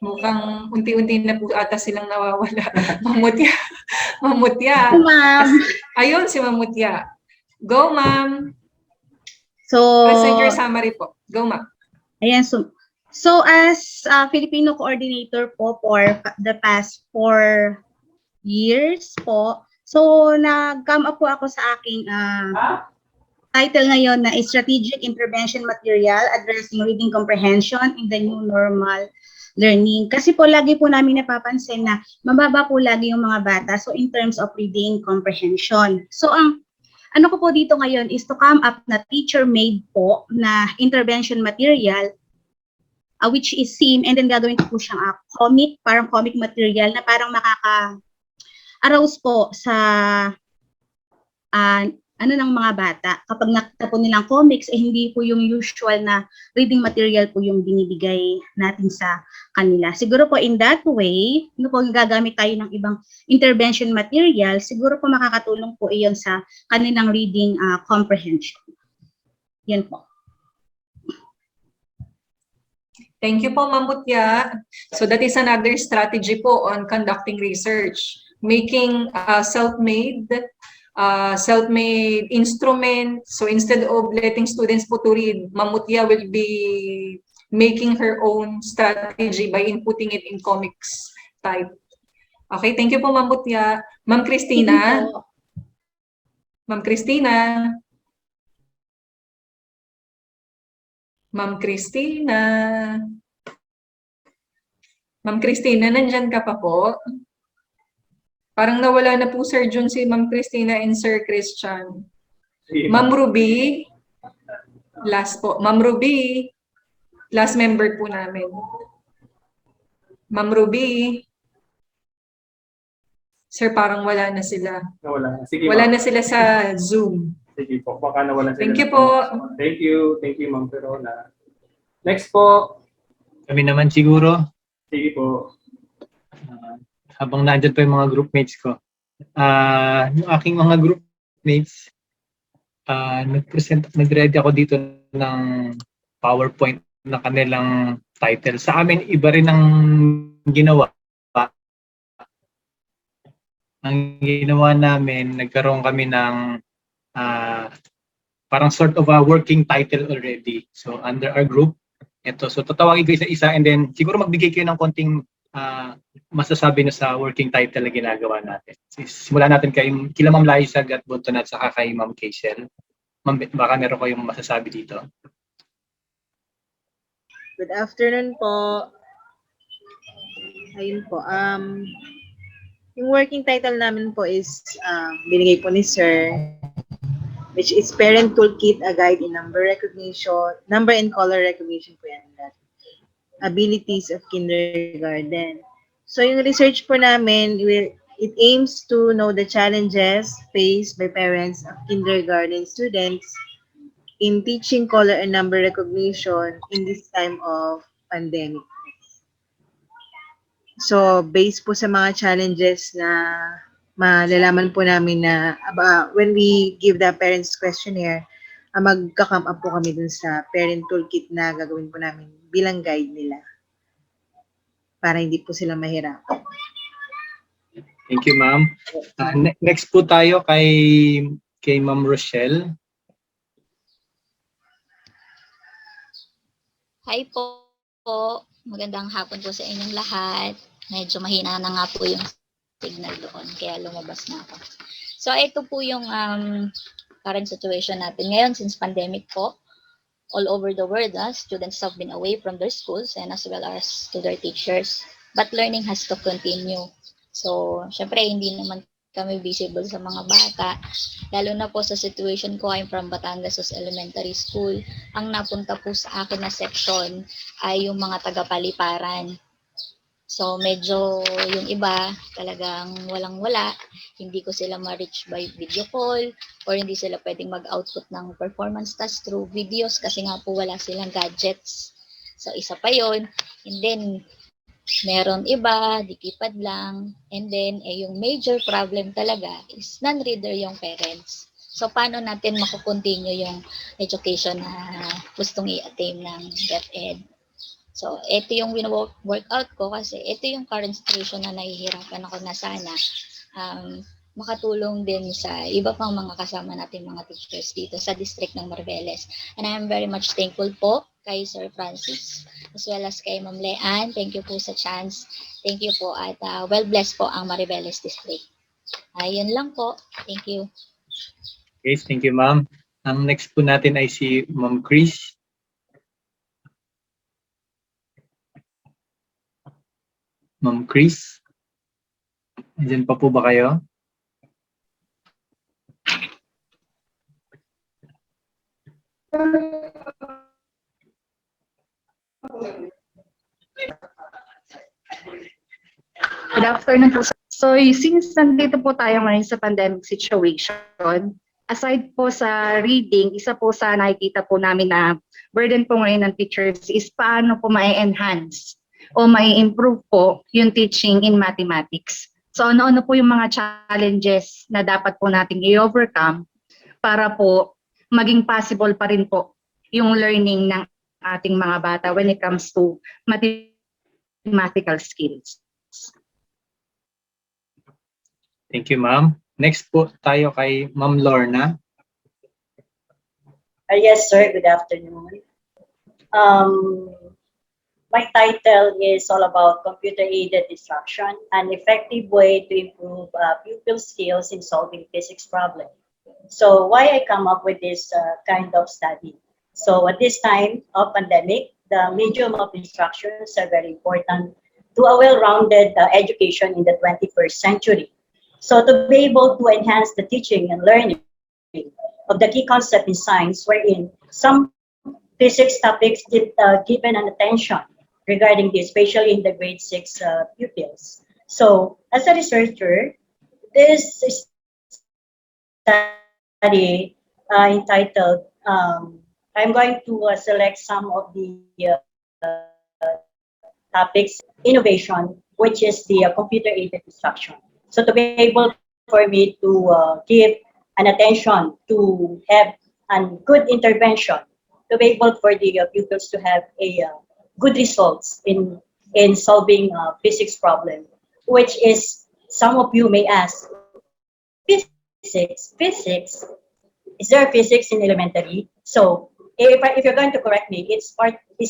Mukhang unti-unti na po ata silang nawawala. Ma'am Mutya. Ma'am Mutya. Ma'am. Ayun si Ma'am Mutya. Go, ma'am. So, present your summary po. Go, ma'am. Ayan, so as Filipino coordinator po for the past 4 years po, so nag-come up po ako sa aking title ngayon na Strategic Intervention Material Addressing Reading Comprehension in the New Normal Learning. Kasi po lagi po namin napapansin na mababa po lagi yung mga bata, so in terms of reading comprehension. So ang ano ko po dito ngayon is to come up na teacher-made po na intervention material, which is SIM, and then gagawin ko po siyang comic, parang comic material na parang makaka-arouse po sa ng mga bata. Kapag nakita po nilang comics, hindi po yung usual na reading material po yung binibigay natin sa kanila. Siguro po in that way, po gagamit tayo ng ibang intervention material, siguro po makakatulong po iyon sa kanilang reading comprehension. Yan po. Thank you po, Ma'am Mutya. So that is another strategy po on conducting research. Making self-made instrument. So instead of letting students po to read, Ma'am Mutya will be making her own strategy by inputting it in comics type. Okay, thank you po, Ma'am Mutya. Ma'am Christina. Ma'am Christina. Ma'am Christina. Ma'am Christina, nandyan ka pa po? Parang nawala na po, Sir Jun, si Ma'am Christina and Sir Christian. Ma'am Ruby, last po. Ma'am Ruby, last member po namin. Ma'am Ruby. Sir, parang wala na sila. Nawala na. Sige, wala na sila sa Zoom. Sige po, baka nawala sila. Thank you po. Thank you. Thank you, Ma'am Perona. Next po. Kami naman siguro. Sige po. Habang nandyan pa yung mga groupmates ko. Yung aking mga groupmates, nag-ready ako dito ng PowerPoint na kanilang title. Sa amin, iba rin ang ginawa. Ang ginawa namin, nagkaroon kami ng parang sort of a working title already. So under our group, ito. So tatawagin ko isa-isa and then siguro magbigay kayo ng konting masasabi na sa working title na ginagawa natin. Simulan natin kila Ma'am Liza at Bunton at saka kay Ma'am Kaysel. Ma'am, baka meron kayong masasabi dito. Good afternoon po. Ayun po. Yung working title namin po is binigay po ni Sir, which is Parent Toolkit, a guide in number recognition, number and color recognition po yan. Abilities of kindergarten. So yung research po namin, it aims to know the challenges faced by parents of kindergarten students in teaching color and number recognition in this time of pandemic. So, based po sa mga challenges na malalaman po namin na when we give the parents questionnaire, magka-come up po kami dun sa parent toolkit na gagawin po namin bilang guide nila para hindi po sila mahirapan. Thank you, ma'am. Next po tayo kay Ma'am Rochelle. Hi po. Magandang hapon po sa inyong lahat. Medyo mahina na nga po yung signal doon, kaya lumabas na ako. So, ito po yung current situation natin ngayon since pandemic po. All over the world, students have been away from their schools and as well as to their teachers. But learning has to continue. So, syempre, hindi naman kami visible sa mga bata. Lalo na po sa situation ko, I'm from Batangas Elementary School. Ang napunta po sa akin na section ay yung mga taga-paliparan. So, medyo yung iba talagang walang-wala. Hindi ko sila ma-reach by video call or hindi sila pwedeng mag-output ng performance task through videos kasi nga po wala silang gadgets. So, isa pa yon. And then, meron iba, DepEd lang. And then, yung major problem talaga is non-reader yung parents. So, paano natin makukontinue yung education na gustong i-attain ng DepEd? So, ito yung workout ko kasi ito yung current situation na nahihirapan ako na sana makatulong din sa iba pang mga kasama natin mga teachers dito sa district ng Mariveles. And I am very much thankful po kay Sir Francis as well as kay Ma'am Leanne. Thank you po sa chance. Thank you po at well blessed po ang Mariveles district. Ayun lang po. Thank you. Okay, thank you ma'am. Ang next po natin ay si Ma'am Chris. Ma'am Chris, andyan pa po ba kayo? Good afternoon po. So, since nandito po tayo ngayon sa pandemic situation, aside po sa reading, isa po sa nakikita po namin na burden po ngayon ng teachers is paano po ma-enhance o mai-improve po yung teaching in mathematics. So ano-ano po yung mga challenges na dapat po nating i-overcome para po maging possible pa rin po yung learning ng ating mga bata when it comes to mathematical skills. Thank you, ma'am. Next po tayo kay Ma'am Lorna. Yes, sir. Good afternoon. My title is all about computer-aided instruction, an effective way to improve pupil skills in solving physics problems. So why I come up with this kind of study? So at this time of pandemic, the medium of instructions are very important to a well-rounded education in the 21st century. So to be able to enhance the teaching and learning of the key concept in science, wherein some physics topics get given an attention regarding this, especially in the grade 6 pupils. So, as a researcher, this study entitled, I'm going to select some of the topics, innovation, which is the computer-aided instruction. So, to be able for me to give an attention to have a good intervention, to be able for the pupils to have a good results in solving physics problem, which is some of you may ask, physics, is there physics in elementary? So if you're going to correct me, it's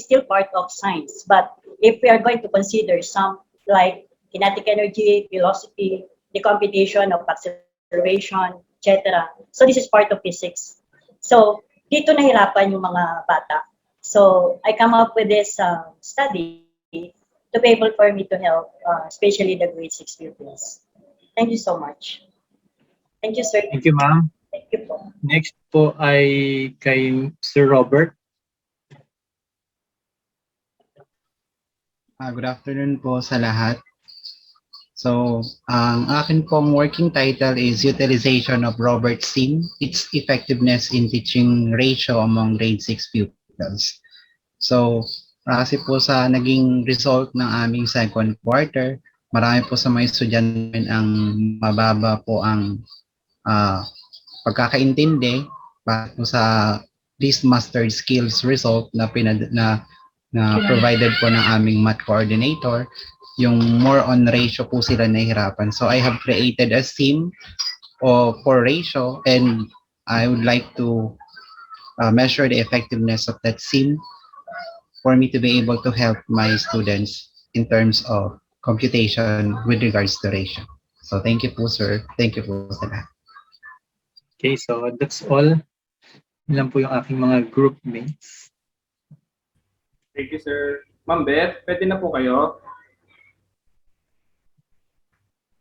still part of science. But if we are going to consider some like kinetic energy, velocity, the computation of acceleration, etc. So this is part of physics. So dito nahirapan yung mga bata. So I come up with this study to be able for me to help, especially the grade 6 pupils. Thank you so much. Thank you, sir. Thank you, ma'am. Thank you po. Next po ay kay Sir Robert. Good afternoon po sa lahat. So, ang akin pong working title is Utilization of Robert SIM, its effectiveness in teaching ratio among grade 6 pupils. So, kasi po sa naging result ng aming second quarter, marami po sa mga estudyante ang mababa po ang pagkakaintindi para po sa these mastered skills result na provided po ng aming math coordinator. Yung more on ratio po sila nahihirapan. So I have created a sim for ratio, and I would like to measure the effectiveness of that sim for me to be able to help my students in terms of computation with regards to ratio. So thank you po, sir. Thank you po sa lahat. Okay, so that's all. Ilan po yung aking mga group mates. Thank you, sir. Ma'am Beth, pwede na po kayo?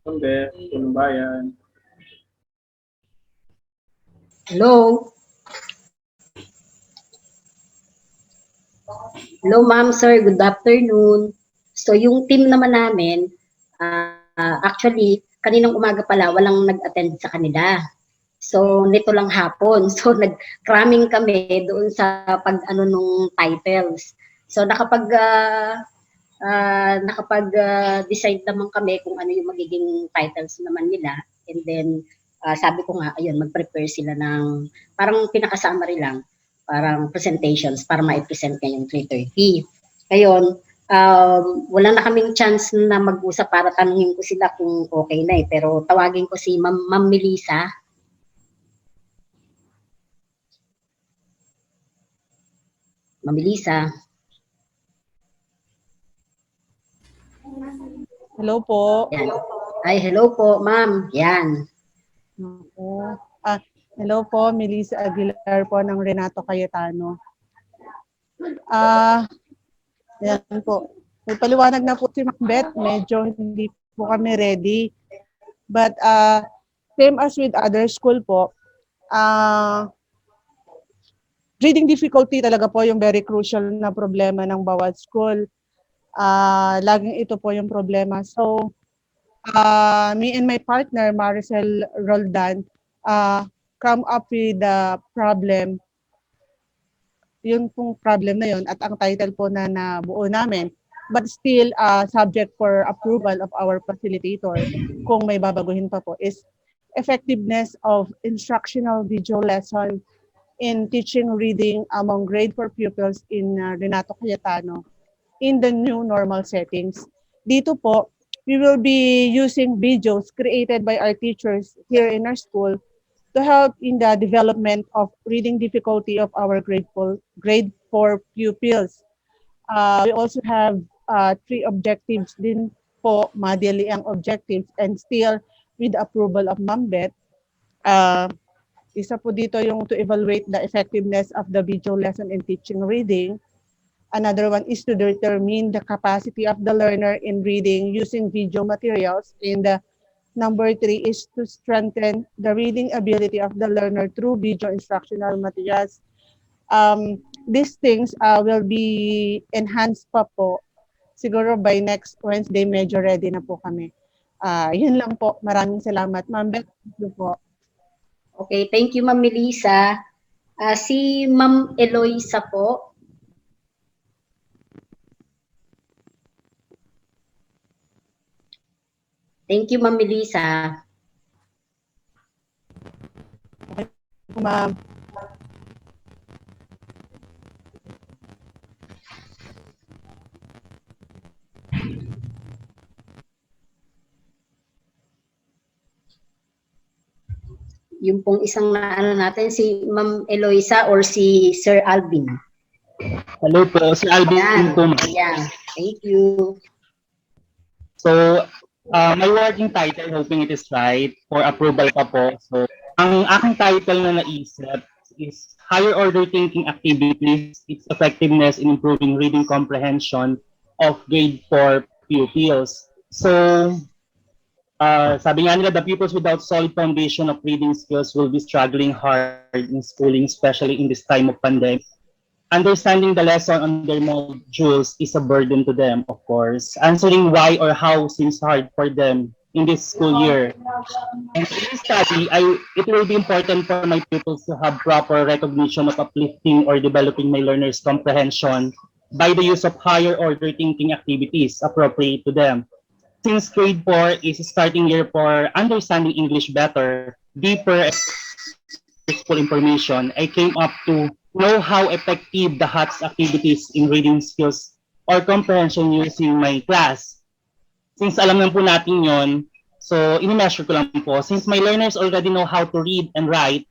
Ma'am Beth, Tulong Bayan. Hello. Hello, ma'am, sir. Good afternoon. So, yung team naman namin, actually, kaninang umaga pala, walang nag-attend sa kanila. So, nito lang hapon. So, nag-cramming kami doon sa pag-ano nung titles. So, nakapag-decide naman kami kung ano yung magiging titles naman nila. And then, sabi ko nga, ayun, mag-prepare sila ng parang pinaka-summary lang, parang presentations para ma-present ngayong 3:30. Ngayon, wala na kaming chance na mag-usap para tanungin ko sila kung okay na eh. Pero tawagin ko si Ma'am Melissa. Ma'am Melissa. Hello po. Yan. Ay, hello po, ma'am. Yan. Hello po, Melissa Aguilar po ng Renato Cayetano. Yan po. May paliwanag na po si Macbeth. Medyo hindi po kami ready. But same as with other school po, reading difficulty talaga po yung very crucial na problema ng bawat school. Laging ito po yung problema. So, me and my partner, Maricel Roldan, come up with the problem. Yun pong problem na yun at ang title po na nabuo namin. But still, subject for approval of our facilitator, kung may babaguhin pa po, is effectiveness of instructional video lesson in teaching reading among grade 4 pupils in Renato Cayetano in the new normal settings. Dito po, we will be using videos created by our teachers here in our school to help in the development of reading difficulty of our grade 4 pupils. We also have 3 objectives din po, madali ang objectives, and still with the approval of Ma'am Beth. Isa po dito yung to evaluate the effectiveness of the video lesson in teaching reading. Another one is to determine the capacity of the learner in reading using video materials. And number 3 is to strengthen the reading ability of the learner through video instructional materials. These things will be enhanced pa po. Siguro by next Wednesday, medyo ready na po kami. Yun lang po. Maraming salamat. Ma'am Beth, thank you po. Okay, thank you, Ma'am Melissa. Si Ma'am Eloisa po. Thank you, Ma'am Melissa. Ma'am. yung pong isang naano natin, si Ma'am Eloisa or si Sir Alvin. Hello po, si Alvin Yan. po. ma'am. Ayan. Thank you. So, my working title, hoping it is right, for approval pa po. So, ang aking title na naisip is Higher Order Thinking Activities, Its Effectiveness in Improving Reading Comprehension of Grade 4 Pupils. So, sabi nga nila, the pupils without solid foundation of reading skills will be struggling hard in schooling, especially in this time of pandemic. Understanding the lesson on their modules is a burden to them, of course. Answering why or how seems hard for them in this school year. And in this study, it will be important for my pupils to have proper recognition of uplifting or developing my learners' comprehension by the use of higher order thinking activities appropriate to them. Since grade 4 is a starting year for understanding English better, deeper, and useful information, I came up to know how effective the HATS activities in reading skills or comprehension using my class. Since alam naman po natin yon, so ini-measure ko lang po. Since my learners already know how to read and write,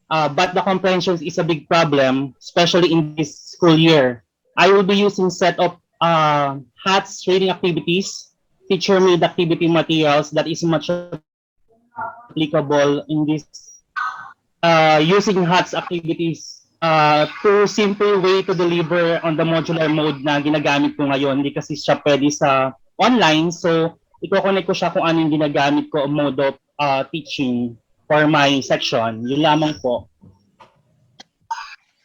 but the comprehension is a big problem, especially in this school year. I will be using set of HATS reading activities, teacher-made activity materials that is much applicable in this using HATS activities to simple way to deliver on the modular mode na ginagamit ko ngayon. Hindi kasi siya pwede sa online, so i-connect ko siya kung ano yung ginagamit ko mode of teaching for my section. Yun lamang po.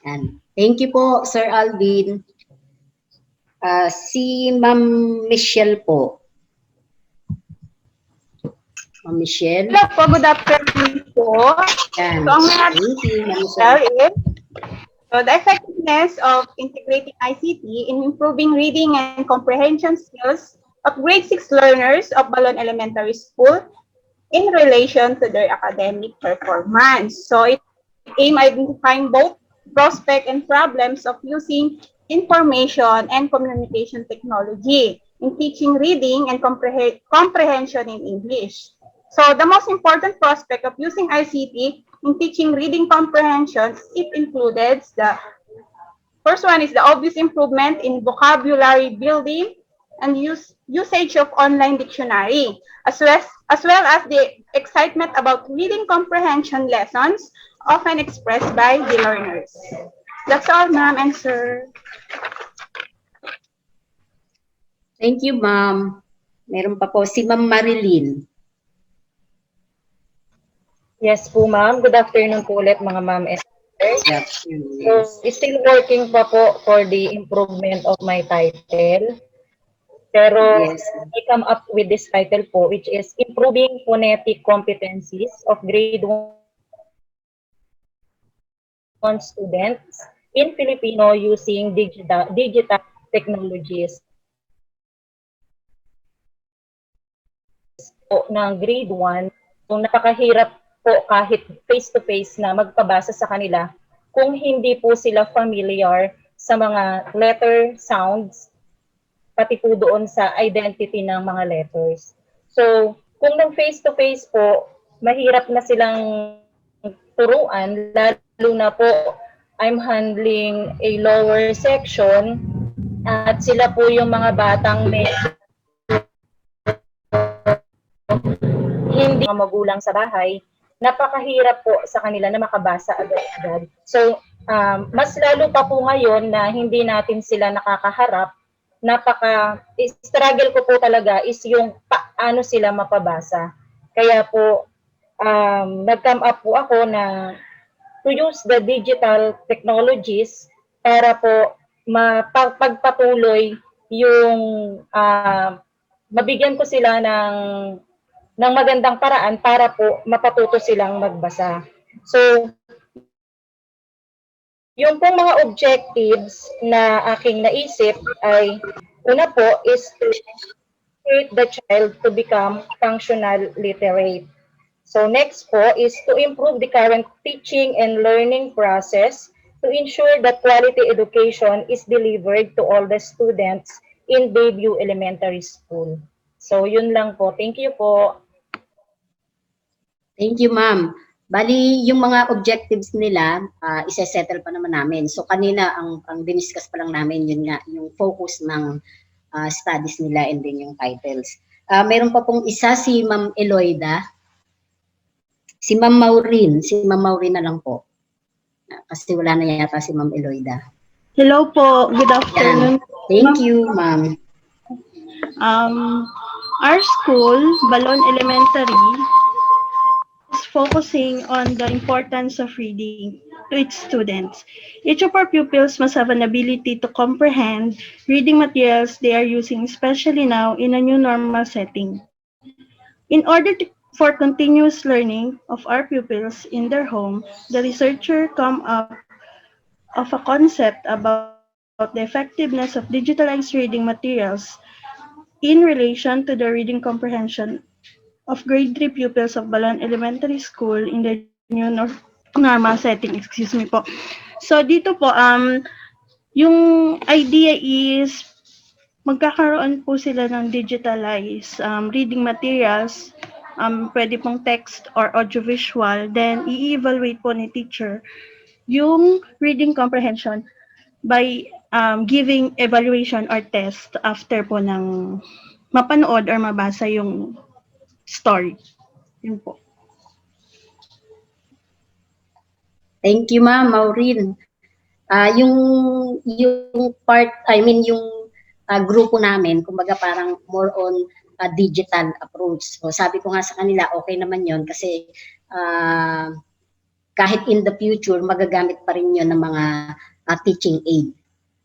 And thank you po, Sir Alvin. Si Ma'am Michelle po. Ma'am Michelle. Hello po, good afternoon po. Yan. So, ang mga Thank you, Ma'am Michelle. is, so the effectiveness of integrating ICT in improving reading and comprehension skills of grade 6 learners of Balon Elementary School in relation to their academic performance. So it aims identifying both prospects and problems of using information and communication technology in teaching reading and comprehension in English. So the most important prospect of using ICT in teaching reading comprehension, it includes the first one is the obvious improvement in vocabulary building and usage of online dictionary, as well as the excitement about reading comprehension lessons often expressed by the learners. That's all, ma'am and sir. Thank you, ma'am. Meron pa po si Ma'am Marilyn. Yes po, ma'am. Good afternoon po ulit, mga ma'am and sir. So, still working pa po for the improvement of my title. Pero, I come up with this title po, which is Improving Phonetic Competencies of Grade 1 Students in Filipino using digital technologies. Po, ng grade 1, so napakahirap po kahit face-to-face na magpabasa sa kanila kung hindi po sila familiar sa mga letter sounds, pati po doon sa identity ng mga letters. So, kung nung face-to-face po, mahirap na silang turuan, lalo na po I'm handling a lower section at sila po yung mga batang hindi mga magulang sa bahay, napakahirap po sa kanila na makabasa agad-agad. So, mas lalo pa po ngayon na hindi natin sila nakakaharap, struggle ko po talaga is yung paano sila mapabasa. Kaya po, nag-come up po ako na to use the digital technologies para po mapagpatuloy yung mabigyan ko sila ng magandang paraan para po mapatuto silang magbasa. So, yung pong mga objectives na aking naisip ay, una po is to create the child to become functional literate. So next po is to improve the current teaching and learning process to ensure that quality education is delivered to all the students in Bayview Elementary School. So yun lang po. Thank you po. Thank you, ma'am. Bali, yung mga objectives nila, isa-settle pa naman namin. So kanina, ang diniscuss pa lang namin, yun nga, yung focus ng studies nila and then yung titles. Meron pa pong isa, si Ma'am Eloida. Si Ma'am Maureen na lang po. Kasi wala na yata si Ma'am Eloida. Hello po. Good afternoon. Thank you, Ma'am. Our school, Balon Elementary, is focusing on the importance of reading to its students. Each of our pupils must have an ability to comprehend reading materials they are using, especially now in a new normal setting. In order for continuous learning of our pupils in their home, the researcher come up of a concept about the effectiveness of digitalized reading materials in relation to the reading comprehension of grade 3 pupils of Balan Elementary School in the new normal setting. Excuse me po. So dito po, yung idea is magkakaroon po sila ng digitalized reading materials, pwede pong text or audiovisual, then i-evaluate po ni teacher yung reading comprehension by giving evaluation or test after po ng mapanood or mabasa yung story. Yun po. Thank you, Ma'am Maureen. Yung part, yung grupo namin, kumbaga parang more on digital approach. So sabi ko nga sa kanila, okay naman yon kasi kahit in the future, magagamit pa rin yun ng mga teaching aid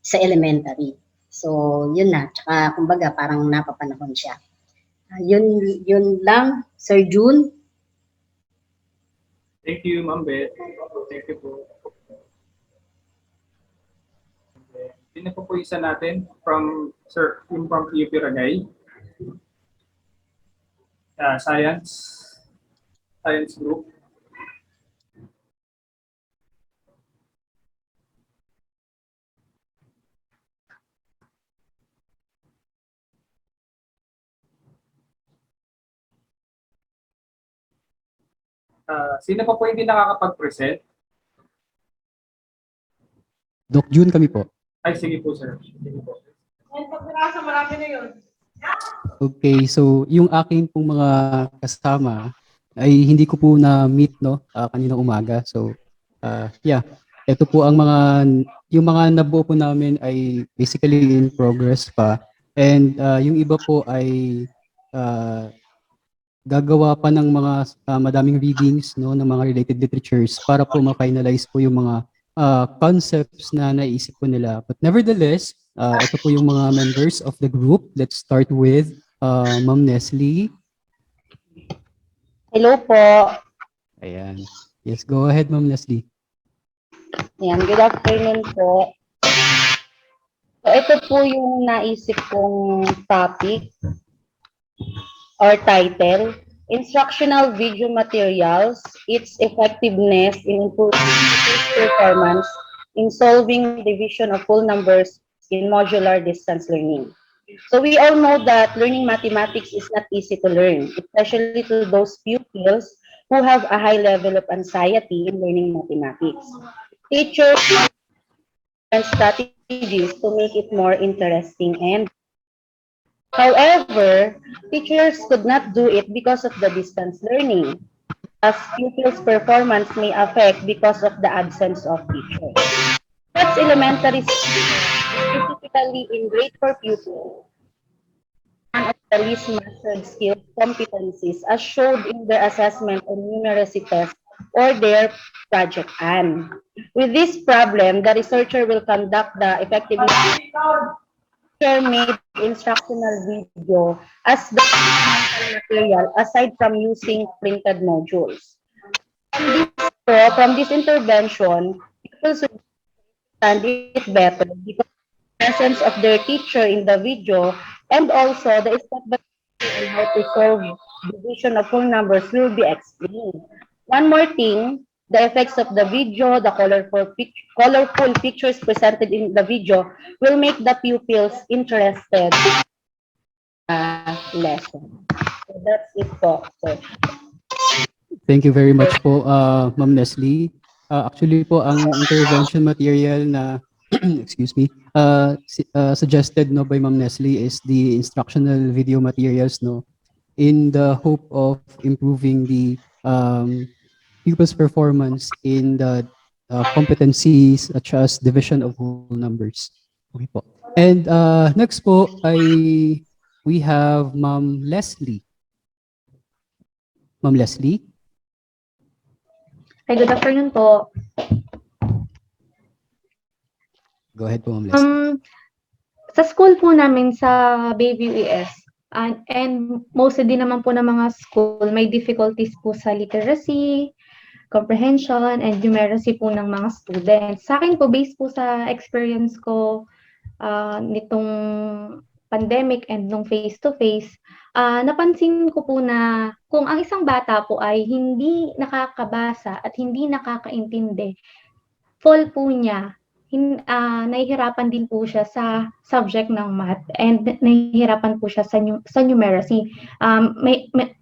sa elementary. So yun na, tsaka kumbaga parang napapanahon siya. Yun lang, Sir June. Thank you, Ma'am Beth. Thank you po. Sino po isa natin from Sir, yung from PUP Ragay? Science group. Sino pa po hindi nakakapag-present? Doc June kami po. Ay, sige po, sir. Sige po. Marami na yun. Okay, so yung aking pong mga kasama ay hindi ko po na-meet kaninang umaga. So, yeah. Ito po ang yung mga nabuo po namin ay basically in progress pa. And yung iba po ay gagawa pa ng mga madaming readings ng mga related literatures para po ma-finalize po yung mga concepts na naisip po nila. But nevertheless, ito po yung mga members of the group. Let's start with Ma'am Nestle. Hello po. Ayan. Yes, go ahead, Ma'am Nestle. Ayan, good afternoon po. So, ito po yung naisip kong topic or title, Instructional Video Materials, Its Effectiveness in Improving Performance in Solving Division of Whole Numbers in Modular Distance Learning. So we all know that learning mathematics is not easy to learn, especially to those pupils who have a high level of anxiety in learning mathematics. Teachers and strategies to make it more interesting and however, teachers could not do it because of the distance learning, as pupils' performance may affect because of the absence of teachers. That's elementary school, specifically in grade 4 pupils, one of the least mastered skills competencies as showed in their assessment on numeracy tests or their project An. With this problem, the researcher will conduct the effectiveness made instructional video as the material aside from using printed modules. From this intervention, people should understand it better because the presence of their teacher in the video and also the step-by-step on how to solve division of whole numbers will be explained. One more thing, the effects of the video, the colorful pictures presented in the video will make the pupils interested in lesson. So that's it po. So, Thank you very much po, Ma'am Leslie. Actually po, ang intervention material na, excuse me, suggested no by Ma'am Leslie is the instructional video materials no, in the hope of improving the pupils' performance in the competencies such as division of whole numbers. Okay po. And next po ay we have Ma'am Leslie. Ma'am Leslie. Hi, good afternoon po. Go ahead po, Ma'am Leslie. Sa school po namin sa Baby UES, and mostly din naman po ng mga school, may difficulties po sa literacy, comprehension, and numeracy po ng mga students. Sa akin po, based po sa experience ko nitong pandemic and nung face-to-face, napansin ko po na kung ang isang bata po ay hindi nakakabasa at hindi nakakaintindi, fall po niya, nahihirapan din po siya sa subject ng math and nahihirapan po siya sa numeracy.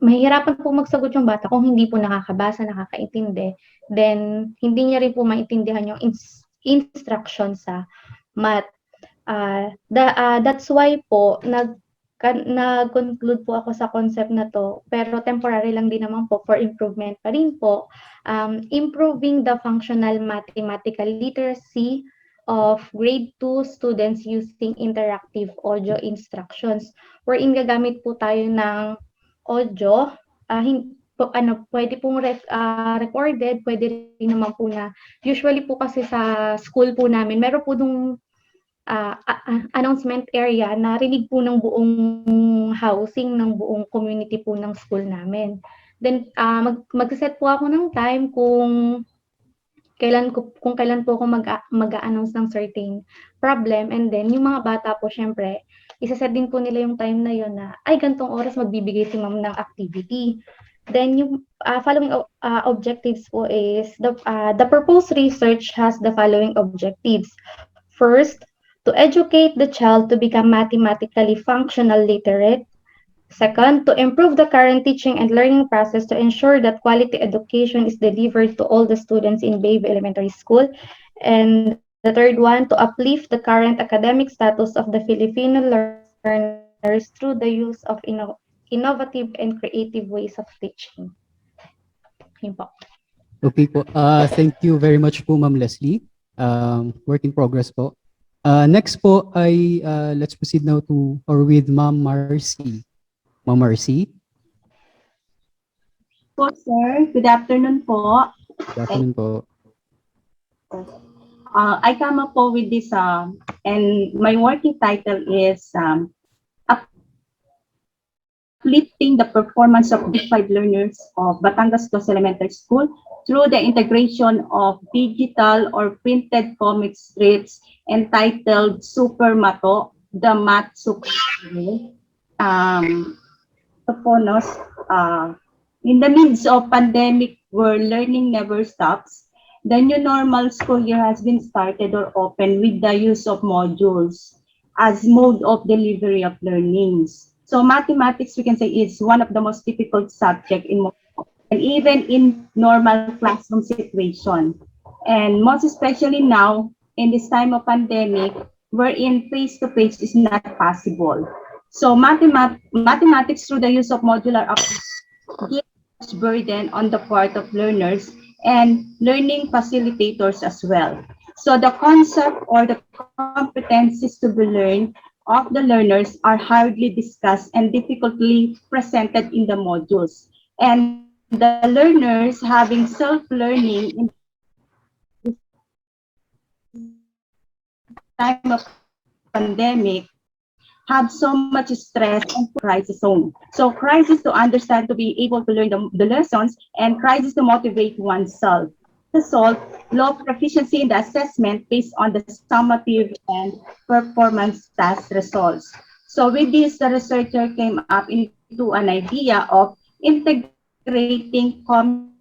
Mahihirapan po magsagot yung bata kung hindi po nakakabasa, nakakaintindi. Then, hindi niya rin po maintindihan yung instruction sa math. That's why po, nag-conclude po ako sa concept na to, pero temporary lang din naman po for improvement pa rin po. Improving the functional mathematical literacy of grade 2 students using interactive audio instructions. Wherein gagamit po tayo ng audio, pwede pong recorded, pwede rin naman po na, usually po kasi sa school po namin, meron po nung announcement area na rinig po ng buong housing, ng buong community po ng school namin. Then, mag-set po ako ng time kung kailan po ako mag-a-announce ng certain problem, and then yung mga bata po syempre isa-set din po nila yung time na yon na ay gantong oras magbibigay si ma'am ng activity. Then yung following objectives po is the proposed research has the following objectives. First, to educate the child to become mathematically functional literate. Second, to improve the current teaching and learning process to ensure that quality education is delivered to all the students in Bayview Elementary School. And the third one, to uplift the current academic status of the Filipino learners through the use of innovative and creative ways of teaching. Yun po. Okay po. Thank you very much po, Ma'am Leslie. Work in progress po. Next po ay let's proceed now to or with Ma'am Marcy. Ma'am Marcy. Po, sir. Good afternoon po. Good afternoon po. I come up po with this, and my working title is uplifting the performance of DepEd learners of Batangas Dos Elementary School through the integration of digital or printed comic strips entitled Super Mato, the Math Super. In the midst of pandemic where learning never stops, the new normal school year has been started or opened with the use of modules as mode of delivery of learnings. So mathematics, we can say, is one of the most difficult subject and even in normal classroom situation. And most especially now, in this time of pandemic, wherein face-to-face is not possible. So mathematics through the use of modular approach gives burden on the part of learners and learning facilitators as well. So the concept or the competencies to be learned of the learners are hardly discussed and difficultly presented in the modules. And the learners having self-learning in time of pandemic have so much stress and crisis zone. So crisis to understand, to be able to learn the lessons, and crisis to motivate oneself. Result, low proficiency in the assessment based on the summative and performance task results. So with this, the researcher came up into an idea of integrating comic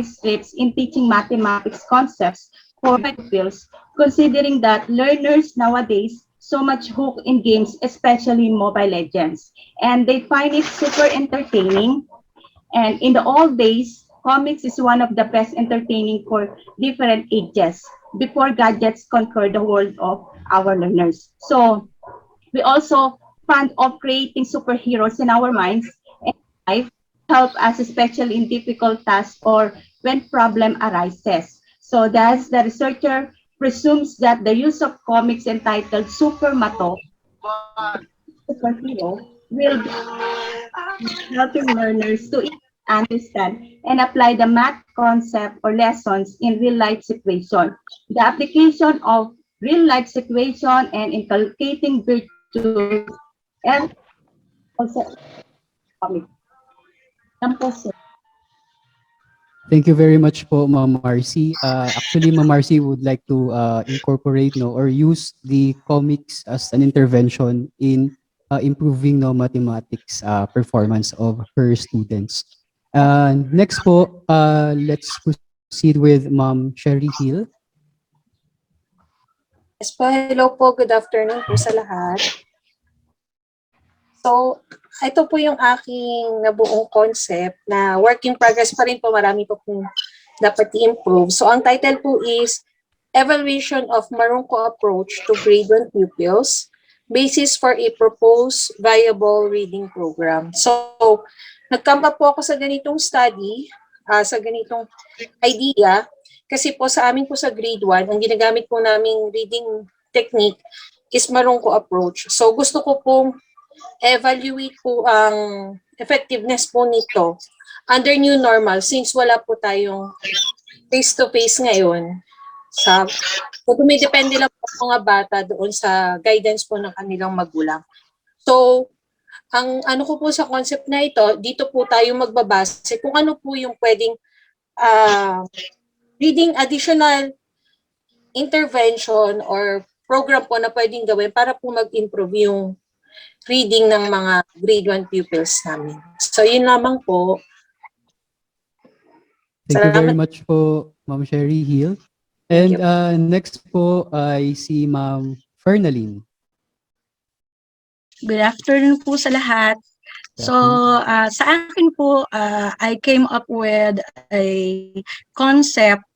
strips in teaching mathematics concepts for pupils, considering that learners nowadays so much hooked in games, especially Mobile Legends. And they find it super entertaining And in the old days, comics is one of the best entertaining for different ages before gadgets conquered the world of our learners. So we also fond of creating superheroes in our minds and life help us, especially in difficult tasks or when problem arises. So thus the researcher presumes that the use of comics entitled Supermato, superhero, will be helping learners to understand and apply the math concept or lessons in real life situation. The application of real life situation and inculcating virtues and also comic. Yan po, sir. Thank you very much po, Ma'am Marcy. Actually, Ma'am Marcy would like to incorporate or use the comics as an intervention in improving mathematics performance of her students. Next po, let's proceed with Ma'am Sherry Hill. Yes po, hello po, good afternoon po sa lahat. So, ito po yung aking nabuong concept na work in progress pa rin po, marami po pong dapat i-improve. So, ang title po is Evaluation of Marunko Approach to Grade 1 Pupils, Basis for a Proposed Viable Reading Program. So, nagkamba po ako sa ganitong study, sa ganitong idea, kasi po sa amin po sa grade 1, ang ginagamit po naming reading technique is Marunko Approach. So, gusto ko pong evaluate po ang effectiveness po nito under new normal since wala po tayong face-to-face ngayon. So dumidepende lang po ang mga bata doon sa guidance po ng kanilang magulang. So, ang ano ko po sa concept na ito, dito po tayo magbabase kung ano po yung pwedeng reading additional intervention or program po na pwedeng gawin para po mag-improve yung reading ng mga grade 1 pupils namin. So, yun lamang po. Thank you very much po, Ma'am Sherry Hill. And next po, I see Ma'am Fernaline. Good afternoon po sa lahat. So, sa akin po, I came up with a concept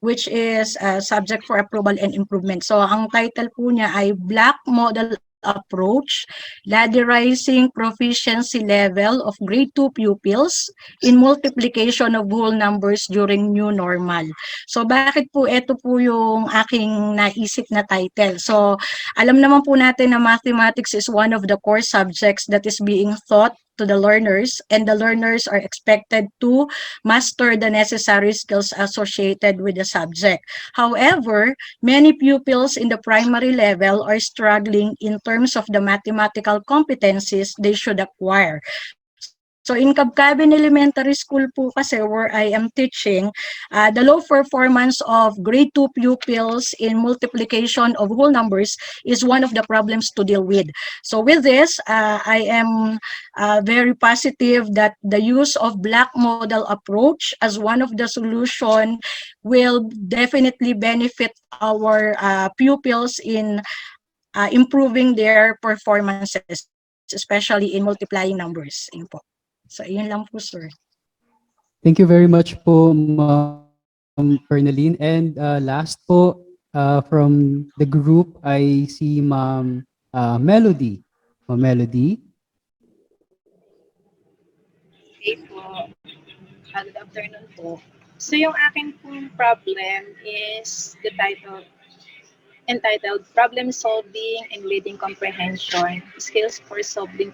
which is subject for approval and improvement. So, ang title po niya ay Black Model Approach, Ladderizing Proficiency Level of Grade 2 Pupils in Multiplication of Whole Numbers During New Normal. So, bakit po ito po yung aking naisip na title? So, alam naman po natin na mathematics is one of the core subjects that is being taught to the learners, and the learners are expected to master the necessary skills associated with the subject. However, many pupils in the primary level are struggling in terms of the mathematical competencies they should acquire. So in Cabcabin Elementary School po kasi where I am teaching, the low performance of grade 2 pupils in multiplication of whole numbers is one of the problems to deal with. So with this, I am very positive that the use of black model approach as one of the solution will definitely benefit our pupils in improving their performances, especially in multiplying numbers. Yun po. So, yun lang po, sir. Thank you very much po, Ma'am Fernaline. And last po, from the group, I see Ma'am Melody. Ma'am Melody. Okay po. Good afternoon po. So, yung akin pong problem is entitled Problem Solving and Reading Comprehension, Skills for Solving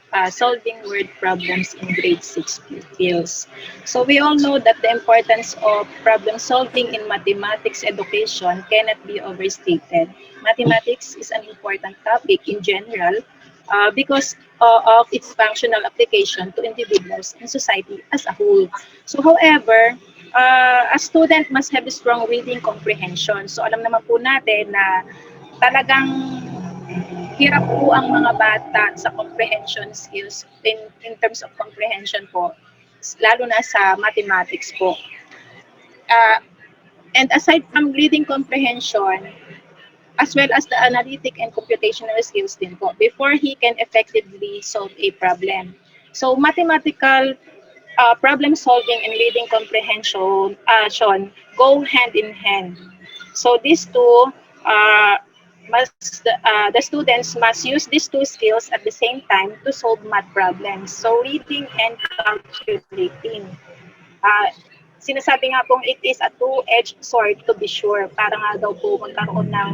Word Problems in Grade 6 Pupils. So we all know that the importance of problem solving in mathematics education cannot be overstated. Mathematics is an important topic in general because of its functional application to individuals and society as a whole. So however, a student must have a strong reading comprehension. So alam naman po natin na talagang hirap po ang mga bata sa comprehension skills in terms of comprehension po, lalo na sa mathematics po. And aside from reading comprehension, as well as the analytic and computational skills din po, before he can effectively solve a problem. So mathematical problem solving and reading comprehension go hand in hand. So these two, the students must use these two skills at the same time to solve math problems. So reading and calculating. Sinasabi nga pong it is a two-edged sword to be sure. Para nga daw po magkaroon ng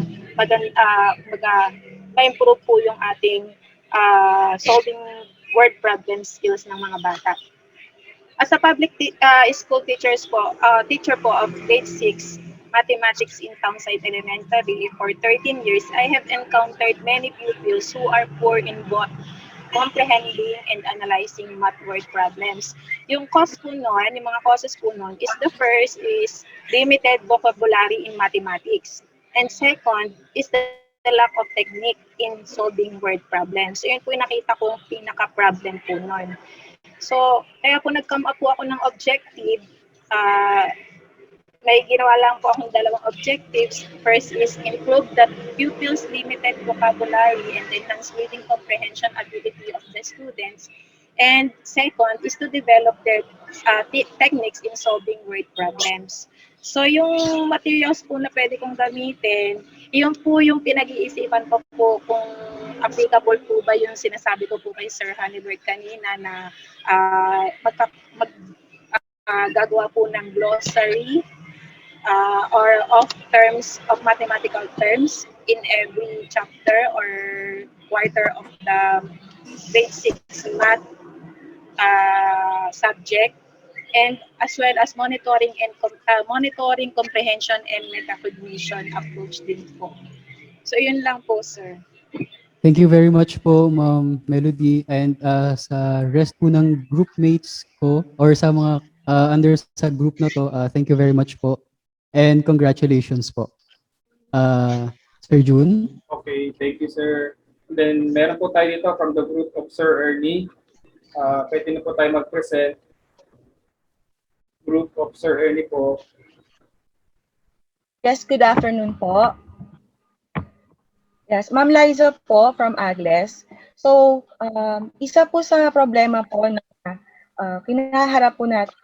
ma-improve po yung ating solving word problem skills ng mga bata. As a public school teacher po of grade 6 mathematics in Townside Elementary for 13 years, I have encountered many pupils who are poor in both comprehending and analyzing math word problems. Yung cause po nun, yung mga causes po nun, is the first is limited vocabulary in mathematics. And second is the lack of technique in solving word problems. So yun po yung nakita kong pinaka-problem po nun. So, kaya po nag-come up po ako ng objective. May ginawa lang po akong dalawang objectives. First is improve the pupils' limited vocabulary and enhance reading comprehension ability of the students. And second is to develop their techniques in solving word problems. So yung materials po na pwede kong gamitin, yun po yung pinag-iisipan ko po kung applicable po ba yung sinasabi ko po kay Sir Honeywell kanina na gagawa po ng glossary or of terms of mathematical terms in every chapter or quarter of the grade 6 math subject, and as well as monitoring comprehension and metacognition approach din po. So yun lang po, sir. Thank you very much po, Ma'am Melody, and sa rest po ng group mates ko or sa mga under sa group na to, thank you very much po and congratulations po. Sir June? Okay, thank you, sir. And then meron po tayo dito from the group of Sir Ernie. Pwede na po tayo mag-present. Group of Sir Ernie po. Yes, good afternoon po. Yes, Ma'am Liza po from Agles. So, isa po sa problema po na kinaharap po natin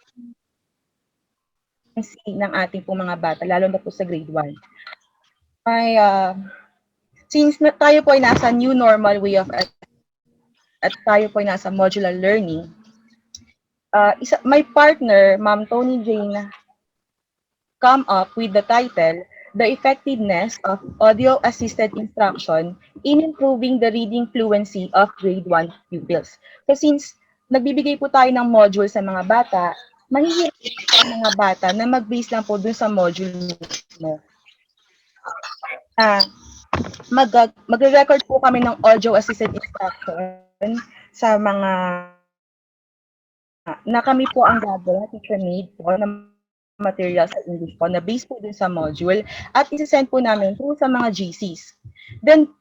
ng ating po mga bata, lalo na po sa grade 1. Ay, since tayo po ay nasa new normal way of at tayo po ay nasa modular learning, my partner, Ma'am Tony Jane, come up with the title, The Effectiveness of Audio-Assisted Instruction in Improving the Reading Fluency of Grade 1 Pupils. So since nagbibigay po tayo ng module sa mga bata, mahihirap ang mga bata na mag-base lang po dun sa module mo. Magre-record po kami ng audio-assisted instruction sa mga na kami po ang gagawa, teacher made po, ng material sa English po, na based po dun sa module, at isi-send po namin po sa mga GCs. Then,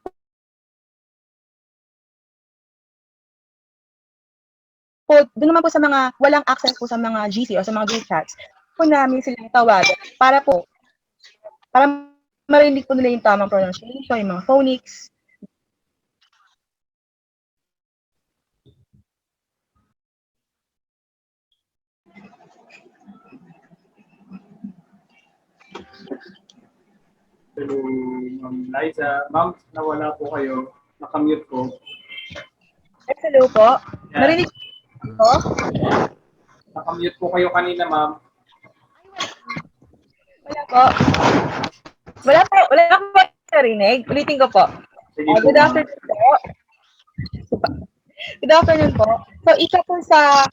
po, dun naman po sa mga walang access po sa mga GC o sa mga group chats, po namin silang tawagan para marinig po nila yung tamang pronunciation, yung mga phonics. Hello, Ma'am Liza. Ma'am, nawala po kayo. Nakamute po. Hello po. Yeah. Marinig po? Nakamute po kayo kanina, ma'am. Wala po. Wala po narinig. Ulitin ko po. Good afternoon po. Good afternoon po. So, isa po sa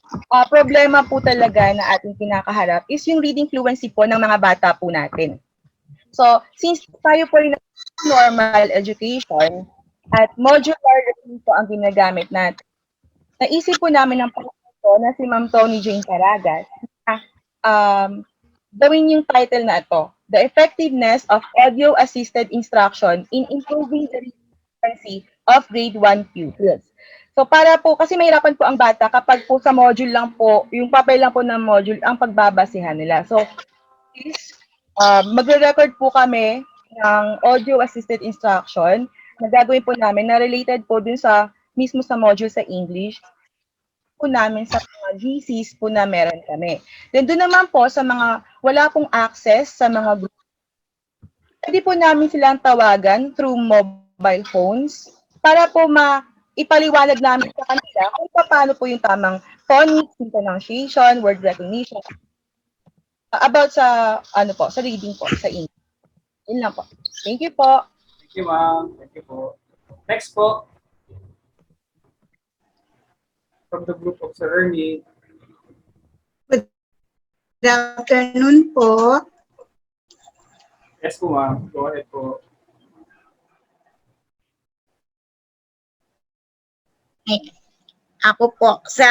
problema po talaga na ating kinakaharap is yung reading fluency po ng mga bata po natin. So, since tayo po rin normal education at modular learning po ang ginagamit natin, naisip po namin ng po na si Ma'am Tony Jane Caragas na gawin yung title na ito, The Effectiveness of Audio-Assisted Instruction in Improving the Reading Fluency of Grade 1 Pupils. So para po, kasi mahirapan po ang bata kapag po sa module lang po, yung papel lang po ng module ang pagbabasihan nila. So, magre-record po kami ng audio-assisted instruction na gagawin po namin na related po dun sa mismo sa module sa English po namin sa mga GCs po na meron kami. Then doon naman po sa mga wala pong access sa mga group, pwede po namin silang tawagan through mobile phones para po ipaliwanag namin sa kanila kung paano po yung tamang phonics, pronunciation, word recognition, about sa sa reading po, sa English. Yun lang po. Thank you po. Thank you, ma'am. Thank you po. Next po. From the group of Sir Ernie. Good afternoon po. Yes po, ma'am. Go ahead po. Ako po, sa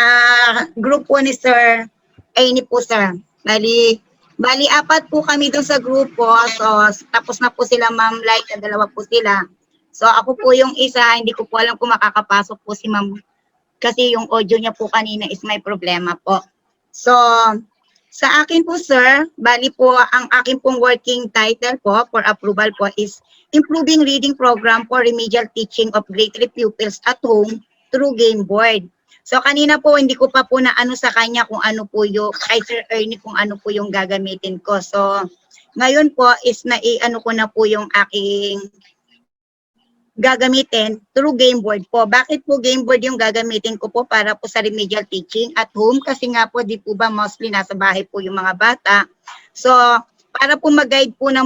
group po ni Sir Ernie po, sir. Bali, 4 po kami doon sa grupo. So, tapos na po sila, ma'am, like, 2 po sila. So, ako po yung isa, hindi ko po alam kung makakapasok po si ma'am. Kasi yung audio niya po kanina is may problema po. So, sa akin po, sir, bali po, ang akin pong working title po for approval po is Improving Reading Program for Remedial Teaching of Grade 3 Pupils at Home through Game Board. So, kanina po, hindi ko pa po na ano sa kanya kung ano po yung, kay Sir Ernie kung ano po yung gagamitin ko. So, ngayon po is nai-ano ko na po yung aking gagamitin through game board po. Bakit po game board yung gagamitin ko po? Para po sa remedial teaching at home, kasi nga po di po ba mostly nasa bahay po yung mga bata. So, para po mag-guide po ng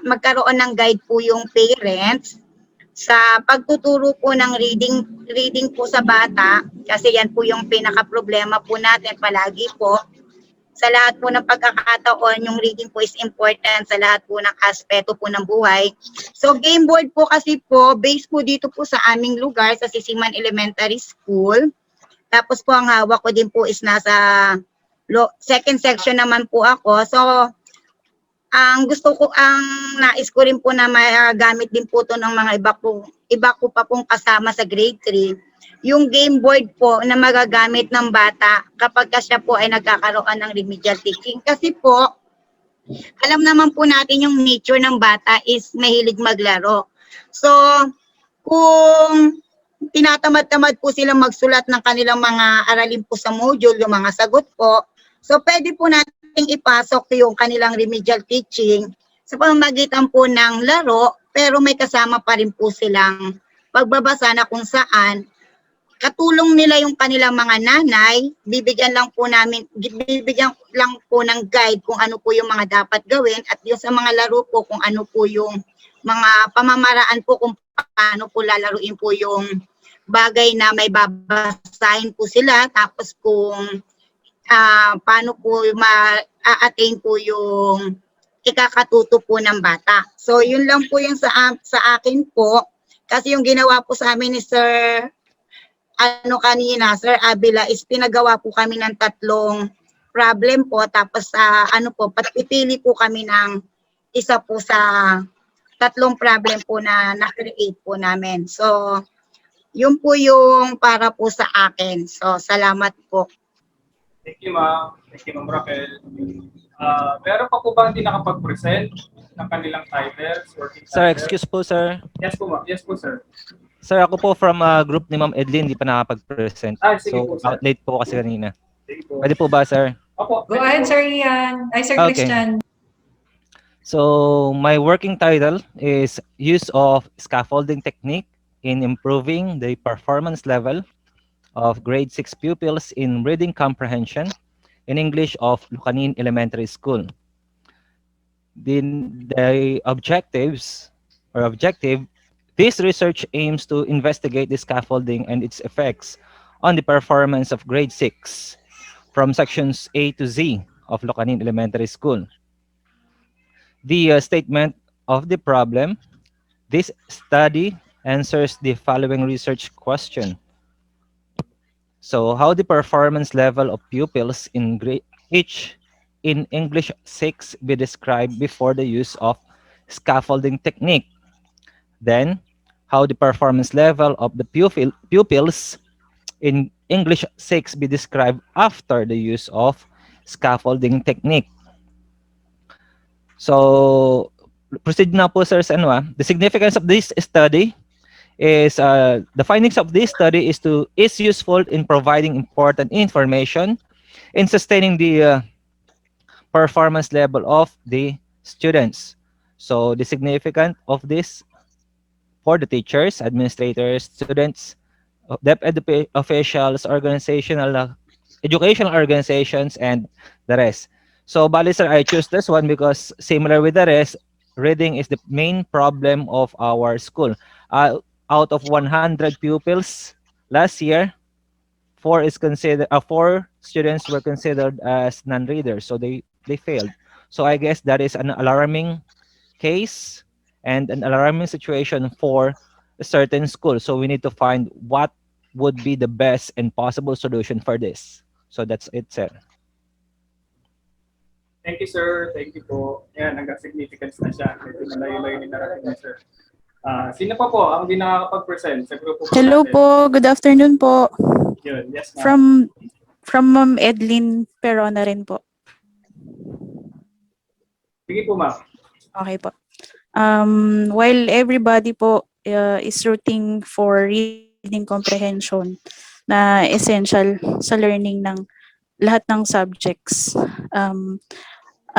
magkaroon ng guide po yung parents sa pagtuturo po ng reading po sa bata, kasi yan po yung pinaka problema po natin palagi po. Sa lahat po ng pagkakataon, yung reading po is important sa lahat po ng aspeto po ng buhay. So, game board po kasi po, based po dito po sa aming lugar, sa Sisiman Elementary School. Tapos po, ang hawak ko din po is nasa second section naman po ako. So, ang nais ko rin po na magamit din po to ng mga iba ko pa pong kasama sa grade 3. Yung game board po na magagamit ng bata kapag siya po ay nagkakaroon ng remedial teaching. Kasi po, alam naman po natin yung nature ng bata is mahilig maglaro. So, kung tinatamad-tamad po silang magsulat ng kanilang mga aralin po sa module, yung mga sagot po, so pwede po natin ipasok yung kanilang remedial teaching sa pamamagitan po ng laro, pero may kasama pa rin po silang pagbabasa na kung saan katulong nila yung kanilang mga nanay, bibigyan lang po ng guide kung ano po yung mga dapat gawin, at yung sa mga laro po kung ano po yung mga pamamaraan po kung paano po lalaruin po yung bagay na may babasahin po sila, tapos kung paano po ma-attain po yung ikakatuto po ng bata. So yun lang po yung sa akin po, kasi yung ginawa po sa amin ni Sir kanina, Sir Abila, is pinagawa po kami ng 3 problem po, tapos pipili po kami ng isa po sa 3 problem po na na-create po namin. So, yun po yung para po sa akin. So, salamat po. Thank you, ma'am. Thank you, ma'am Raquel. Meron pa po ba hindi nakapag-present ng kanilang titles? Sir, excuse po, sir. Yes po, ma'am. Yes po, sir. Sir, ako po from group ni Ma'am Edlin, hindi pa nakapag-present. Sige po, so, sir. late po kasi kanina. Sige po. Pwede po ba, sir? Opo. Go ahead, Sir Ian. Ay, Sir Okay. Christian. So, my working title is Use of Scaffolding Technique in Improving the Performance Level of Grade 6 Pupils in Reading Comprehension in English of Lucanin Elementary School. The objective, this research aims to investigate the scaffolding and its effects on the performance of grade 6 from sections A to Z of Lucanin Elementary School. The statement of the problem: this study answers the following research question. So, how the performance level of pupils in grade H in English 6 be described before the use of scaffolding technique? Then, how the performance level of the pupils in English 6 be described after the use of scaffolding technique? So, proceed na po, sir, sa the significance of this study is the findings of this study is useful in providing important information in sustaining the performance level of the students. So the significance of this for the teachers, administrators, students, DepEd officials, organizational, educational organizations, and the rest. So, bali sir, I choose this one because similar with the rest, reading is the main problem of our school. Out of 100 pupils last year, four students were considered as non-readers, so they failed. So I guess that is an alarming case and an alarming situation for a certain school. So we need to find what would be the best and possible solution for this. So that's it, sir. Thank you, sir. Thank you po. Yan, nag-significance na siya. Medyo malayo-layo ni narating ni sir. Sino pa po ang di nakakapag-present sa grupo po Hello natin? po, good afternoon po. Yun, yes ma'am. From Ma'am Edlin Perona rin po. Sige po ma'am. Okay po. While everybody po is rooting for reading comprehension na essential sa learning ng lahat ng subjects,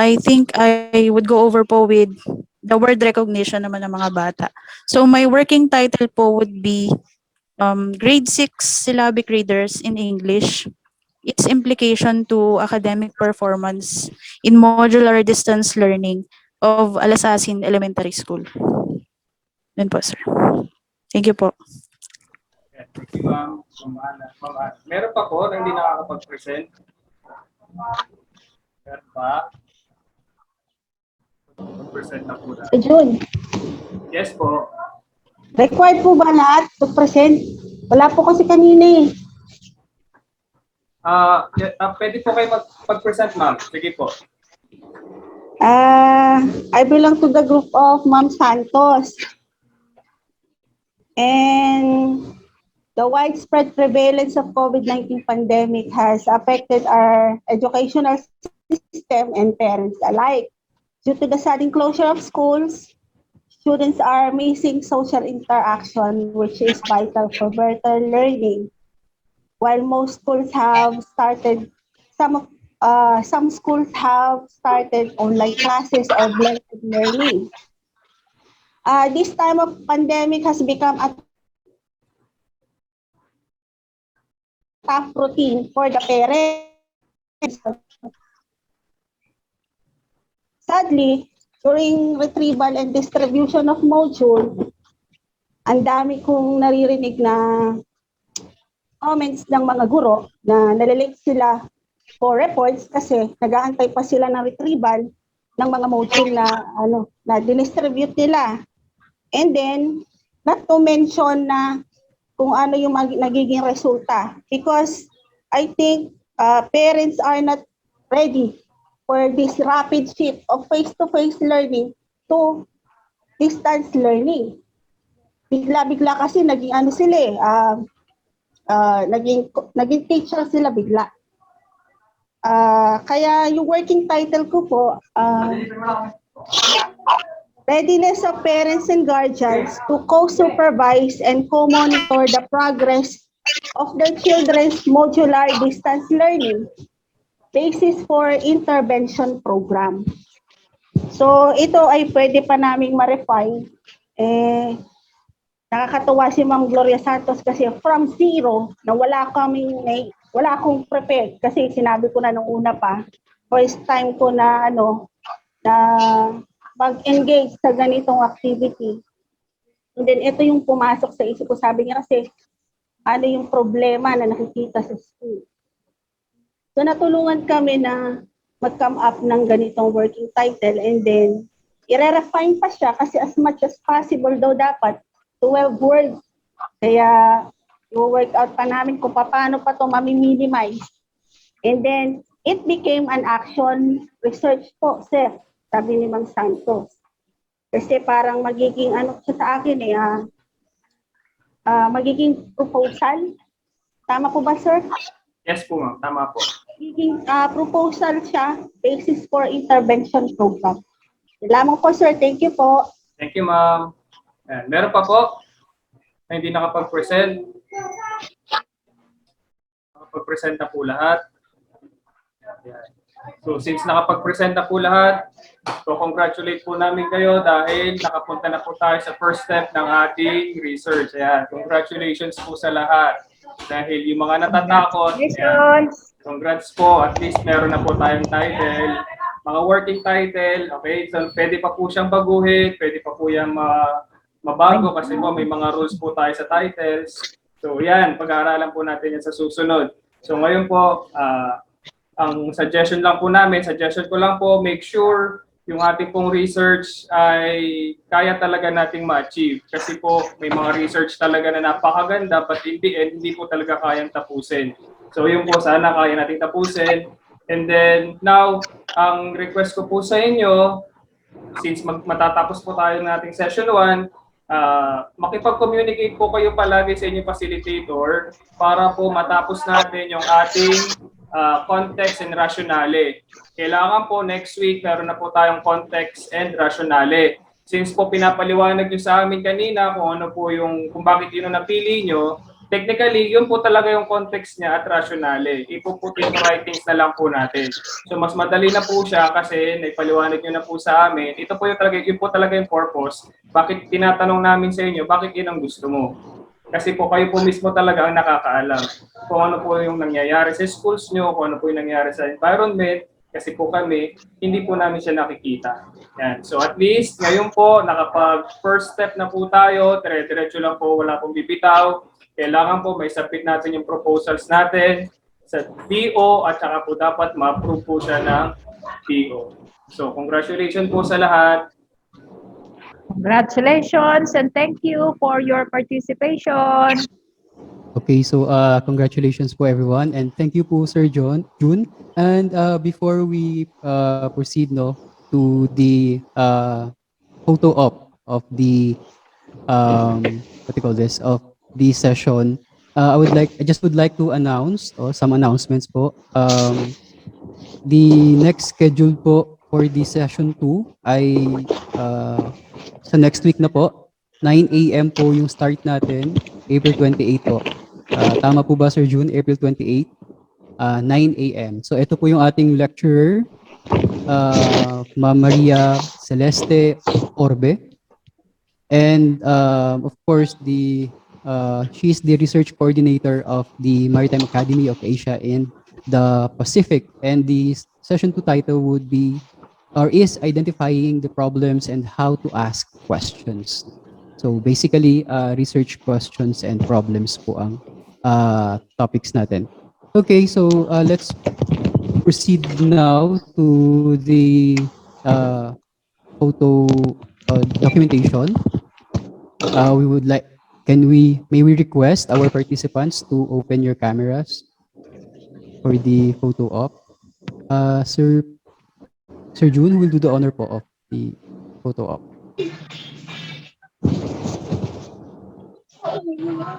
I think I would go over po with the word recognition naman ng mga bata. So my working title po would be Grade 6 Syllabic Readers in English, its implication to academic performance in modular distance learning of Alasasin Elementary School. Yun po, sir. Thank you po. Yan, thank you ma'am. Meron pa po na hindi nakakapag-present? Meron pa? Mag-present na po na. June, Yes po. required po ba lahat to present? Wala po kasi kanina eh. Pwede po kayo mag-present ma'am. Sige po. I belong to the group of Ma'am Santos. And the widespread prevalence of COVID-19 pandemic has affected our educational system and parents alike. Due to the sudden closure of schools, students are missing social interaction, which is vital for better learning. While most schools have started, some schools have started online classes or blended learning. This time of pandemic has become a tough routine for the parents. Sadly, during retrieval and distribution of module, ang dami kong naririnig na comments ng mga guro na nalilate sila for reports kasi nag-aantay pa sila ng retrieval ng mga module na dinistribute nila. And then, not to mention na kung ano yung nagiging resulta. Because I think parents are not ready for this rapid shift of face-to-face learning to distance learning. Bigla-bigla kasi naging sila naging teacher sila bigla. Kaya yung working title ko po, readiness of parents and guardians to co-supervise and co-monitor the progress of their children's modular distance learning, basis for intervention program. So ito ay pwede pa naming ma-refine. Nakakatuwa si Ma'am Gloria Santos kasi from zero na wala akong prepared kasi sinabi ko na nung una pa, first time ko na na mag-engage sa ganitong activity. And then ito yung pumasok sa isip ko, sabi niya kasi ano yung problema na nakikita sa school. So natulungan kami na mag-come up ng ganitong working title and then i-refine pa siya kasi as much as possible daw dapat 12 words. Kaya i-work out pa namin kung paano pa ito mami-minimize. And then it became an action research po, sir, sabi ni Ma'am Santos. Kasi parang magiging siya sa akin magiging proposal. Tama po ba, sir? Yes po ma'am, tama po. Magiging proposal siya, basis for intervention program. Salamat po, sir. Thank you po. Thank you ma'am. Meron pa po? na hindi nakapag-present? Nakapag-present na po lahat. Yan. So since nakapag-present na po lahat, so congratulate po namin kayo dahil nakapunta na po tayo sa first step ng ating research. Ayan. Congratulations po sa lahat. Dahil yung mga natatakot, ayan, congrats po. At least meron na po tayong title. Mga working title, okay? So pwede pa po siyang baguhin, pwede pa po yung mabago kasi po may mga rules po tayo sa titles. So yan, pag-aaralan po natin yan sa susunod. So ngayon po, ang suggestion ko lang po, make sure yung ating pong research ay kaya talaga nating ma-achieve. Kasi po, may mga research talaga na napakaganda, but in the end, hindi po talaga kayang tapusin. So yun po, sana kaya nating tapusin. And then, now, ang request ko po sa inyo, since matatapos po tayo ng ating session 1, makipag-communicate po kayo palagi sa inyong facilitator para po matapos natin yung ating context and rationale. Kailangan po next week meron na po tayong context and rationale. Since po pinapaliwanag nyo sa amin kanina kung ano po yung, kung bakit yun ang napili nyo, technically, yun po talaga yung context niya at rationale. Ipuputin to writings na lang po natin. So mas madali na po siya kasi naipaliwanag nyo na po sa amin. Ito po yun po talaga yung purpose. Bakit tinatanong namin sa inyo, bakit yun ang gusto mo? Kasi po kayo po mismo talaga ang nakakaalam kung ano po yung nangyayari sa schools nyo, kung ano po yung nangyayari sa environment, kasi po kami, hindi po namin siya nakikita. Yan. So at least, ngayon po, nakapag first step na po tayo, dire-diretso lang po, wala pong bibitaw. Kailangan po may submit natin yung proposals natin sa PO at saka po dapat ma-approve po siya ng PO. So congratulations po sa lahat. Congratulations and thank you for your participation. Okay, so congratulations po everyone and thank you po Sir June. And before we proceed to the photo op of the what do you call this, of the session, I just would like to announce some announcements po. The next schedule po for the session 2 ay sa next week na po. 9 a.m. po yung start natin, April 28 po. Tama po ba Sir June, April 28? 9 a.m. So ito po yung ating lecturer, Ma'am Maria Celeste Orbe. And of course, she is the research coordinator of the Maritime Academy of Asia and the Pacific. And the session 2 title would be, or is identifying the problems and how to ask questions. So basically, research questions and problems po ang topics natin. Okay, so let's proceed now to the photo documentation. May we request our participants to open your cameras for the photo op? Sir June will do the honor po of the photo op.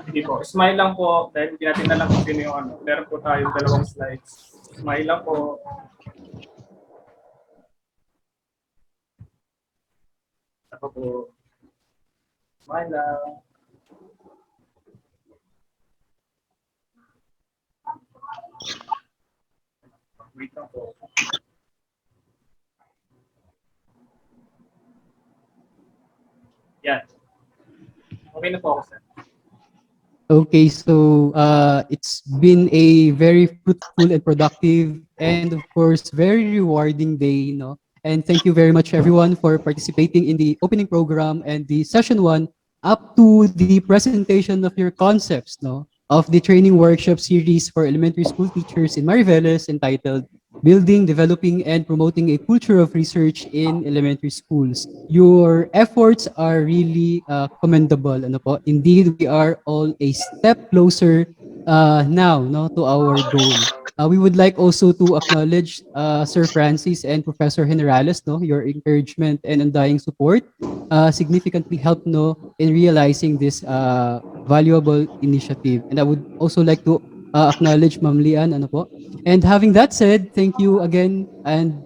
Hindi po. Smile lang po dahil hindi natin alam kung sino yung ano. Meron po tayong dalawang slides. Smile lang po. Ako po. Smile lang. Wait lang po. Yan. Okay na po ako, sir. Okay, so it's been a very fruitful and productive and of course very rewarding day, no? And thank you very much everyone for participating in the opening program and the session 1 up to the presentation of your concepts, no? Of the training workshop series for elementary school teachers in Mariveles entitled Building, Developing, and Promoting a Culture of Research in Elementary Schools. Your efforts are really commendable. Ano po? Indeed, we are all a step closer now, no, to our goal. We would like also to acknowledge Sir Francis and Professor Generales, no, your encouragement and undying support significantly helped, no, in realizing this valuable initiative. And I would also like to acknowledge Ma'am Lian, ano po. And having that said, thank you again and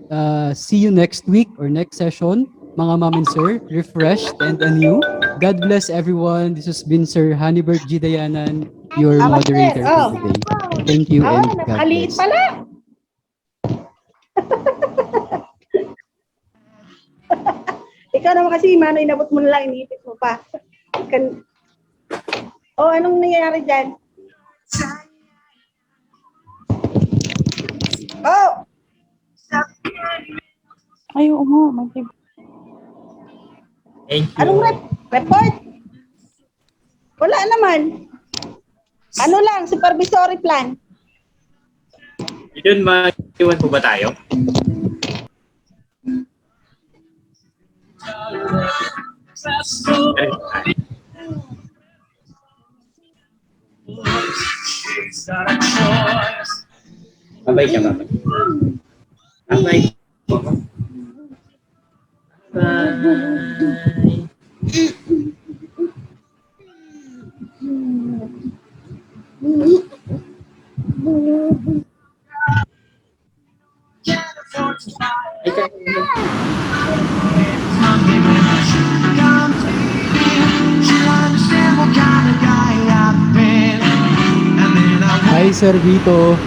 see you next week or next session, mga ma'am and sir, refreshed and anew. God bless everyone. This has been Sir Hanibert G. Dayanan, your Tama, sir. moderator for Oh. today. Thank you Oh, and God napakaliit bless. pala. Ikaw naman kasi, Mano, inabot mo na lang, iniipit mo pa. Oh, anong nangyayari dyan? Oh! Ay, oo nga. Thank you. Anong report? Wala naman. Ano lang, supervisory plan. Yun, maiwan po ba tayo? Babay ka, babay. Babay. Bye. Hi, Sir Vito.